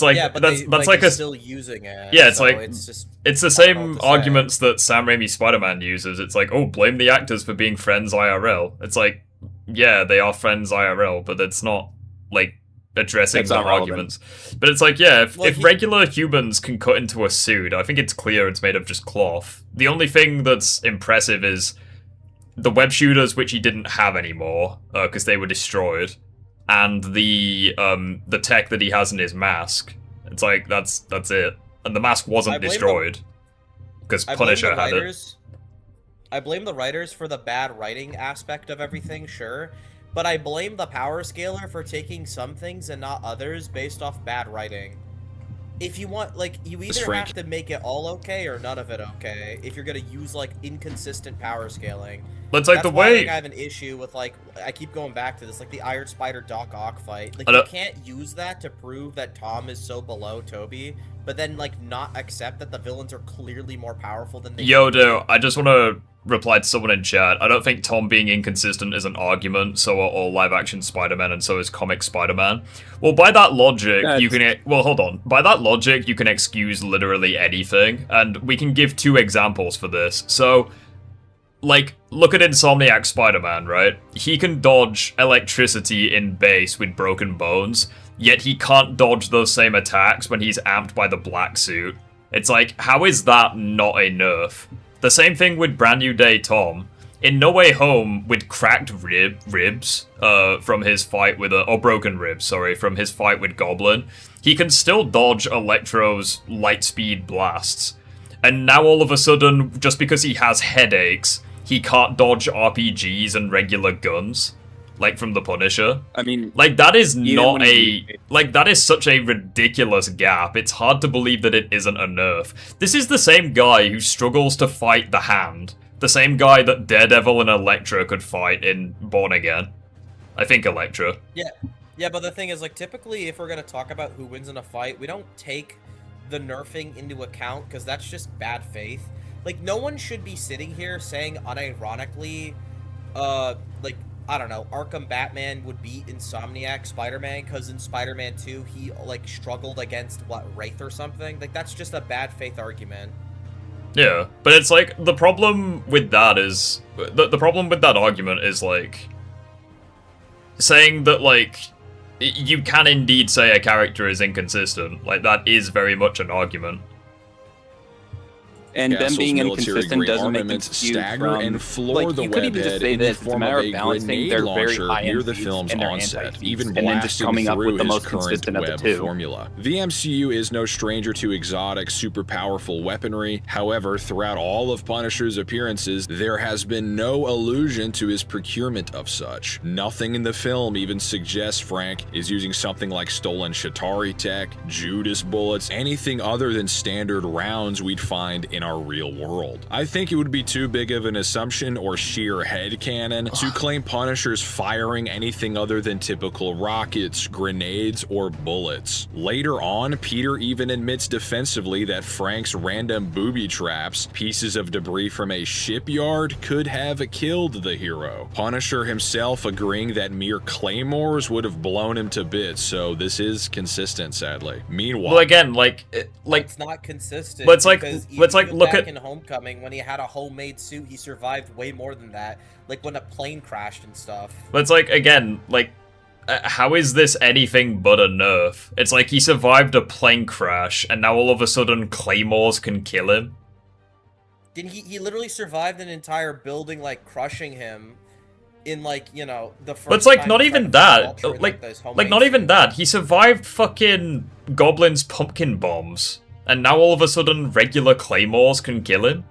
A: like,
I: yeah, but
A: that's like a...
I: still using it.
A: Yeah, it's
I: so
A: like, it's the same
I: say.
A: arguments that Sam Raimi's Spider-Man uses. It's like, oh, blame the actors for being friends IRL. It's like, yeah, they are friends IRL, but it's not, like, addressing their arguments. But it's like, yeah, if regular humans can cut into a suit, I think it's clear it's made of just cloth. The only thing that's impressive is the web shooters, which he didn't have anymore, because they were destroyed, and the tech that he has in his mask. It's like, that's it. And the mask wasn't destroyed, because Punisher had it.
I: I blame the writers for the bad writing aspect of everything, sure. But I blame the power scaler for taking some things and not others based off bad writing. If you want, like, you either have to make it all okay or none of it okay, if you're gonna use, like, inconsistent power scaling.
A: That's like the way...
I: I think I have an issue with, like, I keep going back to this, like, the Iron Spider Doc Ock fight. Like, you can't use that to prove that Tom is so below Tobey, but then, like, not accept that the villains are clearly more powerful than they
A: Yodo, I just want to reply to someone in chat. I don't think Tom being inconsistent is an argument, so are all live-action Spider-Man, and so is comic Spider-Man. Well, by that logic, you can... Well, hold on. By that logic, you can excuse literally anything, and we can give 2 examples for this. So, like, look at Insomniac Spider-Man, right? He can dodge electricity in base with broken bones, yet he can't dodge those same attacks when he's amped by the black suit. It's like, how is that not a nerf? The same thing with Brand New Day Tom. In No Way Home, with cracked ribs from his fight with or broken ribs, sorry, from his fight with Goblin, he can still dodge Electro's light speed blasts. And now all of a sudden, just because he has headaches, he can't dodge RPGs and regular guns. Like from the Punisher.
J: I mean,
A: like that is not like that is such a ridiculous gap. It's hard to believe that it isn't a nerf. This is the same guy who struggles to fight the Hand. The same guy that Daredevil and Elektra could fight in Born Again. I think Elektra.
I: Yeah, but the thing is, like, typically if we're gonna talk about who wins in a fight, we don't take the nerfing into account because that's just bad faith. Like, no one should be sitting here saying unironically, like, I don't know, Arkham Batman would beat Insomniac Spider-Man because in Spider-Man 2 he, like, struggled against, what, Wraith or something? Like, that's just a bad faith argument.
A: Yeah, but it's like, the problem with that is... The problem with that argument is, like... saying that, like... you can indeed say a character is inconsistent. Like, that is very much an argument.
J: And them being inconsistent doesn't make them
C: stagger and floor
J: like,
C: the
J: you could even just say this. It's a matter of balancing their very high-end
C: the film's
J: and their
C: onset, even
J: and then just coming up with the most
C: current
J: consistent of the
C: web
J: two.
C: formula. The MCU is no stranger to exotic, super powerful weaponry. However, throughout all of Punisher's appearances, there has been no allusion to his procurement of such. Nothing in the film even suggests Frank is using something like stolen Shatari tech, Judas bullets, anything other than standard rounds we'd find in our real world. I think it would be too big of an assumption or sheer headcanon to claim Punisher's firing anything other than typical rockets, grenades, or bullets. Later on, Peter even admits defensively that Frank's random booby traps, pieces of debris from a shipyard, could have killed the hero. Punisher himself agreeing that mere claymores would have blown him to bits, so this is consistent, sadly. Meanwhile,
A: well, again, like
I: it's not consistent.
A: Let's look at
I: in Homecoming when he had a homemade suit, he survived way more than that. Like when a plane crashed and stuff.
A: Let's again, how is this anything but a nerf? It's like he survived a plane crash, and now all of a sudden claymores can kill him.
I: Didn't he literally survived an entire building, like crushing him. In the first.
A: But it's like not even that. Like not even that. He survived fucking Goblin's pumpkin bombs, and now all of a sudden regular claymores can kill him.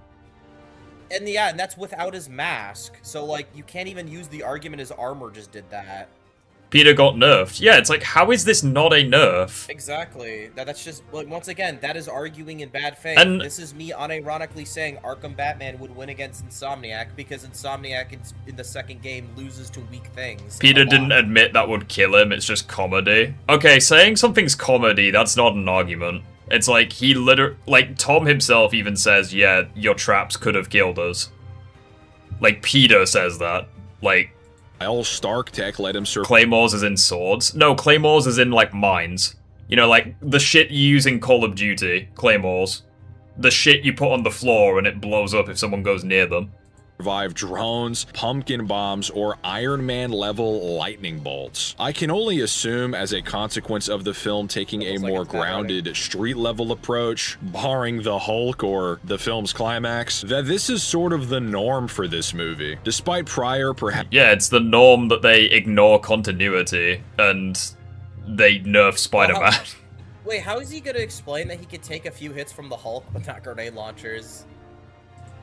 I: And that's without his mask. So like, you can't even use the argument his armor just did that.
A: Peter got nerfed. Yeah, it's like, how is this not a nerf?
I: Exactly. That's just, like, once again, that is arguing in bad faith.
A: And
I: this is me unironically saying Arkham Batman would win against Insomniac because Insomniac in the second game loses to weak things.
A: Peter didn't admit that would kill him, it's just comedy. Okay, saying something's comedy, that's not an argument. It's like, he like, Tom himself even says, yeah, your traps could have killed us. Like, Peter says that. Like,
C: Stark Tech let him
A: Claymores is in swords. No, Claymores is in, like, mines. You know, like, the shit you use in Call of Duty, Claymores. The shit you put on the floor and it blows up if someone goes near them.
C: Survive drones, pumpkin bombs, or Iron Man level lightning bolts. I can only assume as a consequence of the film taking a more grounded street level approach, barring the Hulk or the film's climax, that this is sort of the norm for this movie. Despite prior perhaps—
A: Yeah, it's the norm that they ignore continuity and they nerf Spider-Man.
I: Wait, how is he gonna explain that he could take a few hits from the Hulk but not grenade launchers?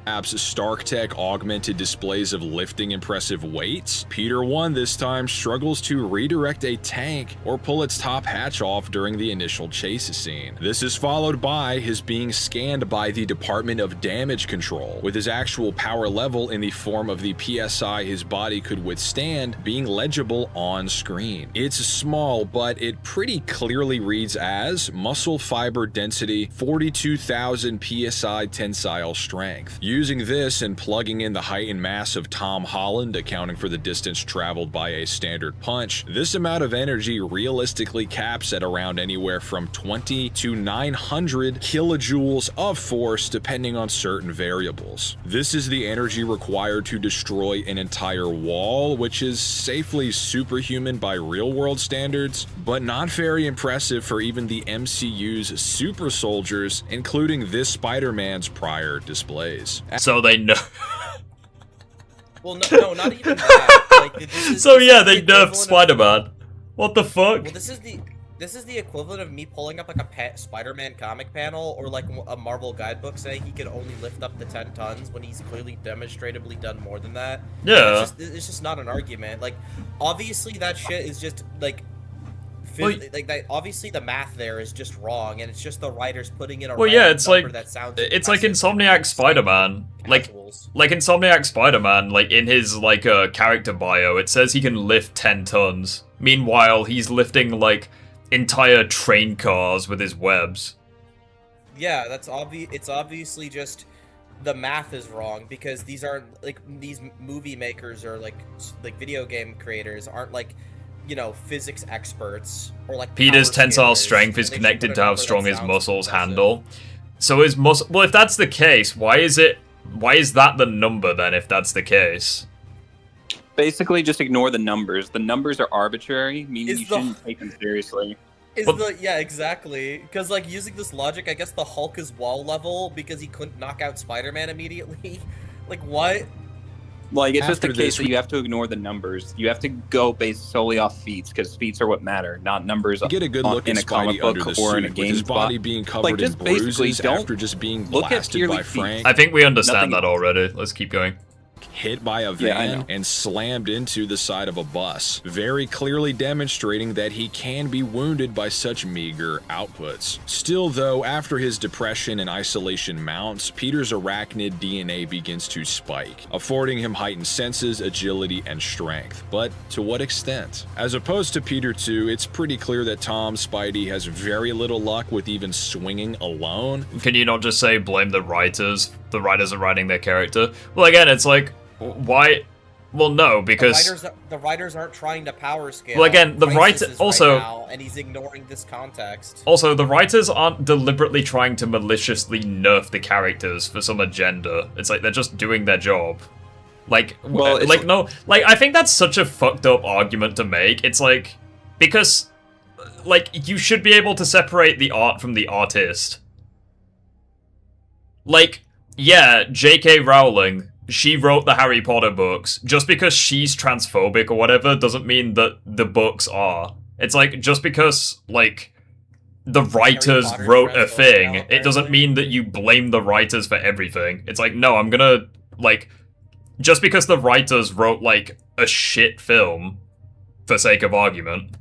C: Perhaps Stark Tech augmented displays of lifting impressive weights. Peter 1 this time struggles to redirect a tank or pull its top hatch off during the initial chase scene. This is followed by his being scanned by the Department of Damage Control, with his actual power level in the form of the PSI his body could withstand being legible on screen. It's small, but it pretty clearly reads as muscle fiber density 42,000 PSI tensile strength. Using this and plugging in the height and mass of Tom Holland, accounting for the distance traveled by a standard punch, this amount of energy realistically caps at around anywhere from 20 to 900 kilojoules of force depending on certain variables. This is the energy required to destroy an entire wall, which is safely superhuman by real-world standards, but not very impressive for even the MCU's super soldiers, including this Spider-Man's prior displays.
A: So they know.
I: Well, no, not even that. Like,
A: so yeah, they nerfed Spider-Man. What the fuck?
I: Well, this is the equivalent of me pulling up like a Spider-Man comic panel or like a Marvel guidebook saying he could only lift up to 10 tons when he's clearly demonstratively done more than that.
A: Yeah.
I: It's just not an argument. Like, obviously that shit is just like. Obviously the math there is just wrong, and it's just the writers putting in a
A: it's like
I: that sounds
A: like Insomniac Spider-Man, like Insomniac Spider-Man, like in his like character bio, it says he can lift 10 tons. Meanwhile, he's lifting like entire train cars with his webs.
I: Yeah, that's obvious. It's obviously just the math is wrong because these aren't like these movie makers or like video game creators aren't like, you know, physics experts or like
A: Peter's tensile strength is connected to how strong his muscles handle. So his muscle. Well, if that's the case, why is that the number then? If that's the case,
J: basically just ignore the numbers. The numbers are arbitrary, meaning you shouldn't take them seriously.
I: Yeah, exactly. Because like using this logic, I guess the Hulk is wall level because he couldn't knock out Spider-Man immediately. Like what?
J: Like, it's just a case that you have to ignore the numbers. You have to go based solely off feats, because feats are what matter, not numbers.
C: Get a good look
J: in
C: at
J: a comic
C: Spidey
J: book
C: under the
J: or
C: suit,
J: in a game
C: with his body
J: spot.
C: being covered in bruises after just being blasted by Frank.
A: I think we understand that already. Let's keep going.
C: Hit by a van and slammed into the side of a bus, very clearly demonstrating that he can be wounded by such meager outputs. Still though, after his depression and isolation mounts, Peter's arachnid DNA begins to spike, affording him heightened senses, agility, and strength. But to what extent? As opposed to Peter 2, it's pretty clear that Tom Spidey has very little luck with even swinging alone.
A: Can you not just say blame the writers? The writers are writing their character. Well, again, it's like, why? Well, no, because
I: the writers aren't trying to power scale.
A: Well, again, the writers also,
I: right now, and he's ignoring this context.
A: Also, the writers aren't deliberately trying to maliciously nerf the characters for some agenda. It's like they're just doing their job. Like, I think that's such a fucked up argument to make. It's like, because, like, you should be able to separate the art from the artist. Like, yeah, J.K. Rowling, she wrote the Harry Potter books. Just because she's transphobic or whatever doesn't mean that the books are. It's like, just because, like, the writers wrote a thing, it doesn't mean that you blame the writers for everything. It's like, no, I'm gonna Like, just because the writers wrote, like, a shit film, for sake of argument,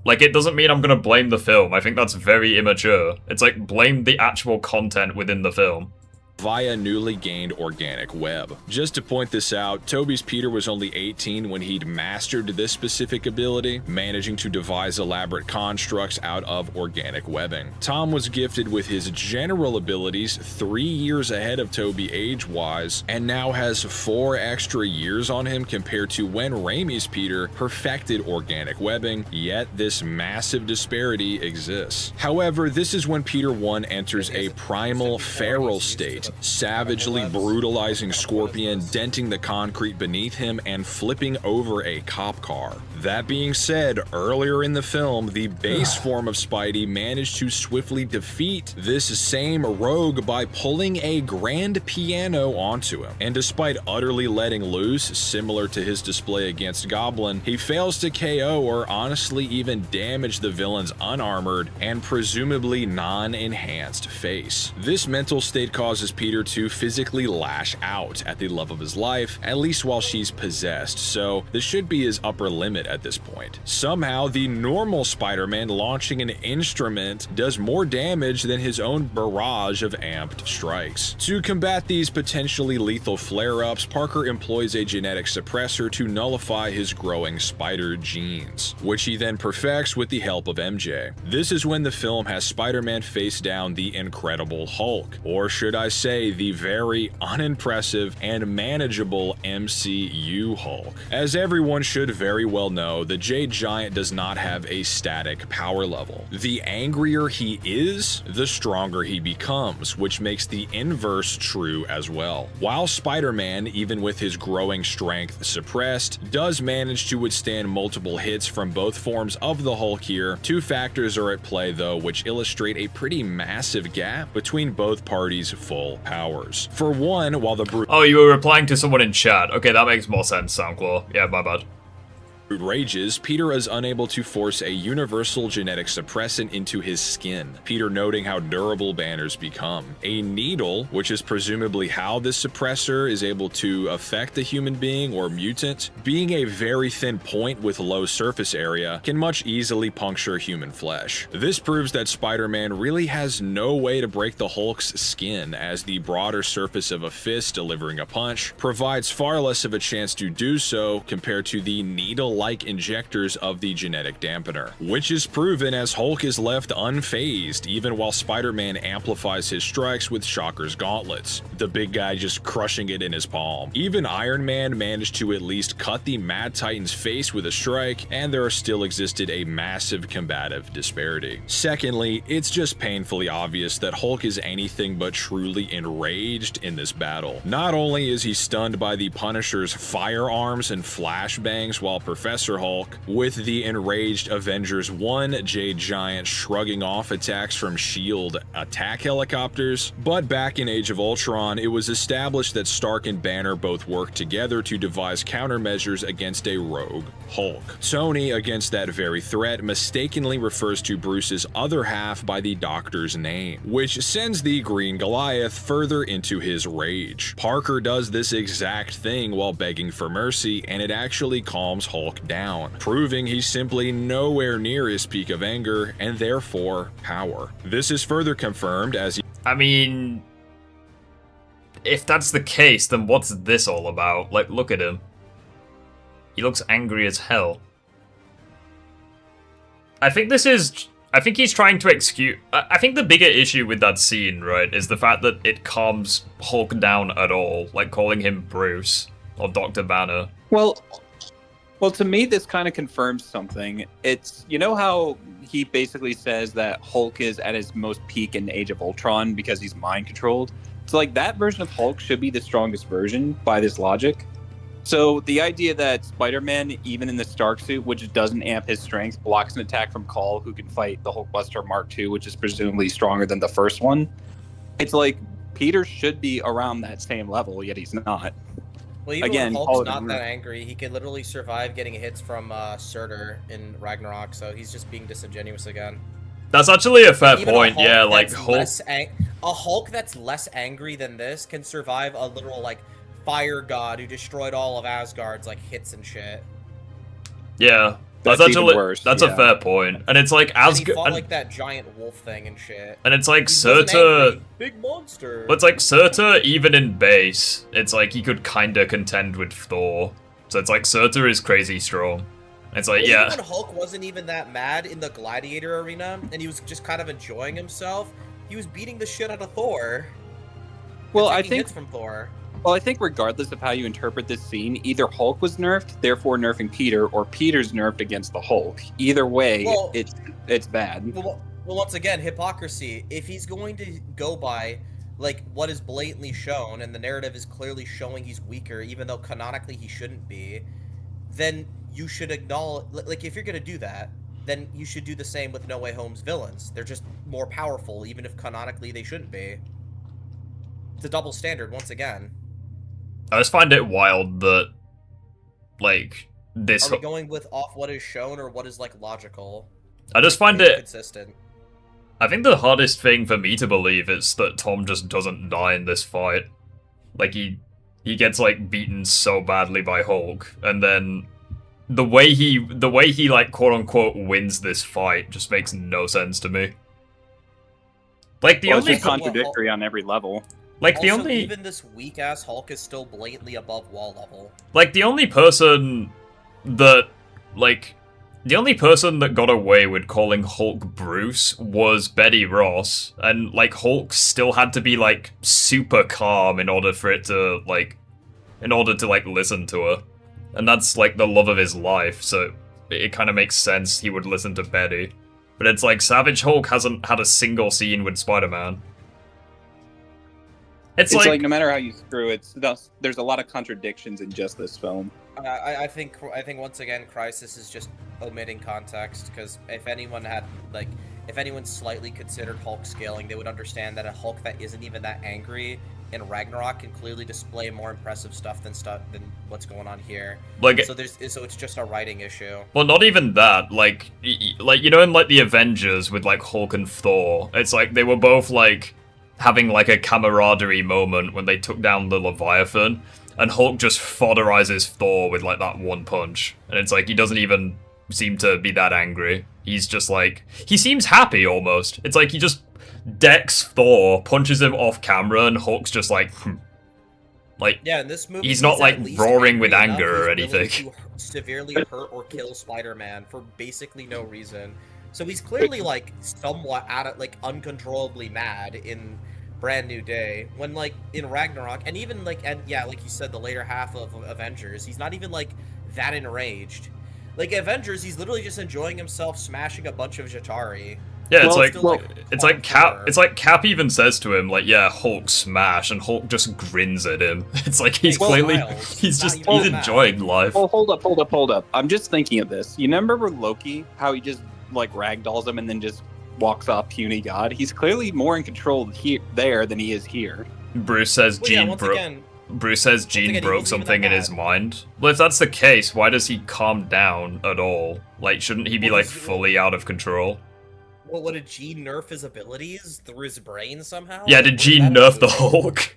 A: like, it doesn't mean I'm gonna blame the film. I think that's very immature. It's like, blame the actual content within the film.
C: Via newly gained organic web. Just to point this out, Tobey's Peter was only 18 when he'd mastered this specific ability, managing to devise elaborate constructs out of organic webbing. Tom was gifted with his general abilities 3 years ahead of Tobey age-wise, and now has 4 extra years on him compared to when Raimi's Peter perfected organic webbing, yet this massive disparity exists. However, this is when Peter 1 enters a primal feral state, savagely brutalizing Scorpion, denting the concrete beneath him, and flipping over a cop car. That being said, earlier in the film, the base form of Spidey managed to swiftly defeat this same rogue by pulling a grand piano onto him. And despite utterly letting loose, similar to his display against Goblin, he fails to KO or honestly even damage the villain's unarmored and presumably non-enhanced face. This mental state causes Peter to physically lash out at the love of his life, at least while she's possessed, so this should be his upper limit at this point. Somehow, the normal Spider-Man launching an instrument does more damage than his own barrage of amped strikes. To combat these potentially lethal flare-ups, Parker employs a genetic suppressor to nullify his growing spider genes, which he then perfects with the help of MJ. This is when the film has Spider-Man face down the Incredible Hulk, or should I say the very unimpressive and manageable MCU Hulk. As everyone should very well know, the Jade Giant does not have a static power level. The angrier he is, the stronger he becomes, which makes the inverse true as well. While Spider-Man, even with his growing strength suppressed, does manage to withstand multiple hits from both forms of the Hulk here, 2 factors are at play though which illustrate a pretty massive gap between both parties' full powers. For one, while the
A: Oh, you were replying to someone in chat. Okay, that makes more sense, Soundclaw. Yeah, my bad.
C: rages, Peter is unable to force a universal genetic suppressant into his skin, Peter noting how durable banners become. A needle, which is presumably how this suppressor is able to affect a human being or mutant, being a very thin point with low surface area, can much easily puncture human flesh. This proves that Spider-Man really has no way to break the Hulk's skin, as the broader surface of a fist delivering a punch provides far less of a chance to do so compared to the needle-like injectors of the genetic dampener, which is proven as Hulk is left unfazed even while Spider-Man amplifies his strikes with Shocker's gauntlets, the big guy just crushing it in his palm. Even Iron Man managed to at least cut the Mad Titan's face with a strike, and there still existed a massive combative disparity. Secondly, it's just painfully obvious that Hulk is anything but truly enraged in this battle. Not only is he stunned by the Punisher's firearms and flashbangs while Professor Hulk, with the enraged Avengers 1 Jade Giant shrugging off attacks from S.H.I.E.L.D. attack helicopters, but back in Age of Ultron, it was established that Stark and Banner both worked together to devise countermeasures against a rogue Hulk. Tony, against that very threat, mistakenly refers to Bruce's other half by the Doctor's name, which sends the Green Goliath further into his rage. Parker does this exact thing while begging for mercy, and it actually calms Hulk down, proving he's simply nowhere near his peak of anger and therefore power. This is further confirmed as
A: I mean, if that's the case, then what's this all about? Like, look at him. He looks angry as hell. I think he's trying to excuse... I think the bigger issue with that scene, right, is the fact that it calms Hulk down at all, like calling him Bruce or Dr. Banner.
J: Well, to me, this kind of confirms something. It's, you know how he basically says that Hulk is at his most peak in Age of Ultron because he's mind controlled? It's like that version of Hulk should be the strongest version by this logic. So the idea that Spider-Man, even in the Stark suit, which doesn't amp his strength, blocks an attack from Call, who can fight the Hulkbuster Mark II, which is presumably stronger than the first one. It's like Peter should be around that same level, yet he's not.
I: Well, even when Hulk's not that angry, he could literally survive getting hits from Surtur in Ragnarok, so he's just being disingenuous again.
A: That's actually a fair point, yeah, like
I: a Hulk that's less angry than this can survive a literal, like, fire god who destroyed all of Asgard's like hits and shit.
A: Yeah.
J: That's
A: actually
J: even worse,
A: that's
J: yeah.
A: a fair point. And it's like
I: And he
A: Asgard
I: fought like that giant wolf thing and shit.
A: and it's like
I: He wasn't
A: Surtur
I: angry. Big monster.
A: But it's like Surtur, even in base, it's like he could kinda contend with Thor. So it's like Surtur is crazy strong. It's like,
I: Well,
A: yeah.
I: even when Hulk wasn't even that mad in the Gladiator arena, and he was just kind of enjoying himself, he was beating the shit out of Thor.
J: Well,
I: and
J: I
I: taking
J: think
I: hits from Thor.
J: Well, I think regardless of how you interpret this scene, either Hulk was nerfed, therefore nerfing Peter, or Peter's nerfed against the Hulk. Either way,
I: Well-
J: it's bad.
I: Well, once again, hypocrisy. If he's going to go by like what is blatantly shown, and the narrative is clearly showing he's weaker, even though canonically he shouldn't be, then you should acknowledge. Like, if you're going to do that, then you should do the same with No Way Home's villains. They're just more powerful, even if canonically they shouldn't be. It's a double standard once again.
A: I just find it wild that, like, this.
I: Are we going with off what is shown or what is like logical?
A: I just find
I: Being
A: it.
I: consistent.
A: I think the hardest thing for me to believe is that Tom just doesn't die in this fight. Like, he gets, like, beaten so badly by Hulk, and then the way he like, quote-unquote, wins this fight just makes no sense to me. Like, the
J: Well,
A: only...
J: it's just contradictory on every level.
A: Like, the
I: Also,
A: only...
I: even this weak-ass Hulk is still blatantly above wall level.
A: Like, the only person that got away with calling Hulk Bruce was Betty Ross, and, like, Hulk still had to be, like, super calm in order for it to, like, listen to her. And that's, like, the love of his life, so it kind of makes sense he would listen to Betty. But it's like, Savage Hulk hasn't had a single scene with Spider-Man. It's
J: like no matter how you screw it, there's a lot of contradictions in just this film.
I: I think once again, Crisis is just omitting context, because if anyone slightly considered Hulk scaling, they would understand that a Hulk that isn't even that angry in Ragnarok can clearly display more impressive stuff than what's going on here.
A: Like,
I: so it's just a writing issue.
A: Well, not even that. Like, you know, in, like, the Avengers with, like, Hulk and Thor, it's like they were both, like, having, like, a camaraderie moment when they took down the Leviathan, and Hulk just fodderizes Thor with, like, that one punch. And it's like, he doesn't even seem to be that angry. He's just, like, he seems happy, almost. It's like he just decks Thor, punches him off camera, and Hulk's just like, Like,
I: yeah, in this movie,
A: he's not, like, roaring with
I: enough,
A: anger or
I: he's willing
A: anything.
I: to severely hurt or kill Spider-Man for basically no reason. So he's clearly, like, somewhat uncontrollably mad in Brand New Day, when, like, in Ragnarok, and even, like, and yeah, like you said, the later half of Avengers, he's not even, like, that enraged. Like, Avengers, he's literally just enjoying himself smashing a bunch of Jatari.
A: Yeah, it's like Cap even says to him, like, yeah, Hulk smash, and Hulk just grins at him. It's like he's clearly, he's enjoying life.
J: Well, hold up. I'm just thinking of this. You remember Loki, how he just, like, ragdolls him and then just walks off puny god? He's clearly more in control there than he is here.
A: Bruce says Bruce says Jean broke something in his mind. Well, if that's the case, why does he calm down at all? Like, shouldn't he be, like, fully out of control?
I: Well, did Jean nerf his abilities through his brain somehow?
A: Yeah, did Jean nerf the Hulk?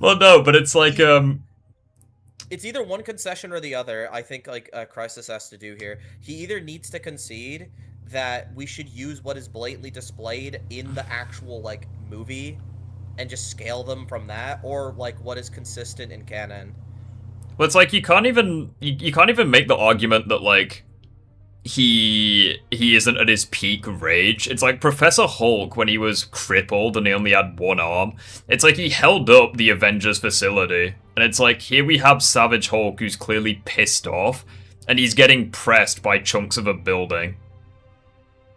A: Well, no, but it's like,
I: It's either one concession or the other, I think, like, Crisis has to do here. He either needs to concede that we should use what is blatantly displayed in the actual, like, movie and just scale them from that, or, like, what is consistent in canon.
A: Well, it's like, you can't even make the argument that, like, he isn't at his peak rage. It's like Professor Hulk, when he was crippled and he only had one arm, it's like he held up the Avengers facility. And it's like, here we have Savage Hulk, who's clearly pissed off, and he's getting pressed by chunks of a building.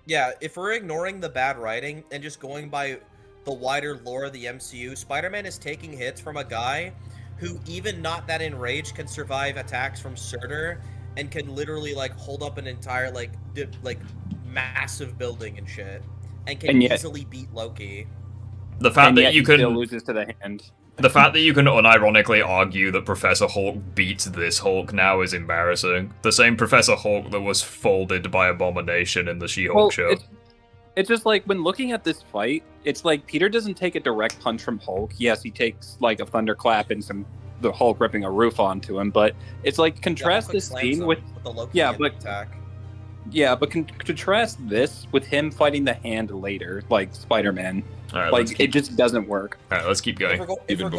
I: Yeah, if we're ignoring the bad writing and just going by the wider lore of the MCU, Spider-Man is taking hits from a guy who, even not that enraged, can survive attacks from Surtur and can literally, like, hold up an entire, like massive building and shit, and can easily beat Loki.
A: The fact that you can
J: still loses to the hand.
A: The fact that you can unironically argue that Professor Hulk beats this Hulk now is embarrassing. The same Professor Hulk that was folded by Abomination in the She-Hulk show.
J: It's just like when looking at this fight, it's like Peter doesn't take a direct punch from Hulk. Yes, he takes like a thunderclap and the Hulk ripping a roof onto him, but it's like contrast this scene with
I: the Loki attack.
J: Yeah, but contrast this with him fighting the Hand later, like Spider-Man.
A: Right,
J: like it just doesn't work.
A: All right, let's keep going.
I: If we're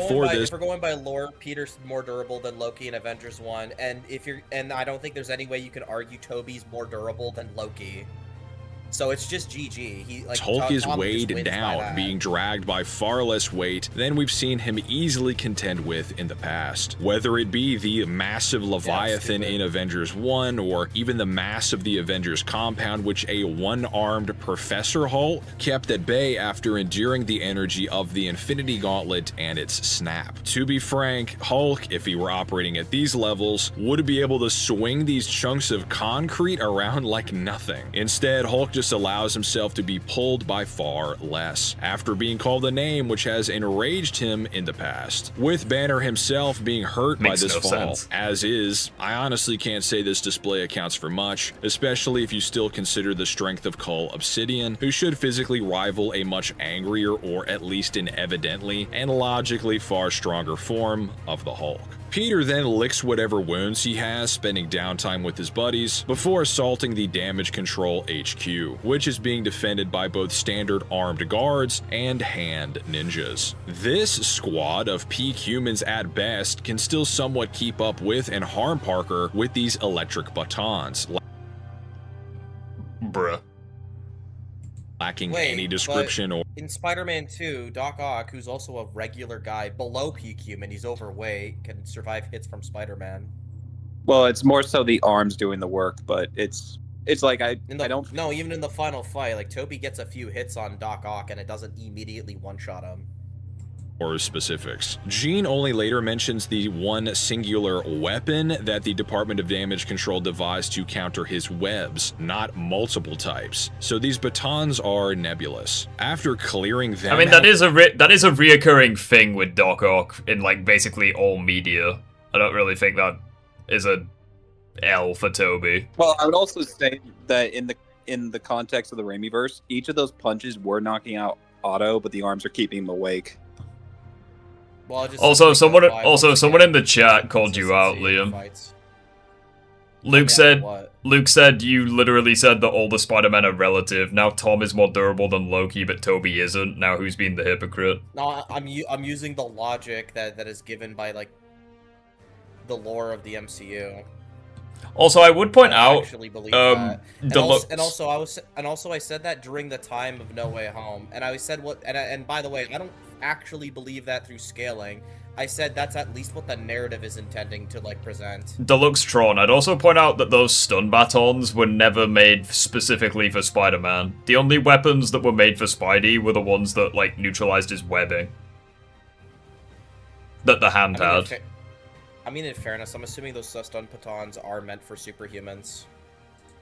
I: going by lore, Peter's more durable than Loki in Avengers 1, and I don't think there's any way you can argue Tobey's more durable than Loki. So it's just GG.
C: Hulk is weighed down, being dragged by far less weight than we've seen him easily contend with in the past. Whether it be the massive Leviathan in Avengers 1, or even the mass of the Avengers compound, which a one-armed Professor Hulk kept at bay after enduring the energy of the Infinity Gauntlet and its snap. To be frank, Hulk, if he were operating at these levels, would be able to swing these chunks of concrete around like nothing. Instead, Hulk just allows himself to be pulled by far less, after being called a name which has enraged him in the past. With Banner himself being hurt by this fall, as is, I honestly can't say this display accounts for much, especially if you still consider the strength of Cull Obsidian, who should physically rival a much angrier, or at least an evidently and logically far stronger form of the Hulk. Peter then licks whatever wounds he has, spending downtime with his buddies, before assaulting the Damage Control HQ, which is being defended by both standard armed guards and hand ninjas. This squad of peak humans at best can still somewhat keep up with and harm Parker with these electric batons.
A: Bruh.
C: Lacking any description or...
I: In Spider-Man 2, Doc Ock, who's also a regular guy below peak human, he's overweight, can survive hits from Spider-Man.
J: Well, it's more so the arms doing the work, but it's like I don't...
I: No, even in the final fight, like, Tobey gets a few hits on Doc Ock, and it doesn't immediately one-shot him.
C: Or specifics. Jean only later mentions the one singular weapon that the Department of Damage Control devised to counter his webs, not multiple types. So these batons are nebulous. After clearing them,
A: I mean, that is a reoccurring thing with Doc Ock in like basically all media. I don't really think that is a L for Tobey.
J: Well, I would also say that in the context of the Raimiverse, each of those punches were knocking out Otto, but the arms are keeping him awake.
I: Well,
A: also, someone in the chat called you out, Liam. Luke said you literally said that all the Spider-Men are relative. Now Tom is more durable than Loki, but Tobey isn't. Now who's being the hypocrite?
I: No, I'm using the logic that is given by like the lore of the MCU.
A: Also, I would point out,
I: actually believe that. And also I said that during the time of No Way Home, and I said what, and by the way, I don't actually believe that through scaling. I said that's at least what the narrative is intending to like present.
A: Deluxe Tron. I'd also point out that those stun batons were never made specifically for Spider-Man. The only weapons that were made for Spidey were the ones that like neutralized his webbing. That the Hand had.
I: I mean, in fairness, I'm assuming those stun batons are meant for superhumans.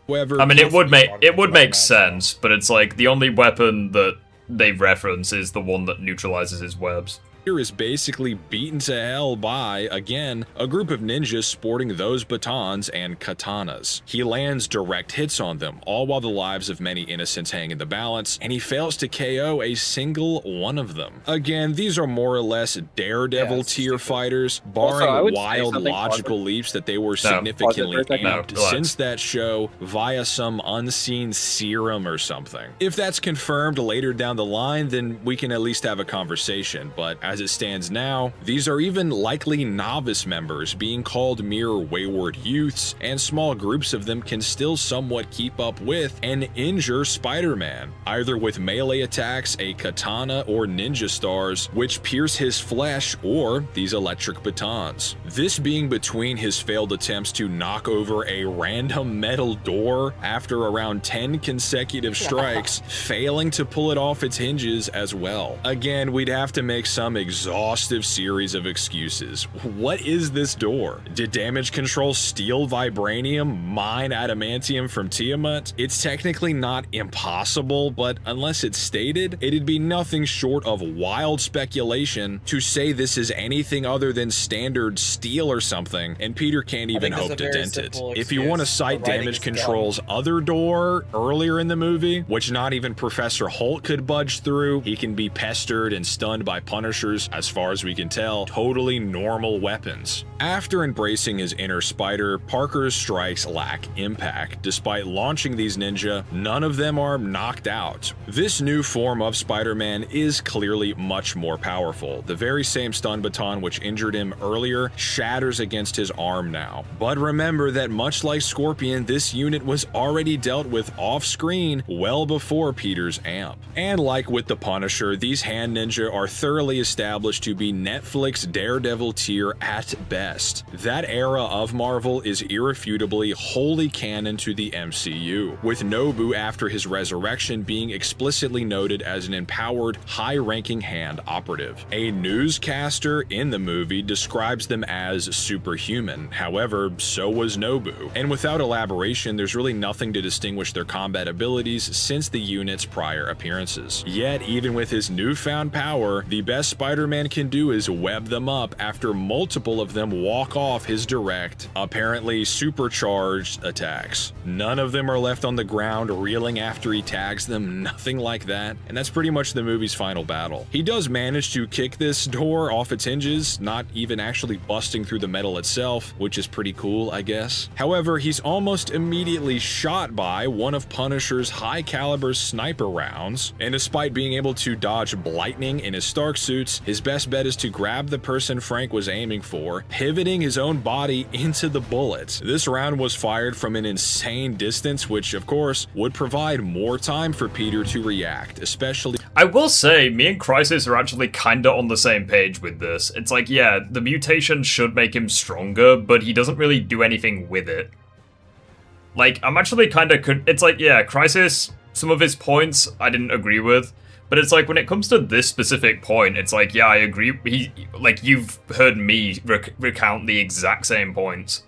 C: However,
A: I mean, it would make sense, but it's like the only weapon that they reference is the one that neutralizes his webs.
C: Is basically beaten to hell by, again, a group of ninjas sporting those batons and katanas. He lands direct hits on them, all while the lives of many innocents hang in the balance, and he fails to KO a single one of them. Again, these are more or less Daredevil tier fighters, barring wild logical leaps that they were significantly amped since that show via some unseen serum or something. If that's confirmed later down the line, then we can at least have a conversation, but as it stands now, these are even likely novice members being called mere wayward youths, and small groups of them can still somewhat keep up with and injure Spider-Man, either with melee attacks, a katana, or ninja stars, which pierce his flesh, or these electric batons. This being between his failed attempts to knock over a random metal door after around 10 consecutive strikes, failing to pull it off its hinges as well. Again, we'd have to make some exhaustive series of excuses. What is this door? Did damage control steal vibranium, mine adamantium from Tiamat? It's technically not impossible, but unless it's stated, it'd be nothing short of wild speculation to say this is anything other than standard steel or something, and Peter can't even hope to dent it. If you want to cite damage control's other door earlier in the movie, which not even Professor Holt could budge through, he can be pestered and stunned by Punishers, as far as we can tell, totally normal weapons. After embracing his inner Spider, Parker's strikes lack impact. Despite launching these ninja, none of them are knocked out. This new form of Spider-Man is clearly much more powerful. The very same stun baton which injured him earlier shatters against his arm now. But remember that much like Scorpion, this unit was already dealt with off-screen well before Peter's amp. And like with the Punisher, these hand ninja are thoroughly established to be Netflix Daredevil tier at best. That era of Marvel is irrefutably wholly canon to the MCU, with Nobu after his resurrection being explicitly noted as an empowered, high-ranking hand operative. A newscaster in the movie describes them as superhuman, however, so was Nobu. And without elaboration, there's really nothing to distinguish their combat abilities since the unit's prior appearances. Yet, even with his newfound power, the best Spider-Man can do is web them up after multiple of them walk off his direct, apparently supercharged attacks. None of them are left on the ground reeling after he tags them, nothing like that, and that's pretty much the movie's final battle. He does manage to kick this door off its hinges, not even actually busting through the metal itself, which is pretty cool, I guess. However, he's almost immediately shot by one of Punisher's high-caliber sniper rounds, and despite being able to dodge Blightning in his Stark suits, his best bet is to grab the person Frank was aiming for, pivoting his own body into the bullets. This round was fired from an insane distance, which of course would provide more time for Peter to react, especially—
A: I will say, me and Crisis are actually kinda on the same page with this. It's like, yeah, the mutation should make him stronger, but he doesn't really do anything with it. Like, I'm actually kinda— it's like, yeah, Crisis, some of his points I didn't agree with, but it's like, when it comes to this specific point, it's like, yeah, I agree. Like, you've heard me recount the exact same points.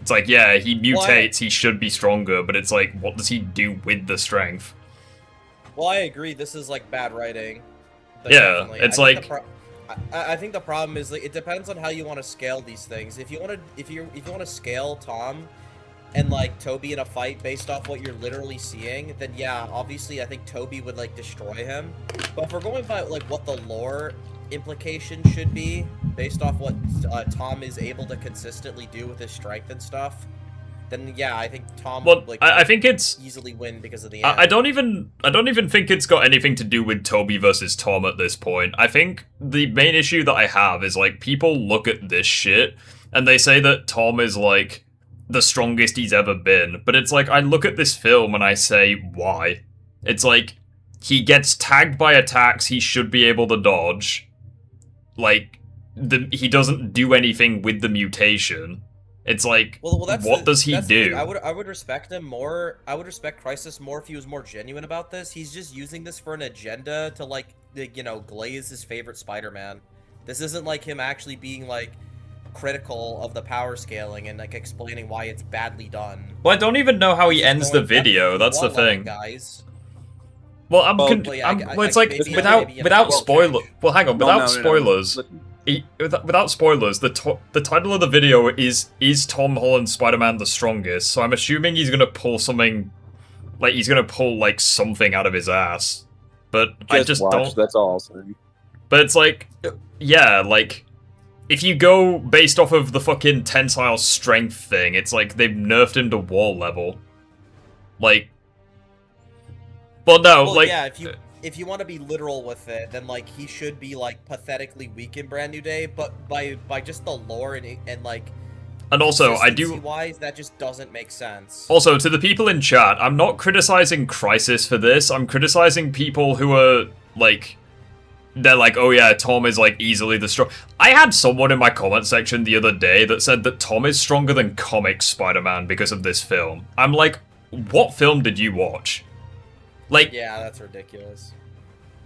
A: It's like, yeah, he mutates, he should be stronger, but it's like, what does he do with the strength?
I: Well, I agree. This is like bad writing.
A: Yeah, it's like—
I: I think the problem is, like, it depends on how you want to scale these things. If you want to scale Tom and like Tobey in a fight based off what you're literally seeing, then yeah, obviously I think Tobey would like destroy him. But if we're going by like what the lore implication should be based off what Tom is able to consistently do with his strength and stuff, then yeah, I think Tom would, like,
A: I think it's
I: easily win because of the
A: I don't even think it's got anything to do with Tobey versus Tom at this point. I think the main issue that I have is, like, people look at this shit and they say that Tom is like the strongest he's ever been, but it's like, I look at this film and I say, why? It's like, he gets tagged by attacks he should be able to dodge. Like, he doesn't do anything with the mutation. It's like, what does he do?
I: I would respect him more. I would respect Crisis more if he was more genuine about this. He's just using this for an agenda to, like, you know, glaze his favorite Spider-Man. This isn't like him actually being, like, critical of the power scaling and, like, explaining why it's badly done.
A: Well, I don't even know how he ends the video. That's the thing.
I: Guys.
A: Well, it's like, without spoiler. Well, hang on, without spoilers. Without spoilers, the title of the video is Tom Holland's Spider-Man the strongest? So I'm assuming he's gonna pull something, like, he's gonna pull, like, something out of his ass. But I just don't.
J: That's all I'll say.
A: But it's like, yeah, like, if you go based off of the fucking tensile strength thing, it's like they've nerfed him to wall level. Like, well, no, like,
I: yeah, if you want to be literal with it, then, like, he should be, like, pathetically weak in Brand New Day, but by just the lore and like,
A: and also I do
I: wise, that just doesn't make sense.
A: Also, to the people in chat, I'm not criticizing Crisis for this. I'm criticizing people who are like, they're like, oh yeah, Tom is, like, easily the strong. I had someone in my comment section the other day that said that Tom is stronger than comic Spider-Man because of this film. I'm like, what film did you watch? Like,
I: yeah, that's ridiculous.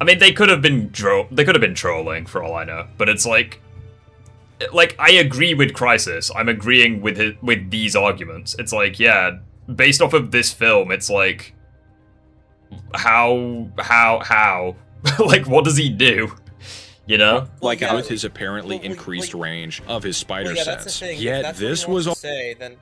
A: I mean, they could have been trolling for all I know, but it's like I agree with Crisis. I'm agreeing with these arguments. It's like, yeah, based off of this film, it's like, how, like, what does he do? You know,
C: like with his apparently increased range of his spider sense. Yet this was all.
I: Then,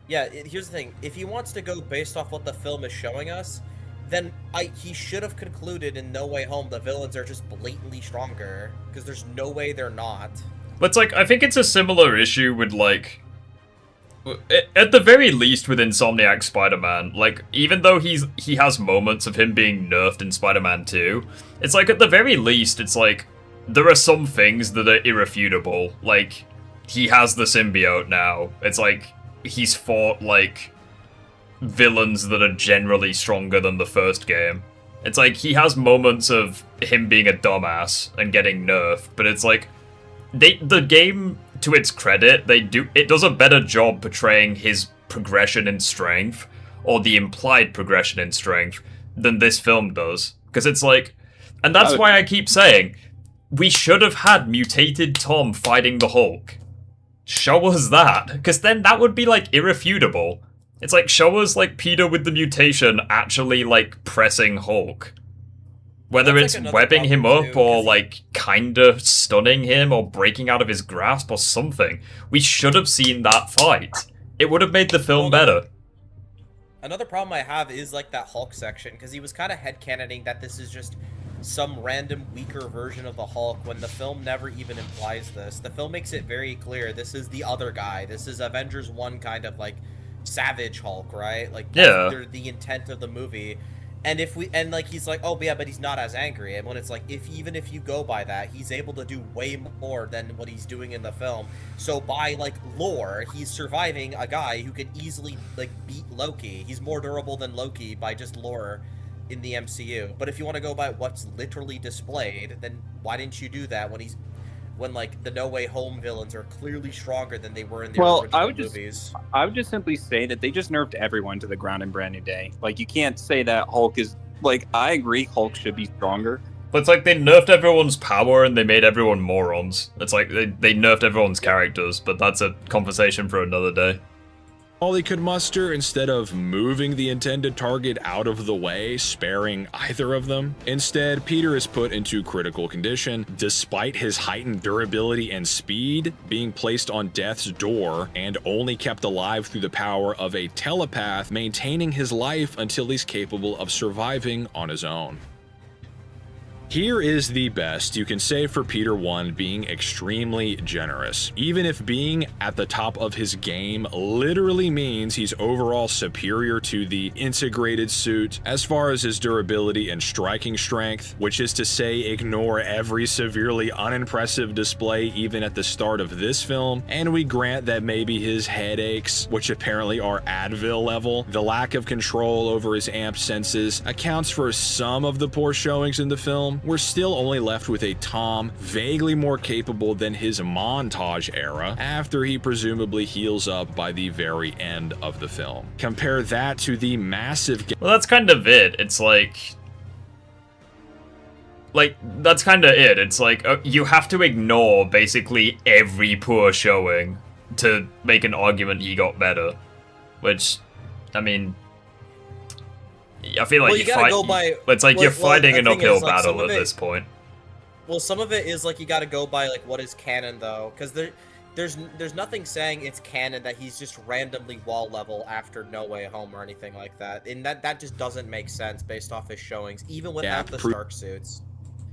I: yeah. Here's the thing: if he wants to go based off what the film is showing us, then he should have concluded in No Way Home the villains are just blatantly stronger, because there's no way they're not.
A: But it's like, I think it's a similar issue with, like, at the very least with Insomniac Spider-Man, like, even though he has moments of him being nerfed in Spider-Man 2, it's like, at the very least, it's like, there are some things that are irrefutable. Like, he has the symbiote now. It's like, he's fought, like, villains that are generally stronger than the first game. It's like, he has moments of him being a dumbass and getting nerfed, but it's like, the game, to its credit, it does a better job portraying his progression in strength, or the implied progression in strength, than this film does. Because it's like, and that's why I keep saying, we should have had mutated Tom fighting the Hulk. Show us that, because then that would be, like, irrefutable. It's like, show us, like, Peter with the mutation actually, like, pressing Hulk. Whether it's webbing him up, or, like, kinda stunning him, or breaking out of his grasp, or something. We should have seen that fight. It would have made the film better.
I: Another problem I have is, like, that Hulk section, because he was kind of headcanoning that this is just some random weaker version of the Hulk, when the film never even implies this. The film makes it very clear, this is the other guy. This is Avengers 1 kind of, like, Savage Hulk, right? Like, that's the intent of the movie. And like, he's like, oh yeah, but he's not as angry. And when it's like, even if you go by that, he's able to do way more than what he's doing in the film. So by, like, lore, he's surviving a guy who could easily, like, beat Loki. He's more durable than Loki by just lore in the MCU. But if you want to go by what's literally displayed, then why didn't you do that when like the No Way Home villains are clearly stronger than they were in the original movies?
J: I would just simply say that they just nerfed everyone to the ground in Brand New Day. Like, you can't say that Hulk is, like, I agree Hulk should be stronger.
A: But it's like, they nerfed everyone's power and they made everyone morons. It's like, they nerfed everyone's characters, but that's a conversation for another day.
C: All he could muster, instead of moving the intended target out of the way, sparing either of them. Instead, Peter is put into critical condition, despite his heightened durability and speed, being placed on death's door, and only kept alive through the power of a telepath, maintaining his life until he's capable of surviving on his own. Here is the best you can say for Peter 1 being extremely generous. Even if being at the top of his game literally means he's overall superior to the integrated suit as far as his durability and striking strength, which is to say ignore every severely unimpressive display even at the start of this film, and we grant that maybe his headaches, which apparently are Advil level, the lack of control over his amped senses accounts for some of the poor showings in the film. We're still only left with a Tom vaguely more capable than his montage era after he presumably heals up by the very end of the film. Compare that to the massive...
A: Well, that's kind of it. It's like, that's kind of it. It's like, you have to ignore basically every poor showing to make an argument he got better. Which, I mean... I feel like you're fighting an uphill battle at this point.
I: Well, some of it is like you got to go by like what is canon though, because there's nothing saying it's canon that he's just randomly wall level after No Way Home or anything like that, and that just doesn't make sense based off his showings, even without the Stark suits.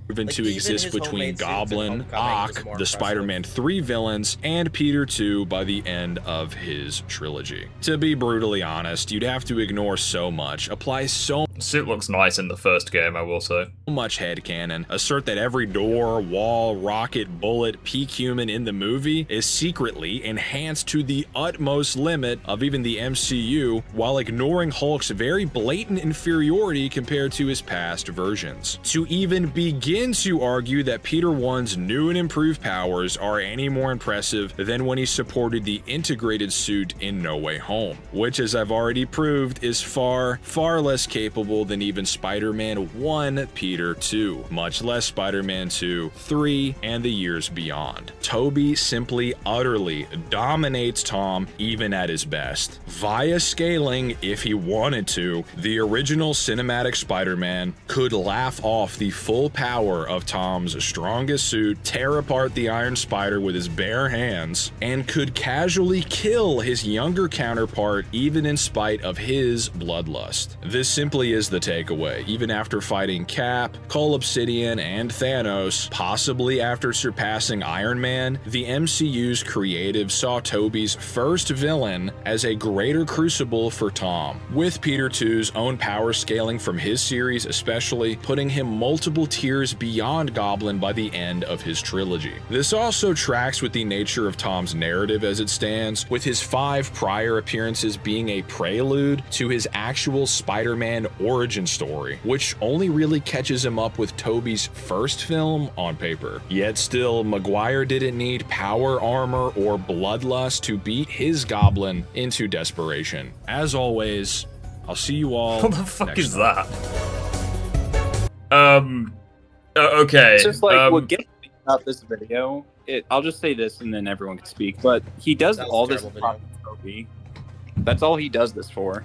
C: Proven to exist between Goblin, Ock, the Spider-Man 3 villains, and Peter 2 by the end of his trilogy. To be brutally honest, you'd have to ignore so much, apply so
A: the suit looks nice in the first game, I will say.
C: Much headcanon, assert that every door, wall, rocket, bullet, peak human in the movie is secretly enhanced to the utmost limit of even the MCU, while ignoring Hulk's very blatant inferiority compared to his past versions. To even begin to argue that Peter 1's new and improved powers are any more impressive than when he supported the integrated suit in No Way Home, which, as I've already proved, is far, far less capable believable than even Spider-Man 1 Peter 2, much less Spider-Man 2, 3, and the years beyond. Tobey simply utterly dominates Tom even at his best. Via scaling, if he wanted to, the original cinematic Spider-Man could laugh off the full power of Tom's strongest suit, tear apart the Iron Spider with his bare hands, and could casually kill his younger counterpart even in spite of his bloodlust. This simply is the takeaway. Even after fighting Cap, Cull Obsidian, and Thanos, possibly after surpassing Iron Man, the MCU's creative saw Tobey's first villain as a greater crucible for Tom, with Peter 2's own power scaling from his series especially, putting him multiple tiers beyond Goblin by the end of his trilogy. This also tracks with the nature of Tom's narrative as it stands, with his 5 prior appearances being a prelude to his actual Spider-Man origin story, which only really catches him up with Tobey's first film on paper. Yet still, Maguire didn't need power armor or bloodlust to beat his Goblin into desperation. As always, I'll see you all.
A: What the fuck
C: next
A: is
C: time.
A: that? Okay.
J: It's just like what gets me about this video. I'll just say this and then everyone can speak. But he does all this for Tobey. That's all he does this for.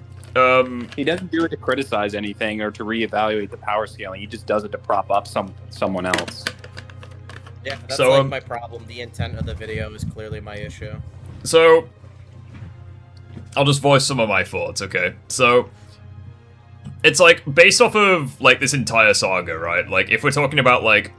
J: He doesn't do it to criticize anything or to reevaluate the power scaling. He just does it to prop up someone else.
I: Yeah, that's
A: So,
I: like my problem. The intent of the video is clearly my issue.
A: So, I'll just voice some of my thoughts, okay? So, it's like, based off of, like, this entire saga, right? Like, if we're talking about, like...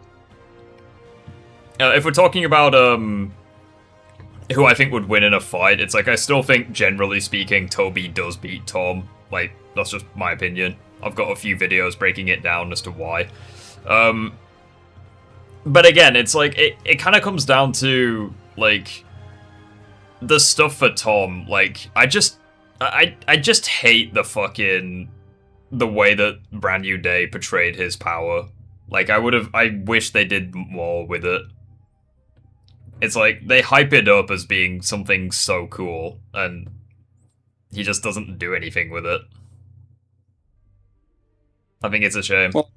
A: if we're talking about, who I think would win in a fight, it's like, I still think, generally speaking, Tobey does beat Tom. Like, that's just my opinion. I've got a few videos breaking it down as to why. But again, it's like, it kind of comes down to, like... the stuff for Tom, like, I just hate the fucking, the way that Brand New Day portrayed his power. Like, I wish they did more with it. It's like, they hype it up as being something so cool, and he just doesn't do anything with it. I think it's a shame.
J: Well,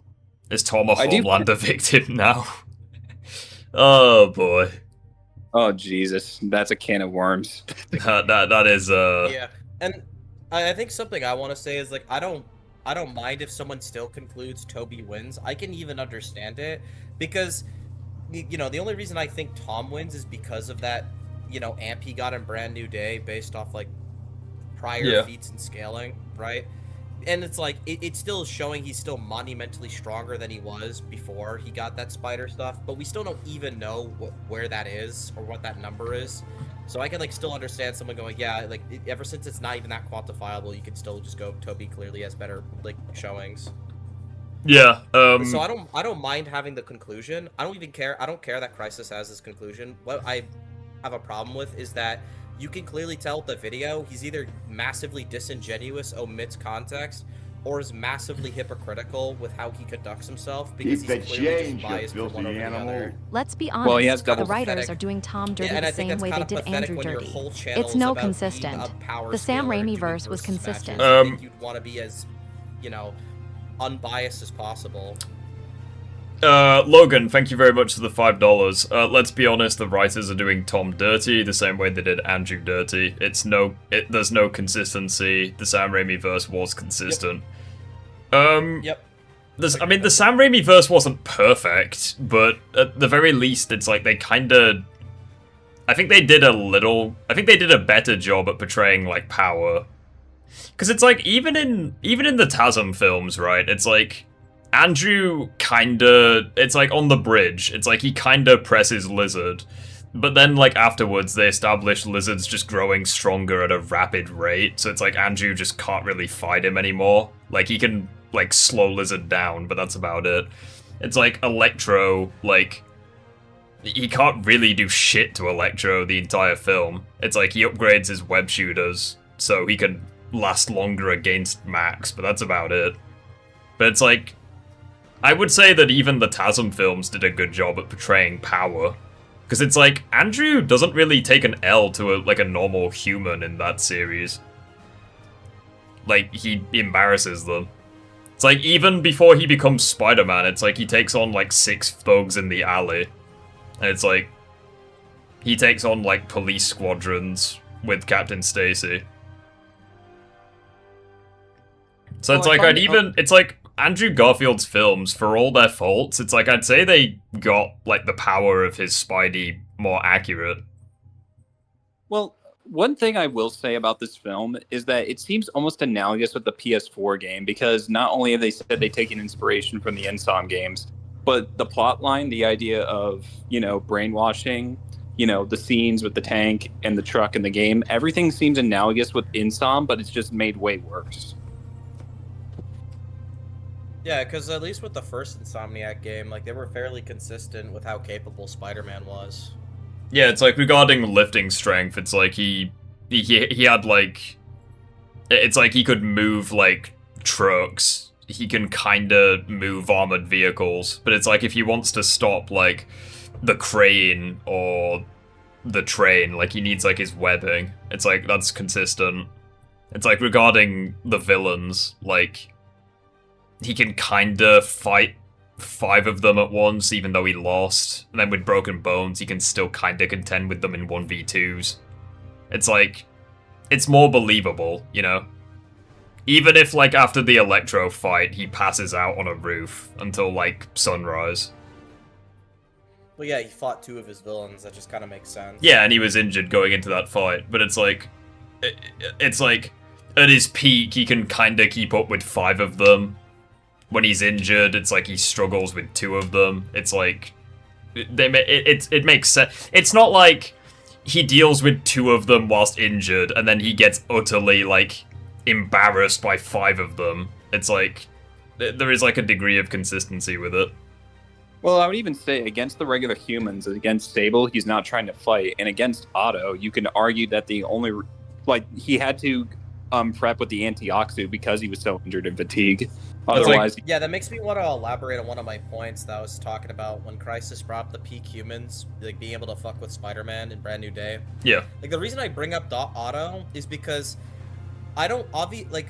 A: is Tom a Homelander victim now? Oh, boy.
J: Oh Jesus, that's a can of worms.
A: that is
I: Yeah, and I think something I want to say is like I don't mind if someone still concludes Tobey wins. I can even understand it because you know the only reason I think Tom wins is because of that amp he got in Brand New Day based off like prior feats and scaling, right? And it's like it's still showing he's still monumentally stronger than he was before he got that spider stuff, but we still don't even know where that is or what that number is. So I can like still understand someone going, yeah, like ever since it's not even that quantifiable, you can still just go Tobey clearly has better like showings.
A: Yeah.
I: So I don't mind having the conclusion. I don't even care. I don't care that Crisis has this conclusion. What I have a problem with is that you can clearly tell the video he's either massively disingenuous, omits context, or is massively hypocritical with how he conducts himself because he's clearly just biased for one over the other.
K: Let's be honest,
J: Well, he has
K: the writers are doing Tom dirty the same way they did Andrew dirty. It's no consistent. The Sam Raimi verse was consistent.
I: I think you'd want to be as, unbiased as possible.
A: Logan, thank you very much for the $5. Let's be honest, the writers are doing Tom dirty the same way they did Andrew dirty. There's no consistency. The Sam Raimi verse was consistent.
I: Yep.
A: The Sam Raimi verse wasn't perfect, but at the very least, it's like they kinda... I think they did a better job at portraying, like, power. Because it's like, even in the TASM films, right, it's like... Andrew kinda... It's like on the bridge. It's like he kinda presses Lizard. But then, like, afterwards, they establish Lizard's just growing stronger at a rapid rate. So it's like Andrew just can't really fight him anymore. Like, he can, like, slow Lizard down, but that's about it. It's like Electro, like... He can't really do shit to Electro the entire film. It's like he upgrades his web shooters so he can last longer against Max, but that's about it. But it's like... I would say that even the TASM films did a good job at portraying power. Because it's like, Andrew doesn't really take an L to a normal human in that series. Like, he embarrasses them. It's It's like, even before he becomes Spider-Man, it's like he takes on, like, 6 thugs in the alley. And it's like, he takes on, like, police squadrons with Captain Stacy. So it's like, it's like, Andrew Garfield's films, for all their faults, it's like, I'd say they got, like, the power of his Spidey more accurate.
J: Well, one thing I will say about this film is that it seems almost analogous with the PS4 game, because not only have they said they taken inspiration from the Insom games, but the plot line, the idea of, you know, brainwashing, you know, the scenes with the tank and the truck in the game, everything seems analogous with Insom, but it's just made way worse.
I: Yeah, because at least with the first Insomniac game, like, they were fairly consistent with how capable Spider-Man was.
A: Yeah, it's like, regarding lifting strength, it's like he had, like, it's like he could move, like, trucks. He can kinda move armored vehicles, but it's like, if he wants to stop, like, the crane or the train, like, he needs, like, his webbing. It's like, that's consistent. It's like, regarding the villains, like, he can kinda fight 5 of them at once, even though he lost. And then with Broken Bones, he can still kinda contend with them in 1v2s. It's like, it's more believable, you know? Even if, like, after the Electro fight, he passes out on a roof until, like, sunrise.
I: Well, yeah, he fought 2 of his villains, that just kind of makes sense.
A: Yeah, and he was injured going into that fight, but it's like, at his peak, he can kinda keep up with 5 of them. When he's injured, it's like he struggles with 2 of them. It's like, it makes sense. It's not like he deals with 2 of them whilst injured, and then he gets utterly, like, embarrassed by 5 of them. It's like, there is, like, a degree of consistency with it.
J: Well, I would even say against the regular humans, against Sable, he's not trying to fight. And against Otto, you can argue that the only, like, he had to prep with the antioxidant because he was so injured and fatigued. Otherwise,
I: yeah, that makes me want to elaborate on one of my points that I was talking about when Crisis brought up the peak humans, like, being able to fuck with Spider-Man in Brand New Day.
A: Yeah.
I: Like, the reason I bring up Otto is because I don't, like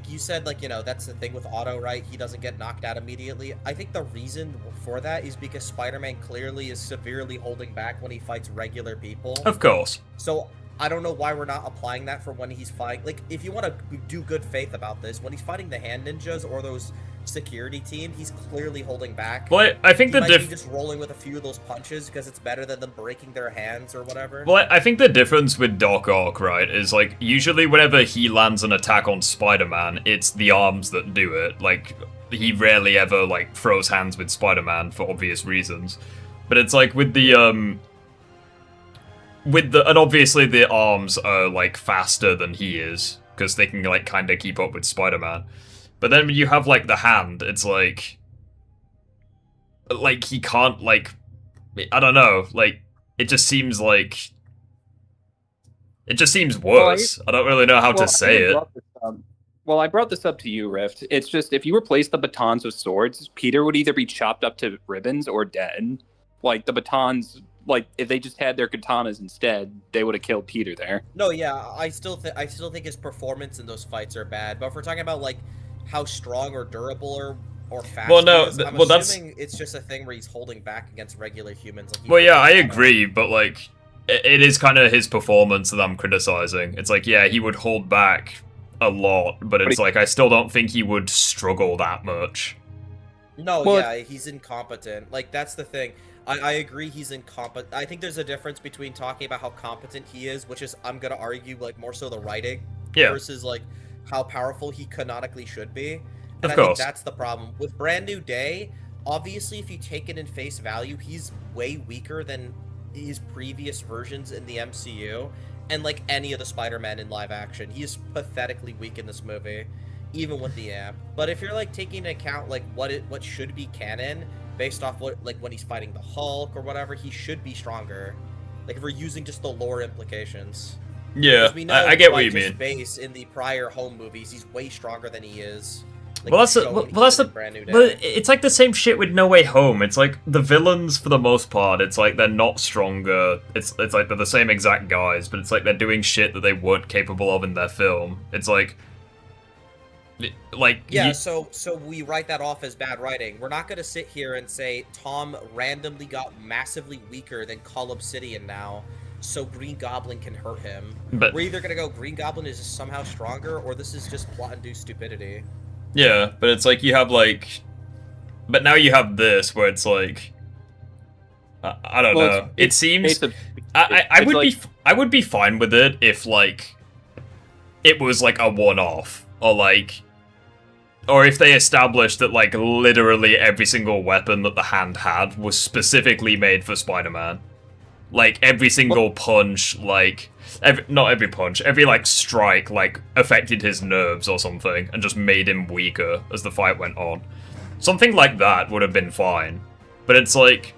I: you said, like, you know, that's the thing with Otto, right? He doesn't get knocked out immediately. I think the reason for that is because Spider-Man clearly is severely holding back when he fights regular people.
A: Of course.
I: So I don't know why we're not applying that for when he's fighting. Like, if you want to do good faith about this, when he's fighting the hand ninjas or those security team, he's clearly holding back.
A: Well, I think
I: he might be just rolling with a few of those punches because it's better than them breaking their hands or whatever.
A: Well, I think the difference with Doc Ock, right, is, like, usually whenever he lands an attack on Spider-Man, it's the arms that do it. Like, he rarely ever, like, throws hands with Spider-Man for obvious reasons. But it's like, with the, and obviously the arms are, like, faster than he is, because they can, like, kind of keep up with Spider-Man. But then when you have, like, the hand, it's like, he can't, like, I don't know, like, it just seems like, it just seems worse. I don't really know how to say it.
J: Well, I brought this up to you, Rift. It's just, if you replace the batons with swords, Peter would either be chopped up to ribbons or dead. Like, the batons, like, if they just had their katanas instead, they would have killed Peter there.
I: No, yeah, I still think his performance in those fights are bad. But if we're talking about, like, how strong or durable or fast
A: well, no,
I: he is, I'm assuming it's just a thing where he's holding back against regular humans. Like,
A: well, yeah, I agree, but, like, it is kind of his performance that I'm criticizing. It's like, yeah, he would hold back a lot, but it's like, I still don't think he would struggle that much.
I: No, well, yeah, he's incompetent. Like, that's the thing. I agree he's incompetent. I think there's a difference between talking about how competent he is, which is, I'm going to argue, like, more so the writing, versus, like, how powerful he canonically should be. And I think that's the problem. With Brand New Day, obviously, if you take it in face value, he's way weaker than his previous versions in the MCU, and, like, any of the Spider-Man in live action. He is pathetically weak in this movie, even with the amp. But if you're, like, taking into account, like, what should be canon, based off what, like, when he's fighting the Hulk or whatever, he should be stronger. Like, if we're using just the lore implications.
A: Yeah, I get what you mean.
I: Base in the prior home movies, he's way stronger than he is. Like,
A: well, that's the but it's like the same shit with No Way Home. It's like the villains, for the most part, it's like they're not stronger. It's like they're the same exact guys, but it's like they're doing shit that they weren't capable of in their film. It's like Like,
I: yeah, so we write that off as bad writing. We're not going to sit here and say Tom randomly got massively weaker than Cull Obsidian now, so Green Goblin can hurt him.
A: But
I: we're either going to go Green Goblin is somehow stronger, or this is just plot-induced stupidity.
A: Yeah, but it's like you have like, but now you have this where it's like, I don't know. It seems I would be fine with it if like it was like a one-off, or like. Or if they established that, like, literally every single weapon that the Hand had was specifically made for Spider-Man. Like, every single punch, like... not every punch, every, like, strike, like, affected his nerves or something, and just made him weaker as the fight went on. Something like that would have been fine. But it's like...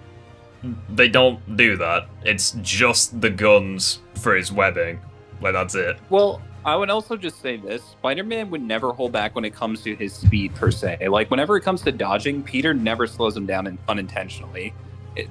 A: They don't do that. It's just the guns for his webbing. Like, that's it.
J: Well... I would also just say this. Spider-Man would never hold back when it comes to his speed, per se. Like, whenever it comes to dodging, Peter never slows him down unintentionally.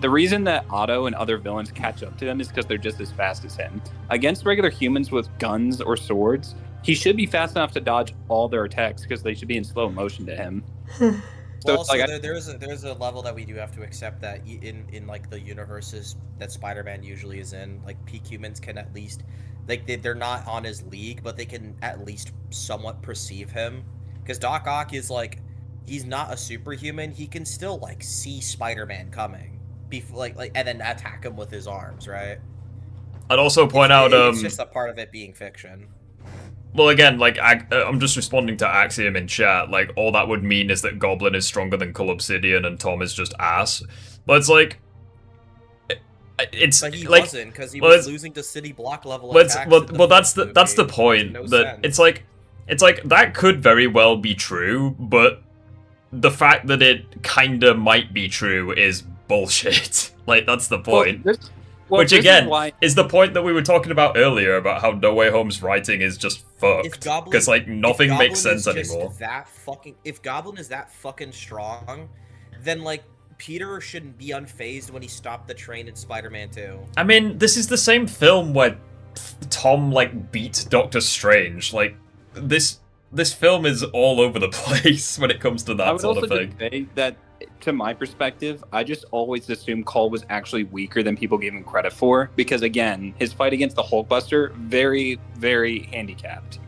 J: The reason that Otto and other villains catch up to him is because they're just as fast as him. Against regular humans with guns or swords, he should be fast enough to dodge all their attacks because they should be in slow motion to him.
I: Well, also, like, there's a level that we do have to accept that in like the universes that Spider-Man usually is in, like peak humans can at least... Like, they're not on his league, but they can at least somewhat perceive him. Because Doc Ock is, like, he's not a superhuman. He can still, like, see Spider-Man coming. And then attack him with his arms, right?
A: I'd also point out...
I: It's just a part of it being fiction.
A: Well, again, like, I'm just responding to Axiom in chat. Like, all that would mean is that Goblin is stronger than Cull Obsidian and Tom is just ass. But it's like...
I: But he wasn't, because he was losing to city block level attacks.
A: Well, that's the point. It's like that could very well be true, but the fact that it kinda might be true is bullshit. Like, that's the point. Which again is the point that we were talking about earlier about how No Way Home's writing is just fucked because like nothing makes sense anymore.
I: If Goblin is that fucking strong, then like. Peter shouldn't be unfazed when he stopped the train in Spider-Man 2.
A: I mean, this is the same film where Tom, like, beats Doctor Strange. Like, this film is all over the place when it comes to that sort of thing.
J: I would also say that, to my perspective, I just always assumed Cull was actually weaker than people gave him credit for. Because, again, his fight against the Hulkbuster, very, very handicapped.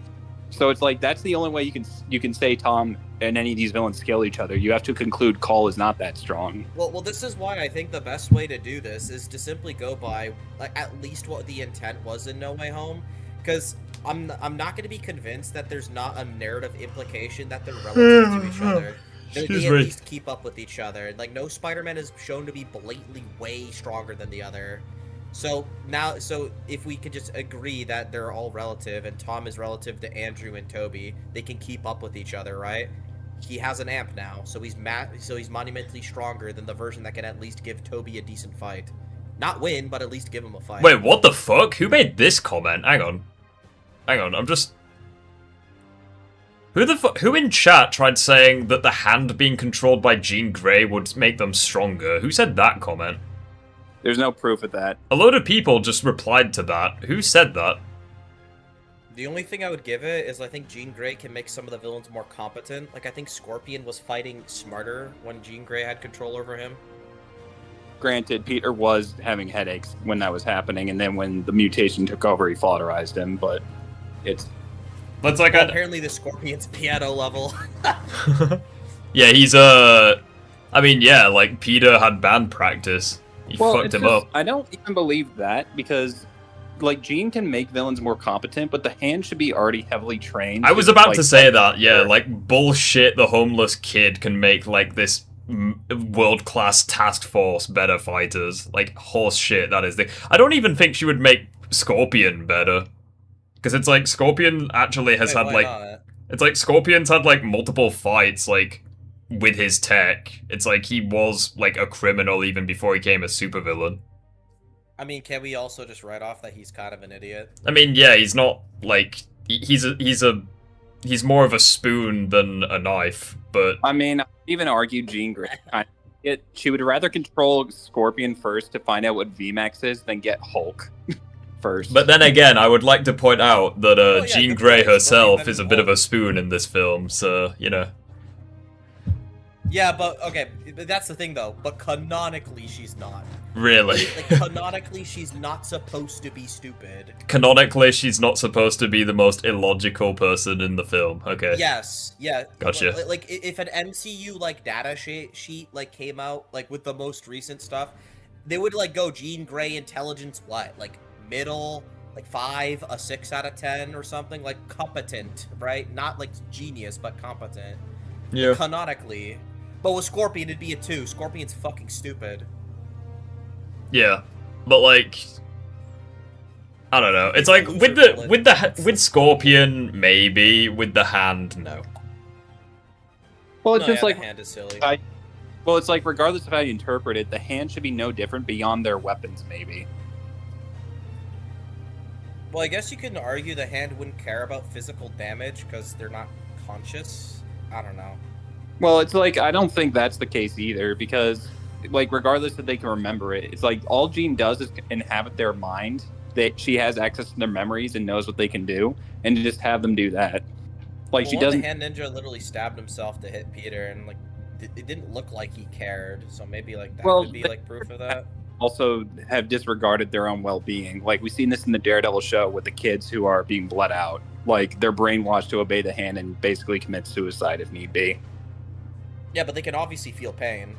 J: So it's like, that's the only way you can say Tom and any of these villains scale each other. You have to conclude Cull is not that strong.
I: Well, this is why I think the best way to do this is to simply go by like at least what the intent was in No Way Home, because I'm not going to be convinced that there's not a narrative implication that they're relative to each other. They at least keep up with each other. Like, no Spider-Man is shown to be blatantly way stronger than the other. So if we could just agree that they're all relative and Tom is relative to Andrew and Tobey, they can keep up with each other, right? He has an amp now, so he's monumentally stronger than the version that can at least give Tobey a decent fight. Not win, but at least give him a fight.
A: Wait, what the fuck? Who made this comment? Hang on, I'm just... Who in chat tried saying that the Hand being controlled by Jean Grey would make them stronger? Who said that comment?
J: There's no proof of that.
A: A load of people just replied to that. Who said that?
I: The only thing I would give it is I think Jean Grey can make some of the villains more competent. Like, I think Scorpion was fighting smarter when Jean Grey had control over him.
J: Granted, Peter was having headaches when that was happening, and then when the mutation took over, he flauterized him, but it's...
A: That's like
I: apparently the Scorpion's piano level.
A: Yeah, he's, I mean, yeah, like, Peter had band practice. He fucked him up.
J: I don't even believe that, because... Like, Jean can make villains more competent, but the Hand should be already heavily trained.
A: I was about to say that, yeah, like, bullshit, the homeless kid can make, like, this world-class task force better fighters. Like, horse shit, that is the... I don't even think she would make Scorpion better. Because it's like, Scorpion actually has had, like... Not? It's like, Scorpion's had, like, multiple fights, like, with his tech. It's like, he was, like, a criminal even before he became a supervillain.
I: I mean, can we also just write off that he's kind of an idiot?
A: I mean, yeah, he's not, like, he's more of a spoon than a knife, but...
J: I mean, I even argue Jean Grey. She would rather control Scorpion first to find out what VMAX is than get Hulk. first.
A: But then again, I would like to point out that
I: yeah,
A: Jean
I: good
A: Grey
I: point.
A: herself
I: Scorpion
A: is a bit of a spoon in this film, so, you know.
I: Yeah, but okay, that's the thing though. But canonically, she's not.
A: Really?
I: Like canonically, she's not supposed to be stupid.
A: Canonically, she's not supposed to be the most illogical person in the film. Okay.
I: Yes, yeah.
A: Gotcha.
I: Like if an MCU like data sheet like came out like with the most recent stuff, they would like go Jean Grey intelligence what like middle, like 5, a 6 out of 10 or something, like competent, right? Not like genius, but competent.
A: Yeah.
I: Canonically. But with Scorpion, it'd be a 2. Scorpion's fucking stupid.
A: Yeah, but like, I don't know. It's like with Scorpion, maybe. With the Hand, no.
J: Well, it's
I: No,
J: just
I: yeah,
J: like
I: the Hand is silly.
J: Well, it's like regardless of how you interpret it, the Hand should be no different beyond their weapons, maybe.
I: Well, I guess you can argue the Hand wouldn't care about physical damage because they're not conscious. I don't know.
J: Well, it's like I don't think that's the case either, because like regardless if they can remember it, it's like all Jean does is inhabit their mind. That she has access to their memories and knows what they can do, and to just have them do that. Like
I: Well,
J: she
I: one of
J: doesn't.
I: the Hand Ninja literally stabbed himself to hit Peter, and like it didn't look like he cared. So maybe like that
J: Well,
I: could be like proof of that.
J: Also have disregarded their own well-being. Like we've seen this in the Daredevil show with the kids who are being bled out. Like they're brainwashed to obey the Hand and basically commit suicide if need be.
I: Yeah, but they can obviously feel pain.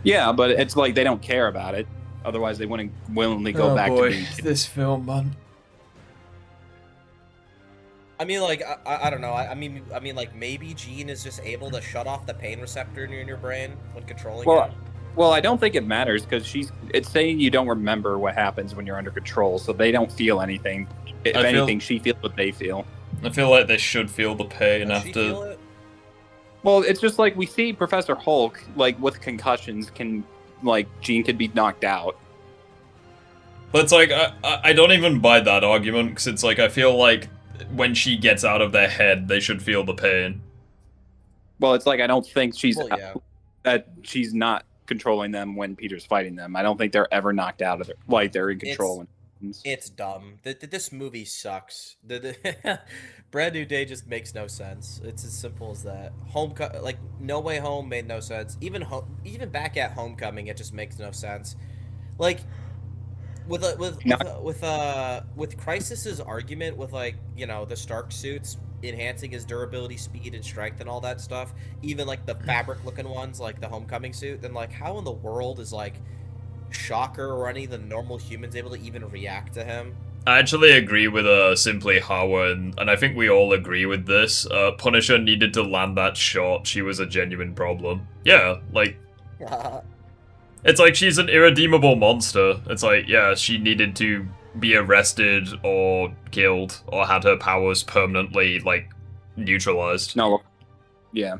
J: Yeah, but it's like they don't care about it. Otherwise, they wouldn't willingly go back to being kids.
A: This film, man.
I: I mean, like I don't know. I mean, like maybe Jean is just able to shut off the pain receptor in your brain when controlling it.
J: Well, I don't think it matters because it's saying you don't remember what happens when you're under control, so they don't feel anything. If anything, she feels what they feel.
A: I feel like they should feel the pain
I: Does she
A: after.
I: feel it?
J: Well, it's just like we see Professor Hulk, like with concussions, Jean could be knocked out.
A: But it's like I don't even buy that argument because it's like I feel like when she gets out of their head, they should feel the pain.
J: Well, it's like I don't think
I: Well,
J: she's not controlling them when Peter's fighting them. I don't think they're ever knocked out of their they're in control.
I: It's dumb. This movie sucks. Brand New Day just makes no sense. It's as simple as that. Like No Way Home made no sense. Even back at Homecoming, it just makes no sense. Like with Crisis's argument with like the Stark suits enhancing his durability, speed, and strength, and all that stuff. Even like the fabric looking ones, like the Homecoming suit. Then like how in the world is like Shocker or any of the normal humans able to even react to him?
A: I actually agree with Simply Howard, and I think we all agree with this. Punisher needed to land that shot. She was a genuine problem. Yeah, like... It's like she's an irredeemable monster. It's like, yeah, she needed to be arrested or killed or had her powers permanently, like, neutralized.
J: No. Yeah.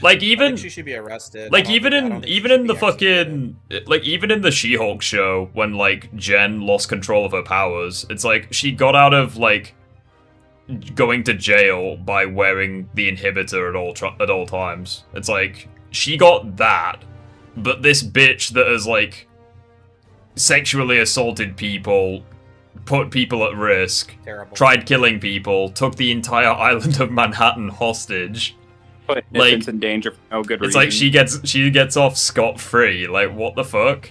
A: Like even
I: I think she should be arrested.
A: Like even in the fucking like even in the She-Hulk show when like Jen lost control of her powers, it's like she got out of like going to jail by wearing the inhibitor at all times. It's like she got that, but this bitch that has like sexually assaulted people, put people at risk, tried killing people, took the entire island of Manhattan hostage.
J: Put innocents in danger for no good reason.
A: It's like she gets off scot-free. Like, what the fuck?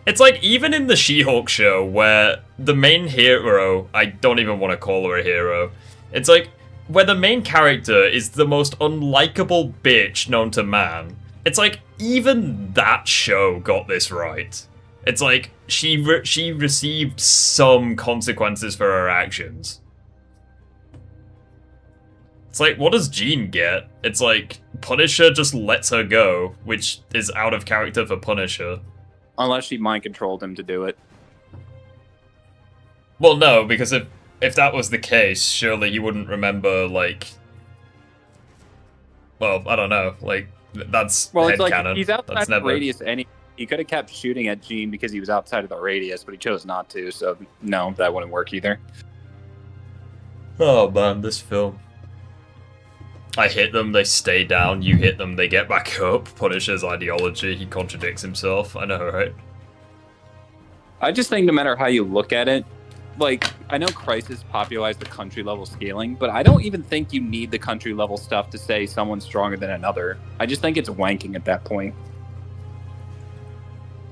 A: It's like, even in the She-Hulk show, where the main hero, I don't even want to call her a hero, it's like, where the main character is the most unlikable bitch known to man, it's like, even that show got this right. It's like, she received some consequences for her actions. It's like, what does Jean get? It's like, Punisher just lets her go, which is out of character for Punisher.
J: Unless she mind-controlled him to do it.
A: Well, no, because if that was the case, surely he wouldn't remember, like... Well, I don't know, like, that's
J: it's like,
A: headcanon.
J: he's outside
A: That's
J: the
A: never...
J: radius anyway. He could have kept shooting at Jean because he was outside of the radius, but he chose not to, so no, that wouldn't work either.
A: Oh man, this film. I hit them, they stay down. You hit them, they get back up. Punisher's ideology, he contradicts himself. I know, right?
J: I just think no matter how you look at it, like, I know Crisis popularized the country level scaling, but I don't even think you need the country level stuff to say someone's stronger than another. I just think it's wanking at that point.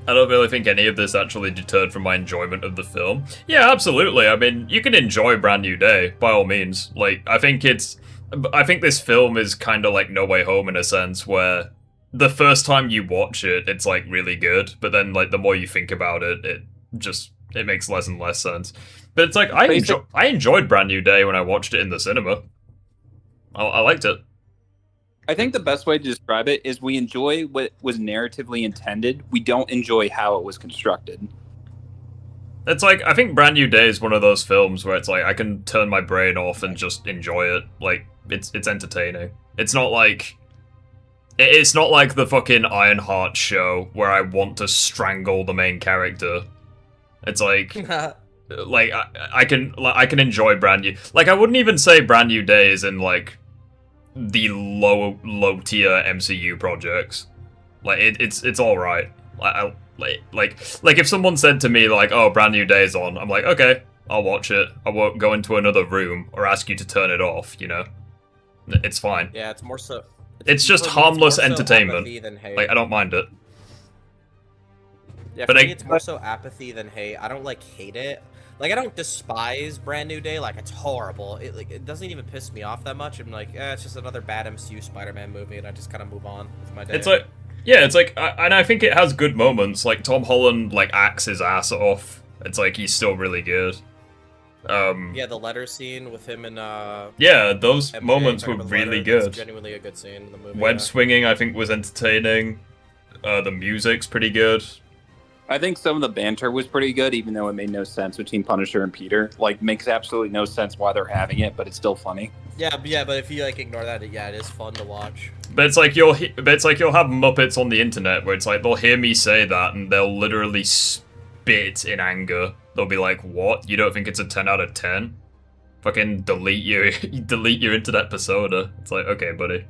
A: I don't really think any of this actually deterred from my enjoyment of the film. Yeah, absolutely. I mean, you can enjoy Brand New Day, by all means. Like, I think this film is kind of like No Way Home in a sense, where the first time you watch it, it's like really good, but then like the more you think about it, it makes less and less sense. But it's like I enjoyed Brand New Day when I watched it in the cinema. I liked it.
J: I think the best way to describe it is we enjoy what was narratively intended. We don't enjoy how it was constructed.
A: It's like, I think Brand New Day is one of those films where it's like I can turn my brain off and just enjoy it. Like, it's entertaining. It's not like the fucking Ironheart show where I want to strangle the main character. It's like I can enjoy Brand New. Like, I wouldn't even say Brand New Day is in like the low tier MCU projects. Like, it's all right. Like if someone said to me like, "Oh, Brand New Day is on," I'm like, "Okay, I'll watch it. I won't go into another room or ask you to turn it off." You know, it's fine.
I: Yeah, it's more so.
A: It's just harmless entertainment. Like, I don't mind it.
I: Yeah, for me, it's more so apathy than hate. I don't like hate it. Like, I don't despise Brand New Day. Like, it's horrible. It doesn't even piss me off that much. I'm like, it's just another bad MCU Spider-Man movie, and I just kind of move on with my day.
A: It's like, yeah, it's like, and I think it has good moments. Like, Tom Holland like acts his ass off. It's like he's still really good.
I: Yeah, the letter scene with him and
A: yeah, those
I: MJ
A: moments were
I: talking about the
A: really
I: letter, that's
A: good.
I: genuinely a good scene in the movie.
A: Web swinging, I think, was entertaining. The music's pretty good.
J: I think some of the banter was pretty good, even though it made no sense between Punisher and Peter. Like, makes absolutely no sense why they're having it, but it's still funny.
I: Yeah, but if you like ignore that, yeah, it is fun to watch.
A: But it's like you'll have Muppets on the internet where it's like they'll hear me say that and they'll literally spit in anger. They'll be like, "What? You don't think it's a 10 out of 10? Fucking delete your internet persona." It's like, okay, buddy.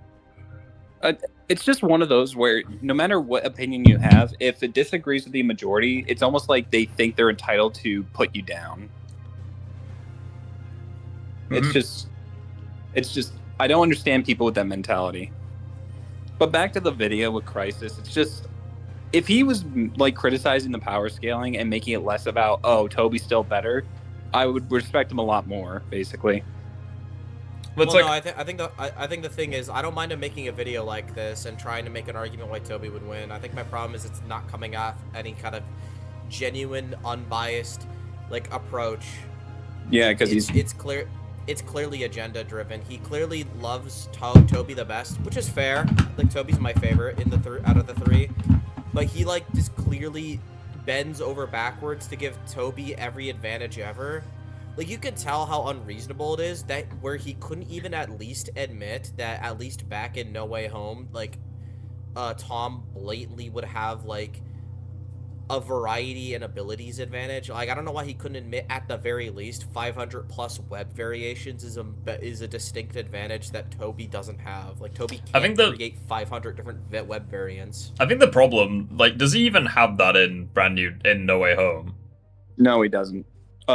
J: It's just one of those where no matter what opinion you have, if it disagrees with the majority, it's almost like they think they're entitled to put you down. Mm-hmm. It's just, I don't understand people with that mentality. But back to the video with Crisis, it's just, if he was like criticizing the power scaling and making it less about, oh, Tobey's still better, I would respect him a lot more, basically.
A: But
I: well, no, I think the thing is, I don't mind him making a video like this and trying to make an argument why Tobey would win. I think my problem is it's not coming off any kind of genuine, unbiased, like, approach.
J: Yeah, because
I: it's clearly agenda driven. He clearly loves Tobey the best, which is fair. Like, Tobey's my favorite in out of the three, but he like just clearly bends over backwards to give Tobey every advantage ever. Like, you can tell how unreasonable it is that where he couldn't even at least admit that at least back in No Way Home, like, Tom blatantly would have, like, a variety and abilities advantage. Like, I don't know why he couldn't admit at the very least 500 plus web variations is a distinct advantage that Tobey doesn't have. Like, Tobey can't create 500 different web variants.
A: I think the problem, like, does he even have that in No Way Home?
J: No, he doesn't.
A: He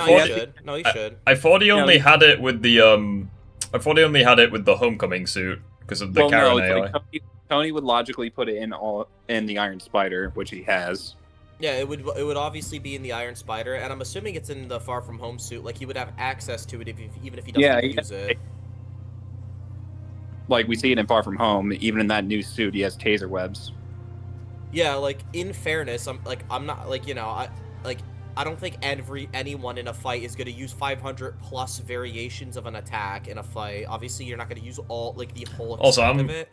A: should. I thought he only had it with the Homecoming suit because of the Karen AI.
J: Like Tony would logically put it in the Iron Spider, which he has.
I: Yeah, it would obviously be in the Iron Spider, and I'm assuming it's in the Far From Home suit. Like, he would have access to it even if he doesn't use it.
J: Like, we see it in Far From Home. Even in that new suit, he has taser webs.
I: Yeah, like, in fairness, I'm not like, you know, I don't think anyone in a fight is going to use 500 plus variations of an attack in a fight. Obviously, you're not going to use all, like, the whole extent of it.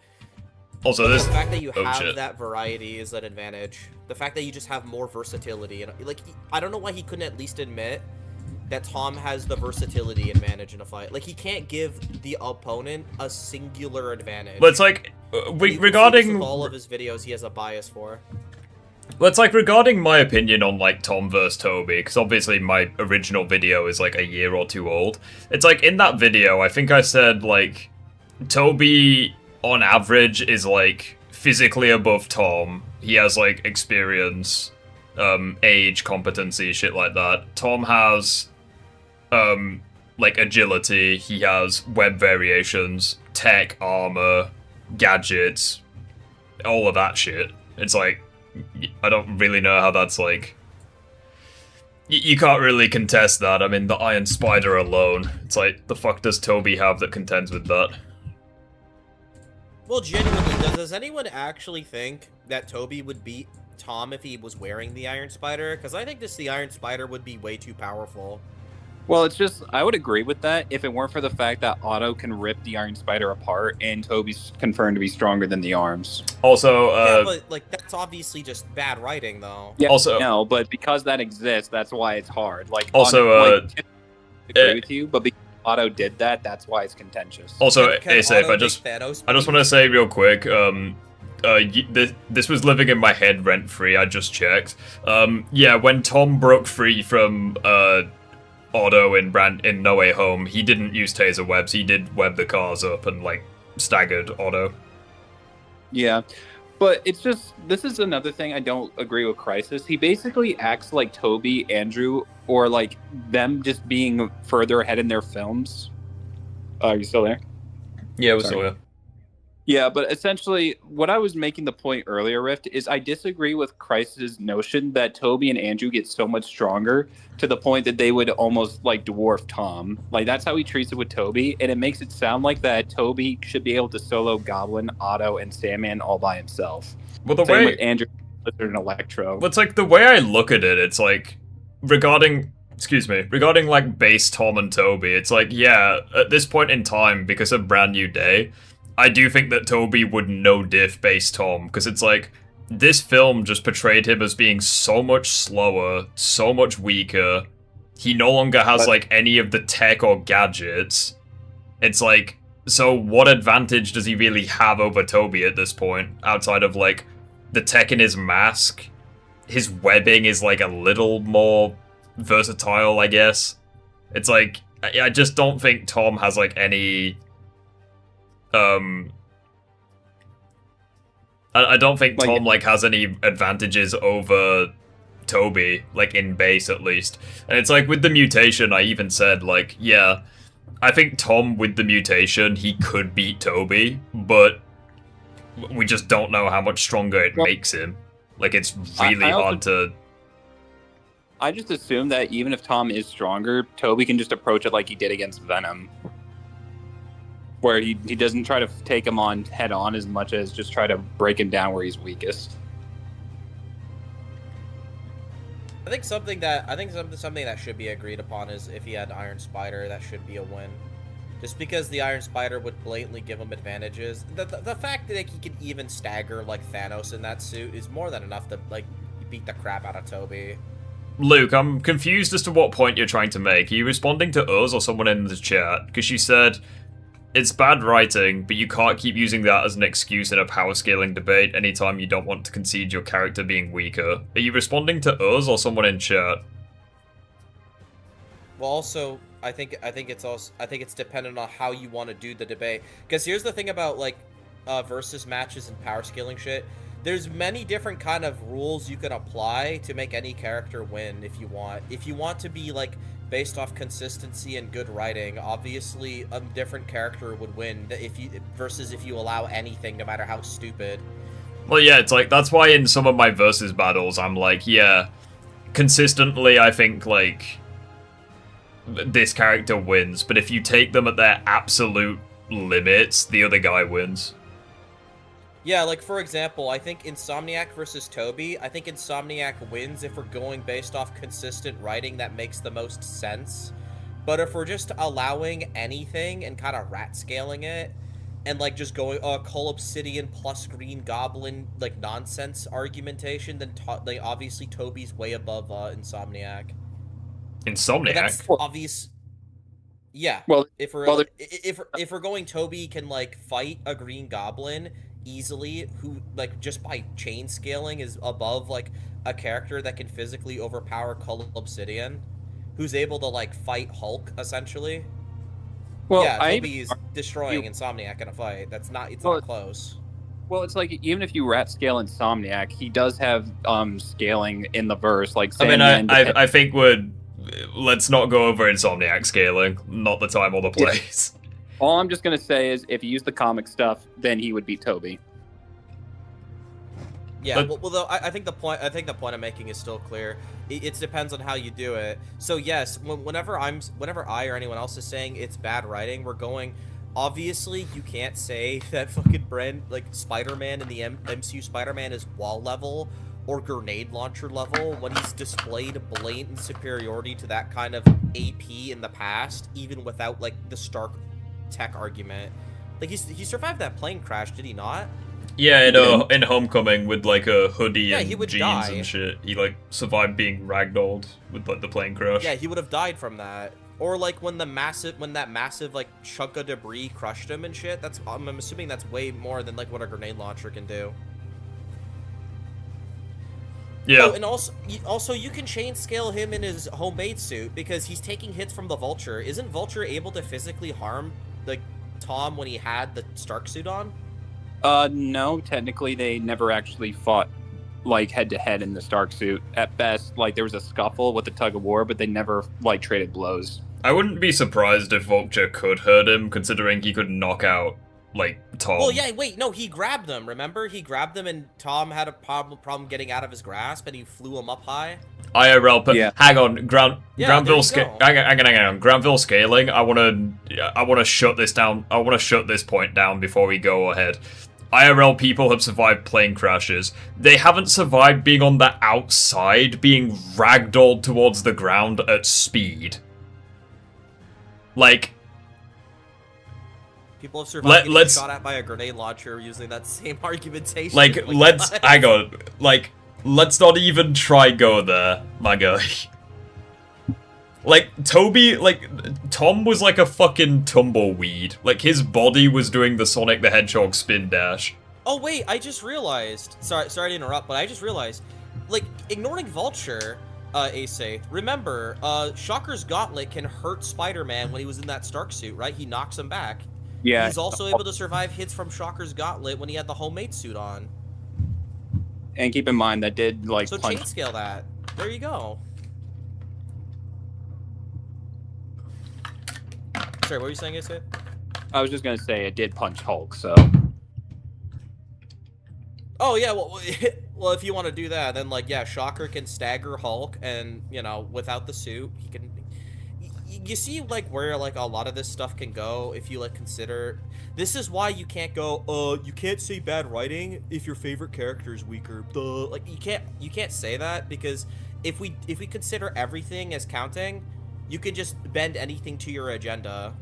A: Also,
I: the fact that you have that variety is an advantage. The fact that you just have more versatility, and like, I don't know why he couldn't at least admit that Tom has the versatility advantage in a fight. Like, he can't give the opponent a singular advantage.
A: But it's like regarding
I: all of his videos, he has a bias for.
A: Well, it's like regarding my opinion on like Tom vs. Tobey, because obviously my original video is like a year or two old. It's like in that video, I think I said like Tobey on average is like physically above Tom. He has like experience, age, competency, shit like that. Tom has like agility, he has web variations, tech, armor, gadgets, all of that shit. It's like, I don't really know how that's like... You can't really contest that. I mean, the Iron Spider alone, it's like, the fuck does Tobey have that contends with that?
I: Well, genuinely, does anyone actually think that Tobey would beat Tom if he was wearing the Iron Spider? Because I think the Iron Spider would be way too powerful.
J: Well, it's just, I would agree with that if it weren't for the fact that Otto can rip the Iron Spider apart and Tobey's confirmed to be stronger than the arms.
A: Also,
I: yeah, but like that's obviously just bad writing, though.
J: Yeah,
A: also,
J: no, but because that exists, that's why it's hard. Like,
A: also,
J: like, I agree with you, but because Otto did that, that's why it's contentious.
A: Also, Asafe, I just want to say real quick, this was living in my head rent-free, I just checked. Yeah, when Tom broke free from, Otto in No Way Home, he didn't use taser webs, he did web the cars up and, like, staggered Otto.
J: Yeah, but it's just, this is another thing I don't agree with Crisis. He basically acts like Tobey, Andrew, or, like, them just being further ahead in their films. Are you still there?
A: Yeah, we're still there.
J: Yeah, but essentially, what I was making the point earlier, Rift, is I disagree with Christ's notion that Tobey and Andrew get so much stronger to the point that they would almost, like, dwarf Tom. Like, that's how he treats it with Tobey, and it makes it sound like that Tobey should be able to solo Goblin, Otto, and Sandman all by himself.
A: Well, the
J: Same
A: way...
J: with Andrew, Lizard, and Electro.
A: Well, it's like, the way I look at it, it's like, regarding, like, base Tom and Tobey, it's like, yeah, at this point in time, because of Brand New Day, I do think that Tobey would no-diff base Tom, because it's like, this film just portrayed him as being so much slower, so much weaker, he no longer has, like, any of the tech or gadgets. It's like, so what advantage does he really have over Tobey at this point, outside of, like, the tech in his mask? His webbing is, like, a little more versatile, I guess. It's like, I just don't think Tom has, like, any... I don't think Tom, like, has any advantages over Tobey, like, in base, at least. And it's like, with the mutation, I even said, like, yeah, I think Tom, with the mutation, he could beat Tobey, but we just don't know how much stronger it makes him. Like, it's really hard to...
J: I just assume that even if Tom is stronger, Tobey can just approach it like he did against Venom. Where he doesn't try to take him on head on as much as just try to break him down where he's weakest.
I: I think something that should be agreed upon is if he had Iron Spider, that should be a win. Just because the Iron Spider would blatantly give him advantages. The fact that he can even stagger like Thanos in that suit is more than enough to like beat the crap out of Tobey.
A: Luke, I'm confused as to what point you're trying to make. Are you responding to us or someone in the chat? Because you said... It's bad writing, but you can't keep using that as an excuse in a power scaling debate anytime you don't want to concede your character being weaker. Are you responding to us or someone in chat?
I: Well, also, I think it's dependent on how you want to do the debate. Because here's the thing about like versus matches and power scaling shit. There's many different kind of rules you can apply to make any character win if you want. If you want to be like based off consistency and good writing, obviously a different character would win versus if you allow anything, no matter how stupid.
A: Well, yeah, it's like, that's why in some of my versus battles, I'm like, yeah, consistently I think, like, this character wins, but if you take them at their absolute limits, the other guy wins.
I: Yeah, like, for example, I think Insomniac versus Tobey, I think Insomniac wins if we're going based off consistent writing that makes the most sense. But if we're just allowing anything and kind of rat scaling it, and, like, just going, Cull Obsidian plus Green Goblin, like, nonsense argumentation, then obviously Tobey's way above Insomniac.
A: Insomniac?
I: But that's obvious. Yeah.
J: Well,
I: if we're going Tobey can, like, fight a Green Goblin easily, who like just by chain scaling is above like a character that can physically overpower Cull Obsidian, who's able to like fight Hulk essentially. Well, yeah, Tobey is destroying Insomniac in a fight. It's not close.
J: Well, it's like even if you rat scale Insomniac, he does have scaling in the verse. Like
A: I think let's not go over Insomniac scaling. Not the time or the place.
J: All I'm just gonna say is, if you use the comic stuff, then he would beat Tobey.
I: Yeah, well, though I think the point I'm making is still clear. It depends on how you do it. So yes, whenever I or anyone else is saying it's bad writing, we're going. Obviously, you can't say that fucking Spider-Man in the MCU Spider-Man is wall level or grenade launcher level when he's displayed blatant superiority to that kind of AP in the past, even without like the Stark tech argument. Like he survived that plane crash, did he not?
A: Yeah, in Homecoming with like a hoodie and jeans and shit, he like survived being ragdolled with like the plane crash.
I: Yeah, he would have died from that. Or like when that massive like chunk of debris crushed him and shit. I'm assuming that's way more than like what a grenade launcher can do.
A: Yeah.
I: Oh, and also you can chain scale him in his homemade suit because he's taking hits from the Vulture. Isn't Vulture able to physically harm like Tom when he had the Stark suit on?
J: No, technically they never actually fought like head to head in the Stark suit. At best, like there was a scuffle with the tug of war, but they never like traded blows.
A: I wouldn't be surprised if Vulture could hurt him, considering he could knock out like Tom.
I: Well, yeah, wait, no, he grabbed him. Remember, he grabbed him, and Tom had a problem getting out of his grasp, and he flew him up high.
A: IRL, but hang on, Granville scaling. I want to shut this down. I want to shut this point down before we go ahead. IRL people have survived plane crashes. They haven't survived being on the outside, being ragdolled towards the ground at speed. Like,
I: people have survived getting shot at by a grenade launcher using that same argumentation.
A: Like, hang on. Like, let's not even try go there, my guy. Like, Tom was like a fucking tumbleweed. Like, his body was doing the Sonic the Hedgehog spin dash.
I: Oh, wait, I just realized. Sorry to interrupt, but I just realized. Like, ignoring Vulture, Asaith, remember, Shocker's Gauntlet can hurt Spider-Man when he was in that Stark suit, right? He knocks him back.
J: Yeah.
I: He's also able to survive hits from Shocker's Gauntlet when he had the homemade suit on.
J: And keep in mind, that did, like,
I: so
J: punch...
I: chain scale that. There you go. Sorry, what were you saying, Asaith?
J: I was just gonna say it did punch Hulk, so...
I: Oh, yeah, well, if you want to do that, then, like, yeah, Shocker can stagger Hulk, and, you know, without the suit, he can... You see, like, where, like, a lot of this stuff can go if you, like, consider... This is why you can't go, you can't say bad writing if your favorite character is weaker. Duh. Like, you can't say that, because if we consider everything as counting, you can just bend anything to your agenda,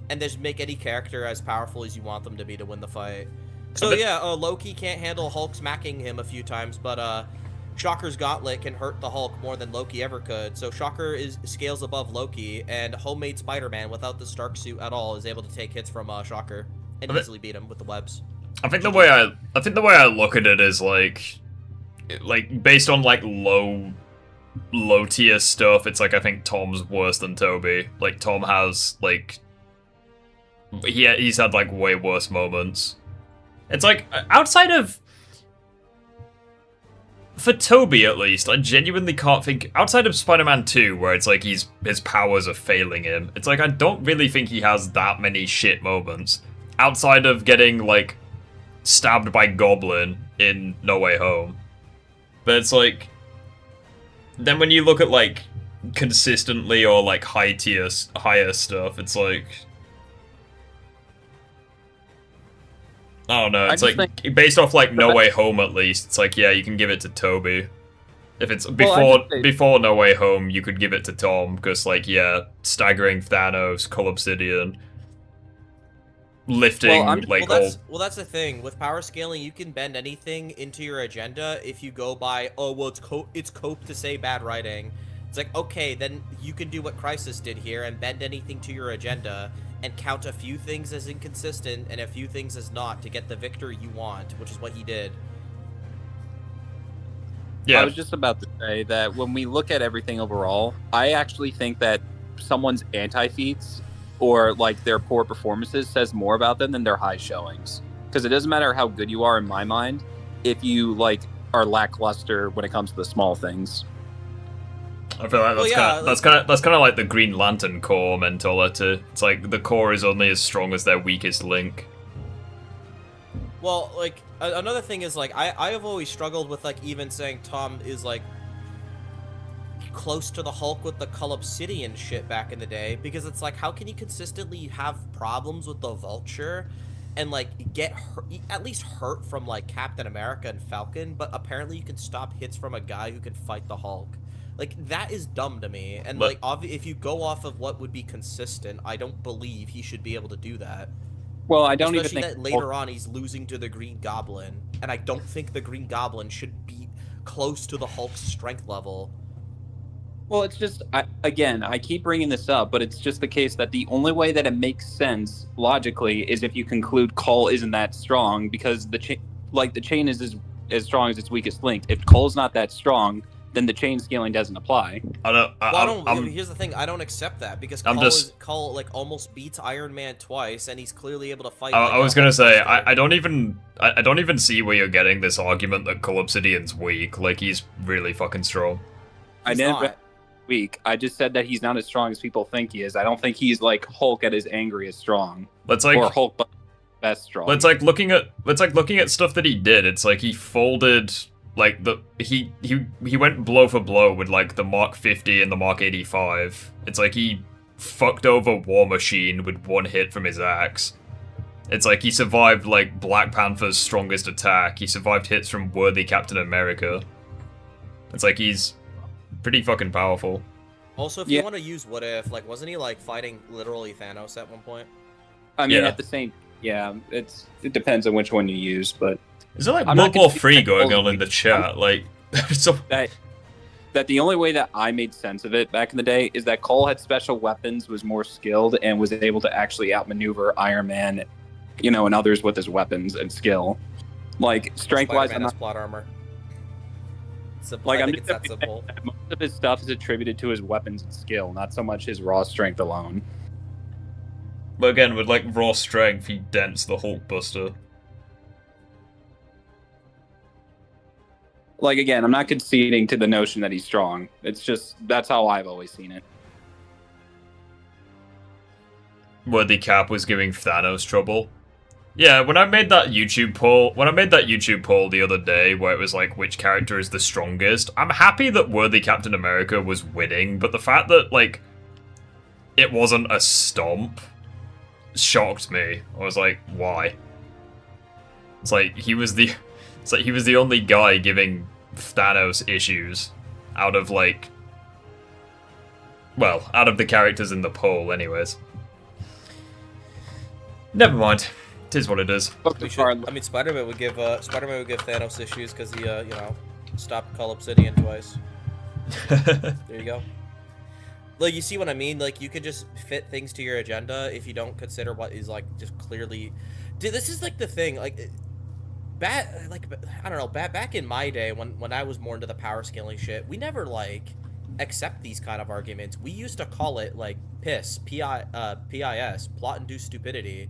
I: and just make any character as powerful as you want them to be to win the fight. So yeah, Loki can't handle Hulk smacking him a few times, but Shocker's Gauntlet can hurt the Hulk more than Loki ever could. So Shocker scales above Loki, and homemade Spider-Man without the Stark suit at all is able to take hits from Shocker and easily beat him with the webs.
A: I think the way I look at it is like based on like low tier stuff, it's like I think Tom's worse than Tobey. Like Tom has like he's had like way worse moments. It's like outside of for Tobey at least, I genuinely can't think outside of Spider-Man 2 where it's like his powers are failing him. It's like I don't really think he has that many shit moments outside of getting like stabbed by Goblin in No Way Home. But it's like then when you look at like consistently or like higher stuff, it's like I don't know, it's like based off like No Way Home at least, it's like yeah, you can give it to Tobey. If it's before No Way Home, you could give it to Tom, because like yeah, staggering Thanos, Cull Obsidian, lifting
I: that's the thing with power scaling. You can bend anything into your agenda if you go by it's cope to say bad writing. It's like okay, then you can do what Crisis did here and bend anything to your agenda and count a few things as inconsistent and a few things as not to get the victory you want, which is what he did.
J: Yeah. I was just about to say that when we look at everything overall, I actually think that someone's anti-feats or like their poor performances says more about them than their high showings. Because it doesn't matter how good you are in my mind if you like are lackluster when it comes to the small things.
A: I feel like that's kind of like the Green Lantern core mentality. It's like the core is only as strong as their weakest link.
I: Well, like another thing is like I have always struggled with like even saying Tom is like close to the Hulk with the Cull Obsidian shit back in the day, because it's like, how can you consistently have problems with the Vulture and like get hurt, at least hurt from like Captain America and Falcon, but apparently you can stop hits from a guy who can fight the Hulk? Like, that is dumb to me. And like if you go off of what would be consistent, I don't believe he should be able to do that.
J: Well, I don't
I: Especially
J: even think
I: that later on he's losing to the Green Goblin, and I don't think the Green Goblin should be close to the Hulk's strength level.
J: Well, it's just, I keep bringing this up, but it's just the case that the only way that it makes sense logically is if you conclude Cull isn't that strong, because the chain is as strong as its weakest link. If Cull's not that strong, then the chain scaling doesn't apply.
I: Here's the thing, I don't accept that, because Cull like almost beats Iron Man twice, and he's clearly able to fight.
A: I was gonna say, I don't even see where you're getting this argument that Cull Obsidian's weak. Like, he's really fucking strong.
J: I didn't weak. I just said that he's not as strong as people think he is. I don't think he's like Hulk at his angriest strong.
A: That's like,
J: or Hulk best strong.
A: It's like looking at stuff that he did. It's like he folded like he went blow for blow with like the Mark 50 and the Mark 85. It's like he fucked over War Machine with one hit from his axe. It's like he survived like Black Panther's strongest attack. He survived hits from worthy Captain America. It's like he's pretty fucking powerful.
I: Also, if you want to use What If, like, wasn't he like fighting literally Thanos at one point?
J: I mean, at the same, it depends on which one you use, but
A: is there like World War 3 going on in the chat? Like, so
J: that the only way that I made sense of it back in the day is that Cole had special weapons, was more skilled, and was able to actually outmaneuver Iron Man, and others with his weapons and skill. Like, strength-wise,
I: Spider-Man has plot armor. Simple.
J: Like,
I: I think it's that simple.
J: Most of his stuff is attributed to his weapons and skill, not so much his raw strength alone.
A: But again, with like raw strength, he dents the Hulkbuster.
J: Like, again, I'm not conceding to the notion that he's strong. It's just, that's how I've always seen it.
A: Worthy Cap was giving Thanos trouble. Yeah, when I made that YouTube poll the other day where it was like, which character is the strongest, I'm happy that Worthy Captain America was winning, but the fact that, like, it wasn't a stomp shocked me. I was like, why? It's like, he was the only guy giving Thanos issues out of, like, well, out of the characters in the poll, anyways. Never mind. It is what it is.
I: Spider-Man would give Thanos issues because he, stopped Cull Obsidian twice. There you go. Like, you see what I mean? Like, you could just fit things to your agenda if you don't consider what is, like, just clearly... Dude, this is, like, the thing. Like, back in my day, when I was more into the power scaling shit, we never, like, accept these kind of arguments. We used to call it, like, PIS, P-I-S, plot-induced stupidity.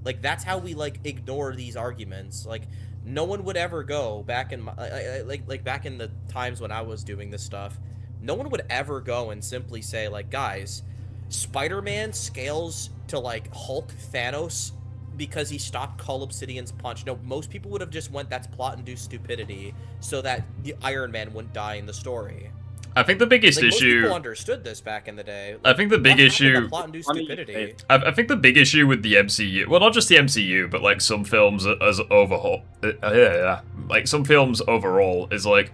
I: Like, that's how we, like, ignore these arguments. Like, no one would ever go back in my, like back in the times when I was doing this stuff, no one would ever go and simply say, like, guys, Spider-Man scales to, like, Hulk Thanos because he stopped Cull Obsidian's punch. No, most people would have just went, that's plot-induced stupidity, so that the Iron Man wouldn't die in the story.
A: I think the biggest issue... Most
I: people understood this back in the day.
A: I think the big issue...
I: Plot-induced stupidity.
A: I think the big issue with the MCU... Well, not just the MCU, but, like, some films as overhaul... like, some films overall is, like...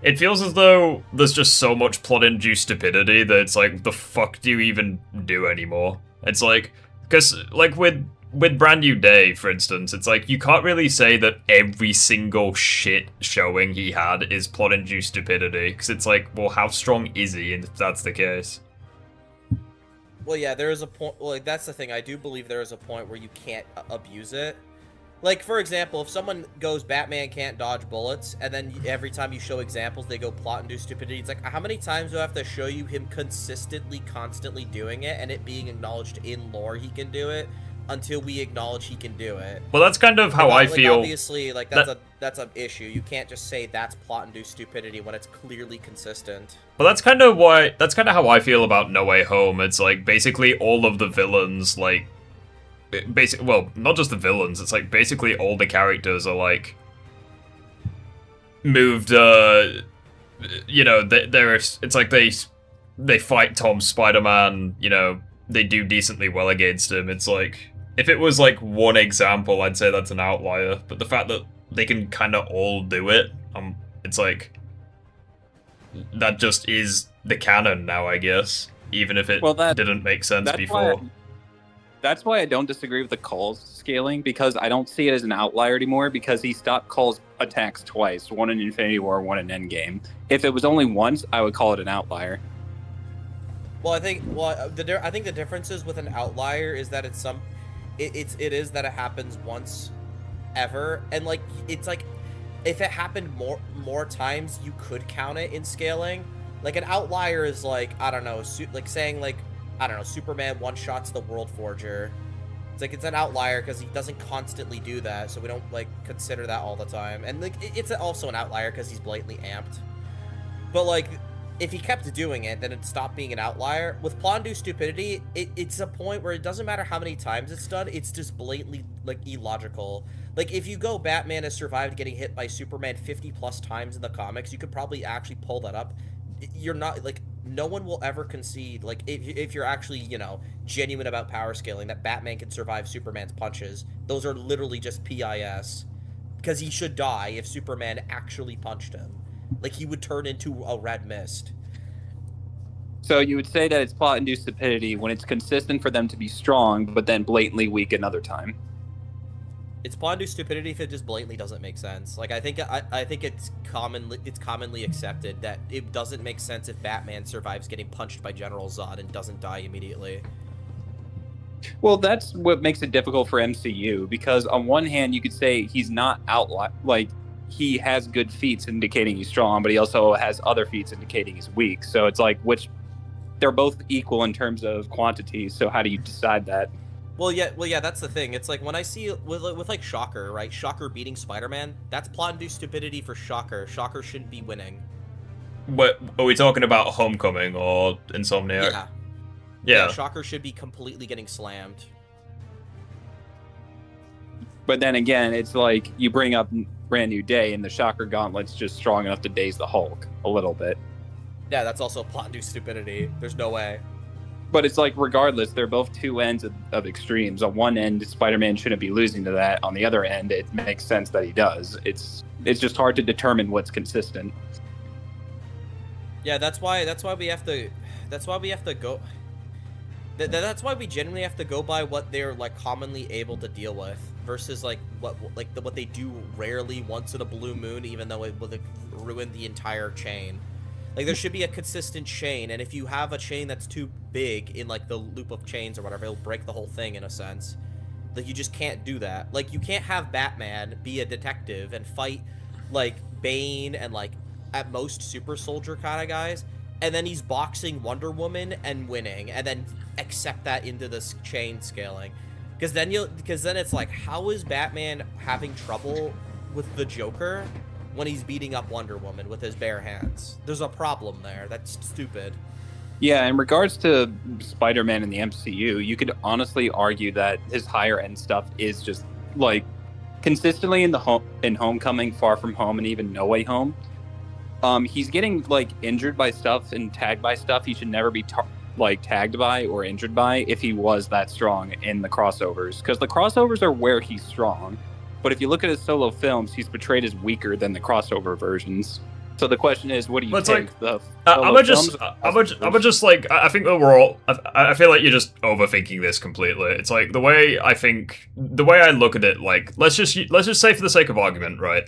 A: It feels as though there's just so much plot-induced stupidity that it's like, the fuck do you even do anymore? It's like... Because, like, with Brand New Day, for instance, it's like, you can't really say that every single shit showing he had is plot-induced stupidity, because it's like, well, how strong is he, if that's the case?
I: Well, yeah, there is a point, like, that's the thing, I do believe there is a point where you can't abuse it. Like, for example, if someone goes, Batman can't dodge bullets, and then every time you show examples, they go plot-induced stupidity, it's like, how many times do I have to show you him constantly doing it, and it being acknowledged in lore he can do it, until we acknowledge he can do it.
A: Well, that's kind of how I feel.
I: Obviously, like that's an issue. You can't just say that's plot-induced stupidity when it's clearly consistent.
A: But that's kind of how I feel about No Way Home. It's like basically all of the villains, like well, not just the villains. It's like basically all the characters are like moved. You know, it's like they fight Tom Spider-Man. You know, they do decently well against him. It's like, if it was like one example, I'd say that's an outlier. But the fact that they can kind of all do it, it's like, that just is the canon now, I guess. Even if it didn't make sense before.
J: That's why I don't disagree with the Cull's scaling, because I don't see it as an outlier anymore, because he stopped Cull's attacks twice, one in Infinity War, one in Endgame. If it was only once, I would call it an outlier.
I: Well, I think the difference is with an outlier is that it is that it happens once ever, and like it's like if it happened more times, you could count it in scaling. Like an outlier is like, I don't know, like saying like, I don't know, Superman one-shots the World Forger. It's like, it's an outlier because he doesn't constantly do that, so we don't like consider that all the time. And like it's also an outlier because he's blatantly amped. But like, if he kept doing it, then it stopped being an outlier. With plot-induced stupidity, it's a point where it doesn't matter how many times it's done, it's just blatantly, like, illogical. Like, if you go Batman has survived getting hit by Superman 50-plus times in the comics, you could probably actually pull that up. You're not, like, no one will ever concede, like, if you're actually, you know, genuine about power scaling, that Batman can survive Superman's punches. Those are literally just PIS. Because he should die if Superman actually punched him. Like, he would turn into a red mist.
J: So you would say that it's plot-induced stupidity when it's consistent for them to be strong, but then blatantly weak another time.
I: It's plot-induced stupidity if it just blatantly doesn't make sense. Like, I think it's commonly accepted that it doesn't make sense if Batman survives getting punched by General Zod and doesn't die immediately.
J: Well, that's what makes it difficult for MCU, because on one hand, you could say he's not like, he has good feats indicating he's strong, but he also has other feats indicating he's weak. So it's like, they're both equal in terms of quantity. So how do you decide that?
I: Well, yeah, that's the thing. It's like when I see with like Shocker, right? Shocker beating Spider-Man, that's plot-induced stupidity for Shocker. Shocker shouldn't be winning.
A: What are we talking about? Homecoming or Insomniac? Yeah.
I: Shocker should be completely getting slammed.
J: But then again, it's like you bring up Brand New Day, and the Shocker Gauntlet's just strong enough to daze the Hulk a little bit.
I: Yeah, that's also plot-induced stupidity. There's no way.
J: But it's like, regardless, they're both two ends of extremes. On one end, Spider-Man shouldn't be losing to that. On the other end, it makes sense that he does. It's just hard to determine what's consistent.
I: Yeah, that's why we have to go. That's why we generally have to go by what they're like commonly able to deal with versus like what they do rarely once in a blue moon, even though it would ruin the entire chain. Like, there should be a consistent chain, and if you have a chain that's too big in like the loop of chains or whatever, it'll break the whole thing in a sense. Like, you just can't do that. Like, you can't have Batman be a detective and fight like Bane and like at most super soldier kind of guys, and then he's boxing Wonder Woman and winning, and then accept that into this chain scaling. Because then it's like, how is Batman having trouble with the Joker when he's beating up Wonder Woman with his bare hands? There's a problem there. That's stupid.
J: Yeah, in regards to Spider-Man in the MCU, you could honestly argue that his higher end stuff is just like consistently in Homecoming, Far From Home, and even No Way Home. He's getting like injured by stuff and tagged by stuff he should never be tagged by or injured by if he was that strong in the crossovers, because the crossovers are where he's strong. But if you look at his solo films, he's portrayed as weaker than the crossover versions. So the question is, what do you take?
A: I think overall, I feel like you're just overthinking this completely. It's like the way I look at it, like, let's just say for the sake of argument, right?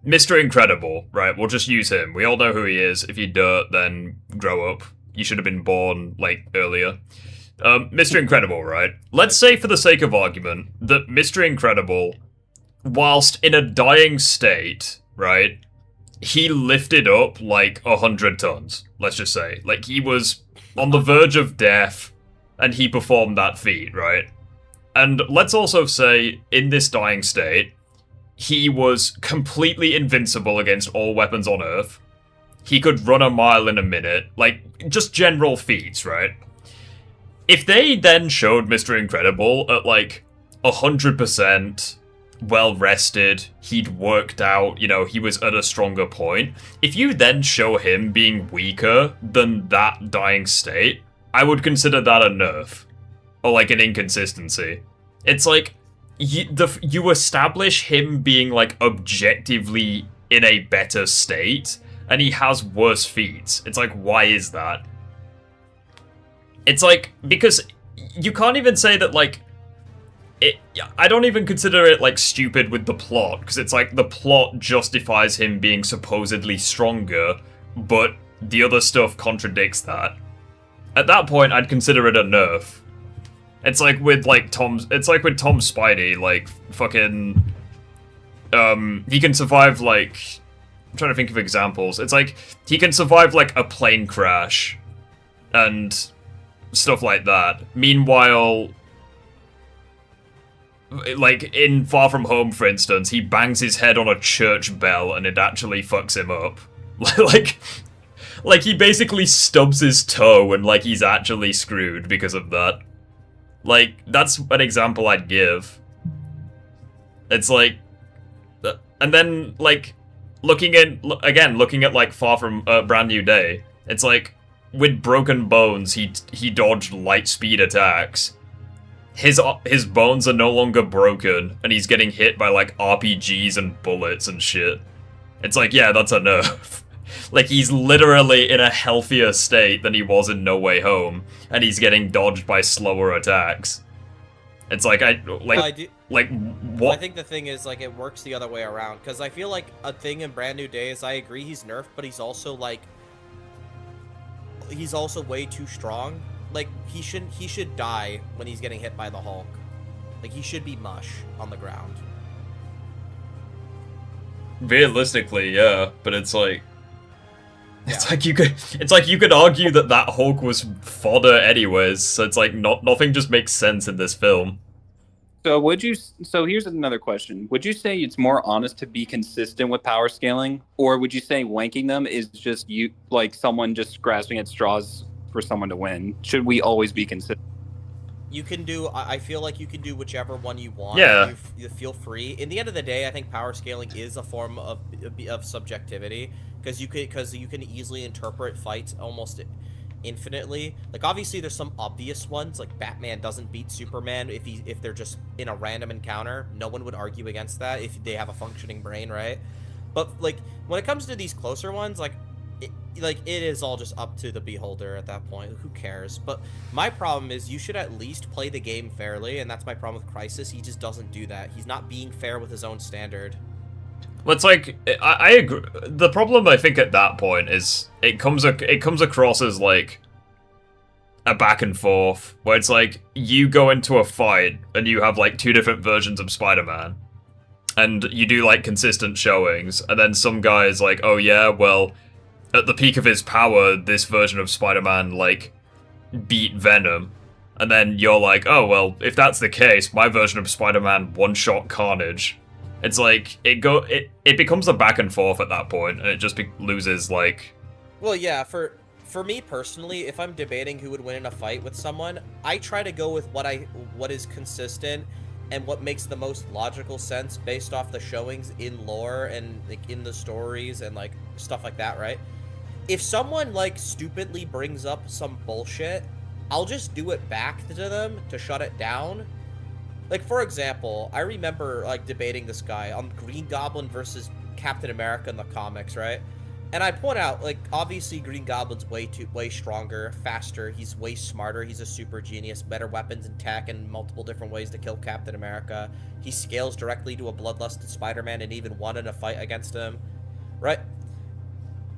A: Mr. Incredible, right? We'll just use him. We all know who he is. If you're dirt, then grow up. You should have been born, like, earlier. Mr. Incredible, right? Let's say for the sake of argument that Mr. Incredible, whilst in a dying state, right, he lifted up like 100 tons, let's just say. Like, he was on the verge of death, and he performed that feat, right? And let's also say, in this dying state, he was completely invincible against all weapons on Earth. He could run a mile in a minute. Like, just general feats, right? If they then showed Mr. Incredible at, like, 100%, well-rested, he'd worked out, you know, he was at a stronger point. If you then show him being weaker than that dying state, I would consider that a nerf. Or, like, an inconsistency. It's like, you establish him being, like, objectively in a better state, and he has worse feats. It's like, why is that? It's like, because you can't even say that, like, I don't even consider it, like, stupid with the plot, because it's like, the plot justifies him being supposedly stronger, but the other stuff contradicts that. At that point, I'd consider it a nerf. It's like with, like, Tom Spidey, like, fucking, he can survive, like, I'm trying to think of examples. It's like, he can survive, like, a plane crash, and stuff like that. Meanwhile, like, in Far From Home, for instance, he bangs his head on a church bell, and it actually fucks him up. Like, he basically stubs his toe, and, like, he's actually screwed because of that. Like, that's an example I'd give. It's like, and then, like, looking at, like, Far From, Brand New Day, it's like, with broken bones, he dodged light speed attacks. His bones are no longer broken, and he's getting hit by, like, RPGs and bullets and shit. It's like, yeah, that's a nerf. Like, he's literally in a healthier state than he was in No Way Home, and he's getting dodged by slower attacks. It's like, what?
I: I think the thing is, like, it works the other way around, because I feel like a thing in Brand New Day is, I agree he's nerfed, but he's also, like, he's also way too strong. Like, he should die when he's getting hit by the Hulk. Like, he should be mush on the ground.
A: Realistically, yeah, but it's like, it's like you could argue that Hulk was fodder anyways. So it's like nothing just makes sense in this film.
J: So here's another question. Would you say it's more honest to be consistent with power scaling, or would you say wanking them is just you, like, someone just grasping at straws for someone to win? Should we always be consistent?
I: You can do, I feel like you can do whichever one you want.
A: Yeah.
I: You feel free. In the end of the day, I think power scaling is a form of subjectivity, because you can easily interpret fights almost infinitely. Like, obviously there's some obvious ones, like Batman doesn't beat Superman if they're just in a random encounter. No one would argue against that if they have a functioning brain, right? But, like, when it comes to these closer ones, like, it is all just up to the beholder at that point. Who cares? But my problem is, you should at least play the game fairly, and that's my problem with Crisis. He just doesn't do that. He's not being fair with his own standard.
A: Well, it's like, I agree. The problem, I think, at that point is it comes across as, like, a back and forth, where it's like, you go into a fight, and you have, like, two different versions of Spider-Man, and you do, like, consistent showings, and then some guy is like, oh yeah, well, at the peak of his power, this version of Spider-Man, like, beat Venom. And then you're like, oh, well, if that's the case, my version of Spider-Man one-shot Carnage. It's like, it becomes a back and forth at that point, and it just loses, like...
I: Well, yeah, for me personally, if I'm debating who would win in a fight with someone, I try to go with what is consistent and what makes the most logical sense based off the showings in lore and, like, in the stories and, like, stuff like that, right? If someone, like, stupidly brings up some bullshit, I'll just do it back to them to shut it down. Like, for example, I remember, like, debating this guy on Green Goblin versus Captain America in the comics, right? And I point out, like, obviously Green Goblin's way stronger, faster, he's way smarter, he's a super genius, better weapons and tech, and multiple different ways to kill Captain America. He scales directly to a bloodlusted Spider-Man and even won in a fight against him, right?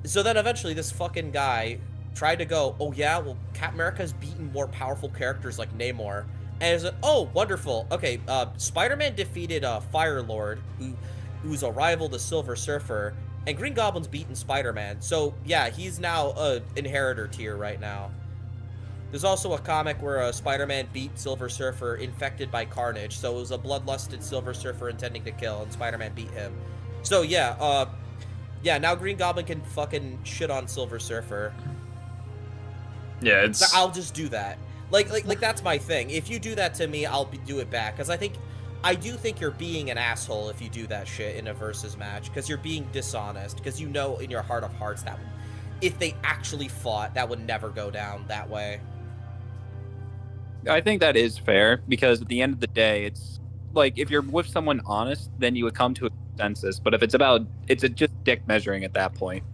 I: So then eventually this fucking guy tried to go, oh yeah, well, Captain America's beaten more powerful characters like Namor. And it's like, oh, wonderful. Okay, Spider-Man defeated Fire-Lord, who's a rival to Silver Surfer, and Green Goblin's beaten Spider-Man. So, yeah, he's now an inheritor tier right now. There's also a comic where Spider-Man beat Silver Surfer infected by Carnage, so it was a bloodlusted Silver Surfer intending to kill, and Spider-Man beat him. So yeah, now Green Goblin can fucking shit on Silver Surfer.
A: Yeah, it's...
I: I'll just do that. Like that's my thing. If you do that to me, I'll do it back, because I do think you're being an asshole if you do that shit in a versus match, because you're being dishonest, because you know in your heart of hearts that if they actually fought, that would never go down that way.
J: I think that is fair, because at the end of the day, it's like if you're with someone honest, then you would come to a consensus. But if it's just dick measuring at that point.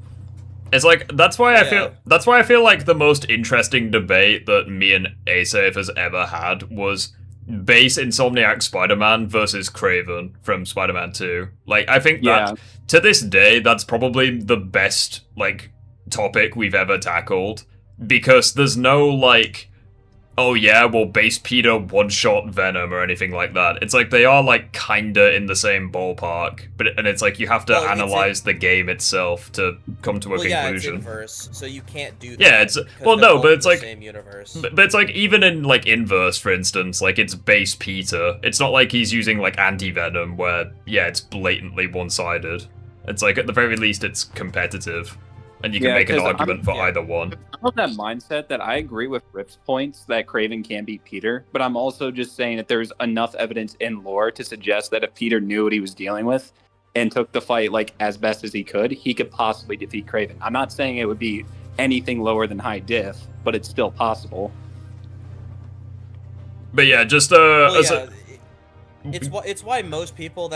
A: It's like that's why I feel like the most interesting debate that me and Asafe has ever had was base Insomniac Spider-Man versus Kraven from Spider-Man 2. Like, I think that to this day, that's probably the best like topic we've ever tackled, because there's no like, oh yeah, well, base Peter one-shot Venom or anything like that. It's like they are like kinda in the same ballpark, and it's like you have to analyze the game itself to come to a conclusion.
I: Yeah, it's inverse, so you can't do that.
A: Yeah, it's but it's like
I: same universe.
A: But it's like even in like inverse, for instance, like it's base Peter. It's not like he's using like anti-Venom where it's blatantly one-sided. It's like at the very least it's competitive. And you can make an argument for either one.
J: I'm of that mindset that I agree with Rip's points that Kraven can beat Peter, but I'm also just saying that there's enough evidence in lore to suggest that if Peter knew what he was dealing with and took the fight like as best as he could possibly defeat Kraven. I'm not saying it would be anything lower than high diff, but it's still possible.
A: But yeah, just
I: it's why most people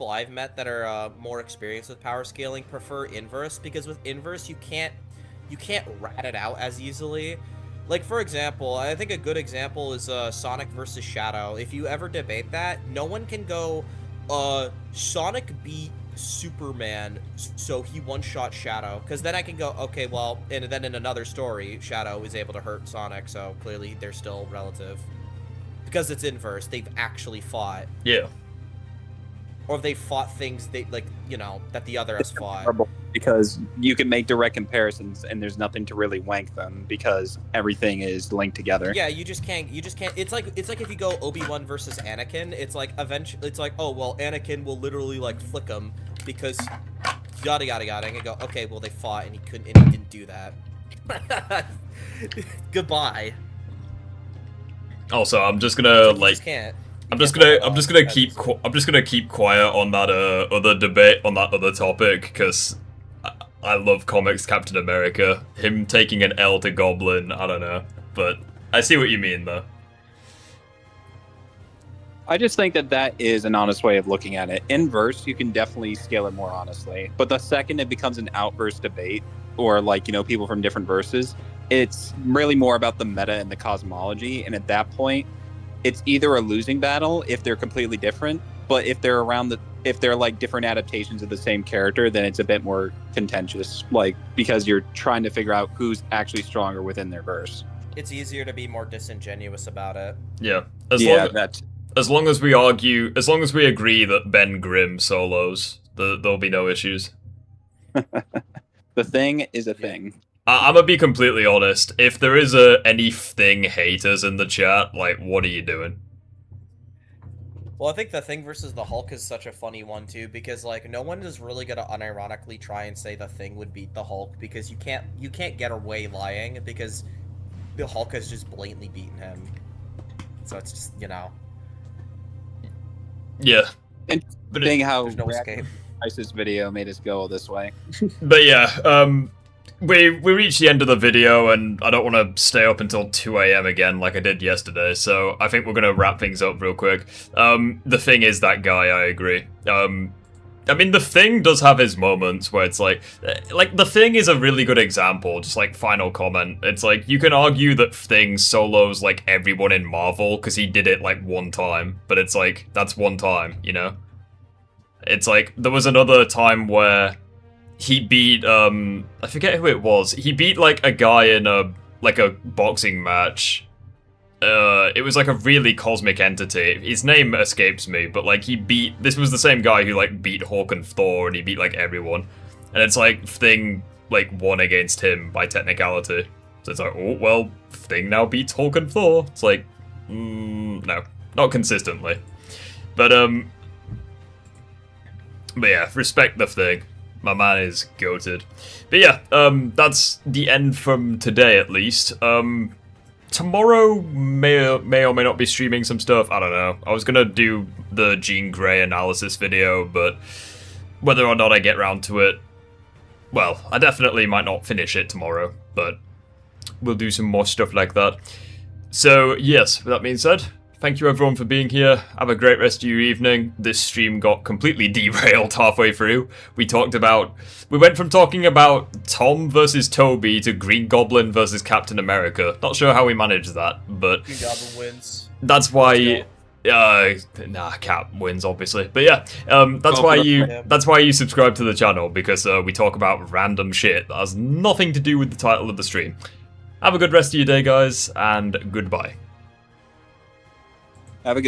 I: I've met that are more experienced with power scaling prefer inverse, because with inverse you can't rat it out as easily. Like, for example, I think a good example is Sonic versus Shadow. If you ever debate that, no one can go Sonic beat Superman, so he one-shot Shadow, because then I can go, okay, well, and then in another story Shadow is able to hurt Sonic, so clearly they're still relative because it's inverse. They've actually fought.
A: Yeah.
I: Or they fought things that the other has fought.
J: Because you can make direct comparisons and there's nothing to really wank them because everything is linked together.
I: Yeah, you just can't. It's like if you go Obi-Wan versus Anakin, it's like eventually it's like, oh well, Anakin will literally like flick him because yada yada yada, and you go, okay, well they fought and he didn't do that. Goodbye.
A: Also, I'm just gonna I'm just gonna keep quiet on that other debate, on that other topic, because I love comics Captain America. Him taking an L to Goblin, I don't know, but I see what you mean though.
J: I just think that is an honest way of looking at it. Inverse, you can definitely scale it more honestly, but the second it becomes an outverse debate, or like, people from different verses, it's really more about the meta and the cosmology, and at that point, it's either a losing battle if they're completely different, but if they're like different adaptations of the same character, then it's a bit more contentious, like, because you're trying to figure out who's actually stronger within their verse.
I: It's easier to be more disingenuous about it.
A: Yeah. As long as we agree that Ben Grimm solos, there'll be no issues.
J: The Thing is a thing.
A: I'm gonna be completely honest. If there is any Thing haters in the chat, like, what are you doing?
I: Well, I think the Thing versus the Hulk is such a funny one too, because like no one is really gonna unironically try and say the Thing would beat the Hulk, because you can't get away lying, because the Hulk has just blatantly beaten him. So it's just
A: Yeah.
J: And seeing how
I: there's no escape.
J: Isis video made us go this way.
A: But yeah, we reached the end of the video, and I don't want to stay up until 2 AM again like I did yesterday, so I think we're going to wrap things up real quick. The Thing is that guy, I agree. I mean, the Thing does have his moments where it's like the Thing is a really good example, just like final comment. It's like, you can argue that Thing solos like everyone in Marvel because he did it like one time, but it's like, that's one time, It's like, there was another time where he beat, I forget who it was. He beat, like, a guy in a boxing match. It was, like, a really cosmic entity. His name escapes me, but, like, this was the same guy who, like, beat Hawk and Thor, and he beat, like, everyone. And it's like, Thing, like, won against him by technicality. So it's like, oh, well, Thing now beats Hulk and Thor. It's like, no, not consistently. But yeah, respect the Thing. My man is goated. But yeah, that's the end from today at least. Tomorrow may or may not be streaming some stuff. I don't know. I was gonna do the Jean Grey analysis video, but whether or not I get round to it, well, I definitely might not finish it tomorrow, but we'll do some more stuff like that. So yes, with that being said, thank you everyone for being here. Have a great rest of your evening. This stream got completely derailed halfway through. We went from talking about Tom versus Tobey to Green Goblin versus Captain America. Not sure how we managed that, but
I: Green Goblin wins.
A: That's why Cap wins obviously. But yeah, that's why you subscribe to the channel, because we talk about random shit that has nothing to do with the title of the stream. Have a good rest of your day, guys, and goodbye.
J: Have a good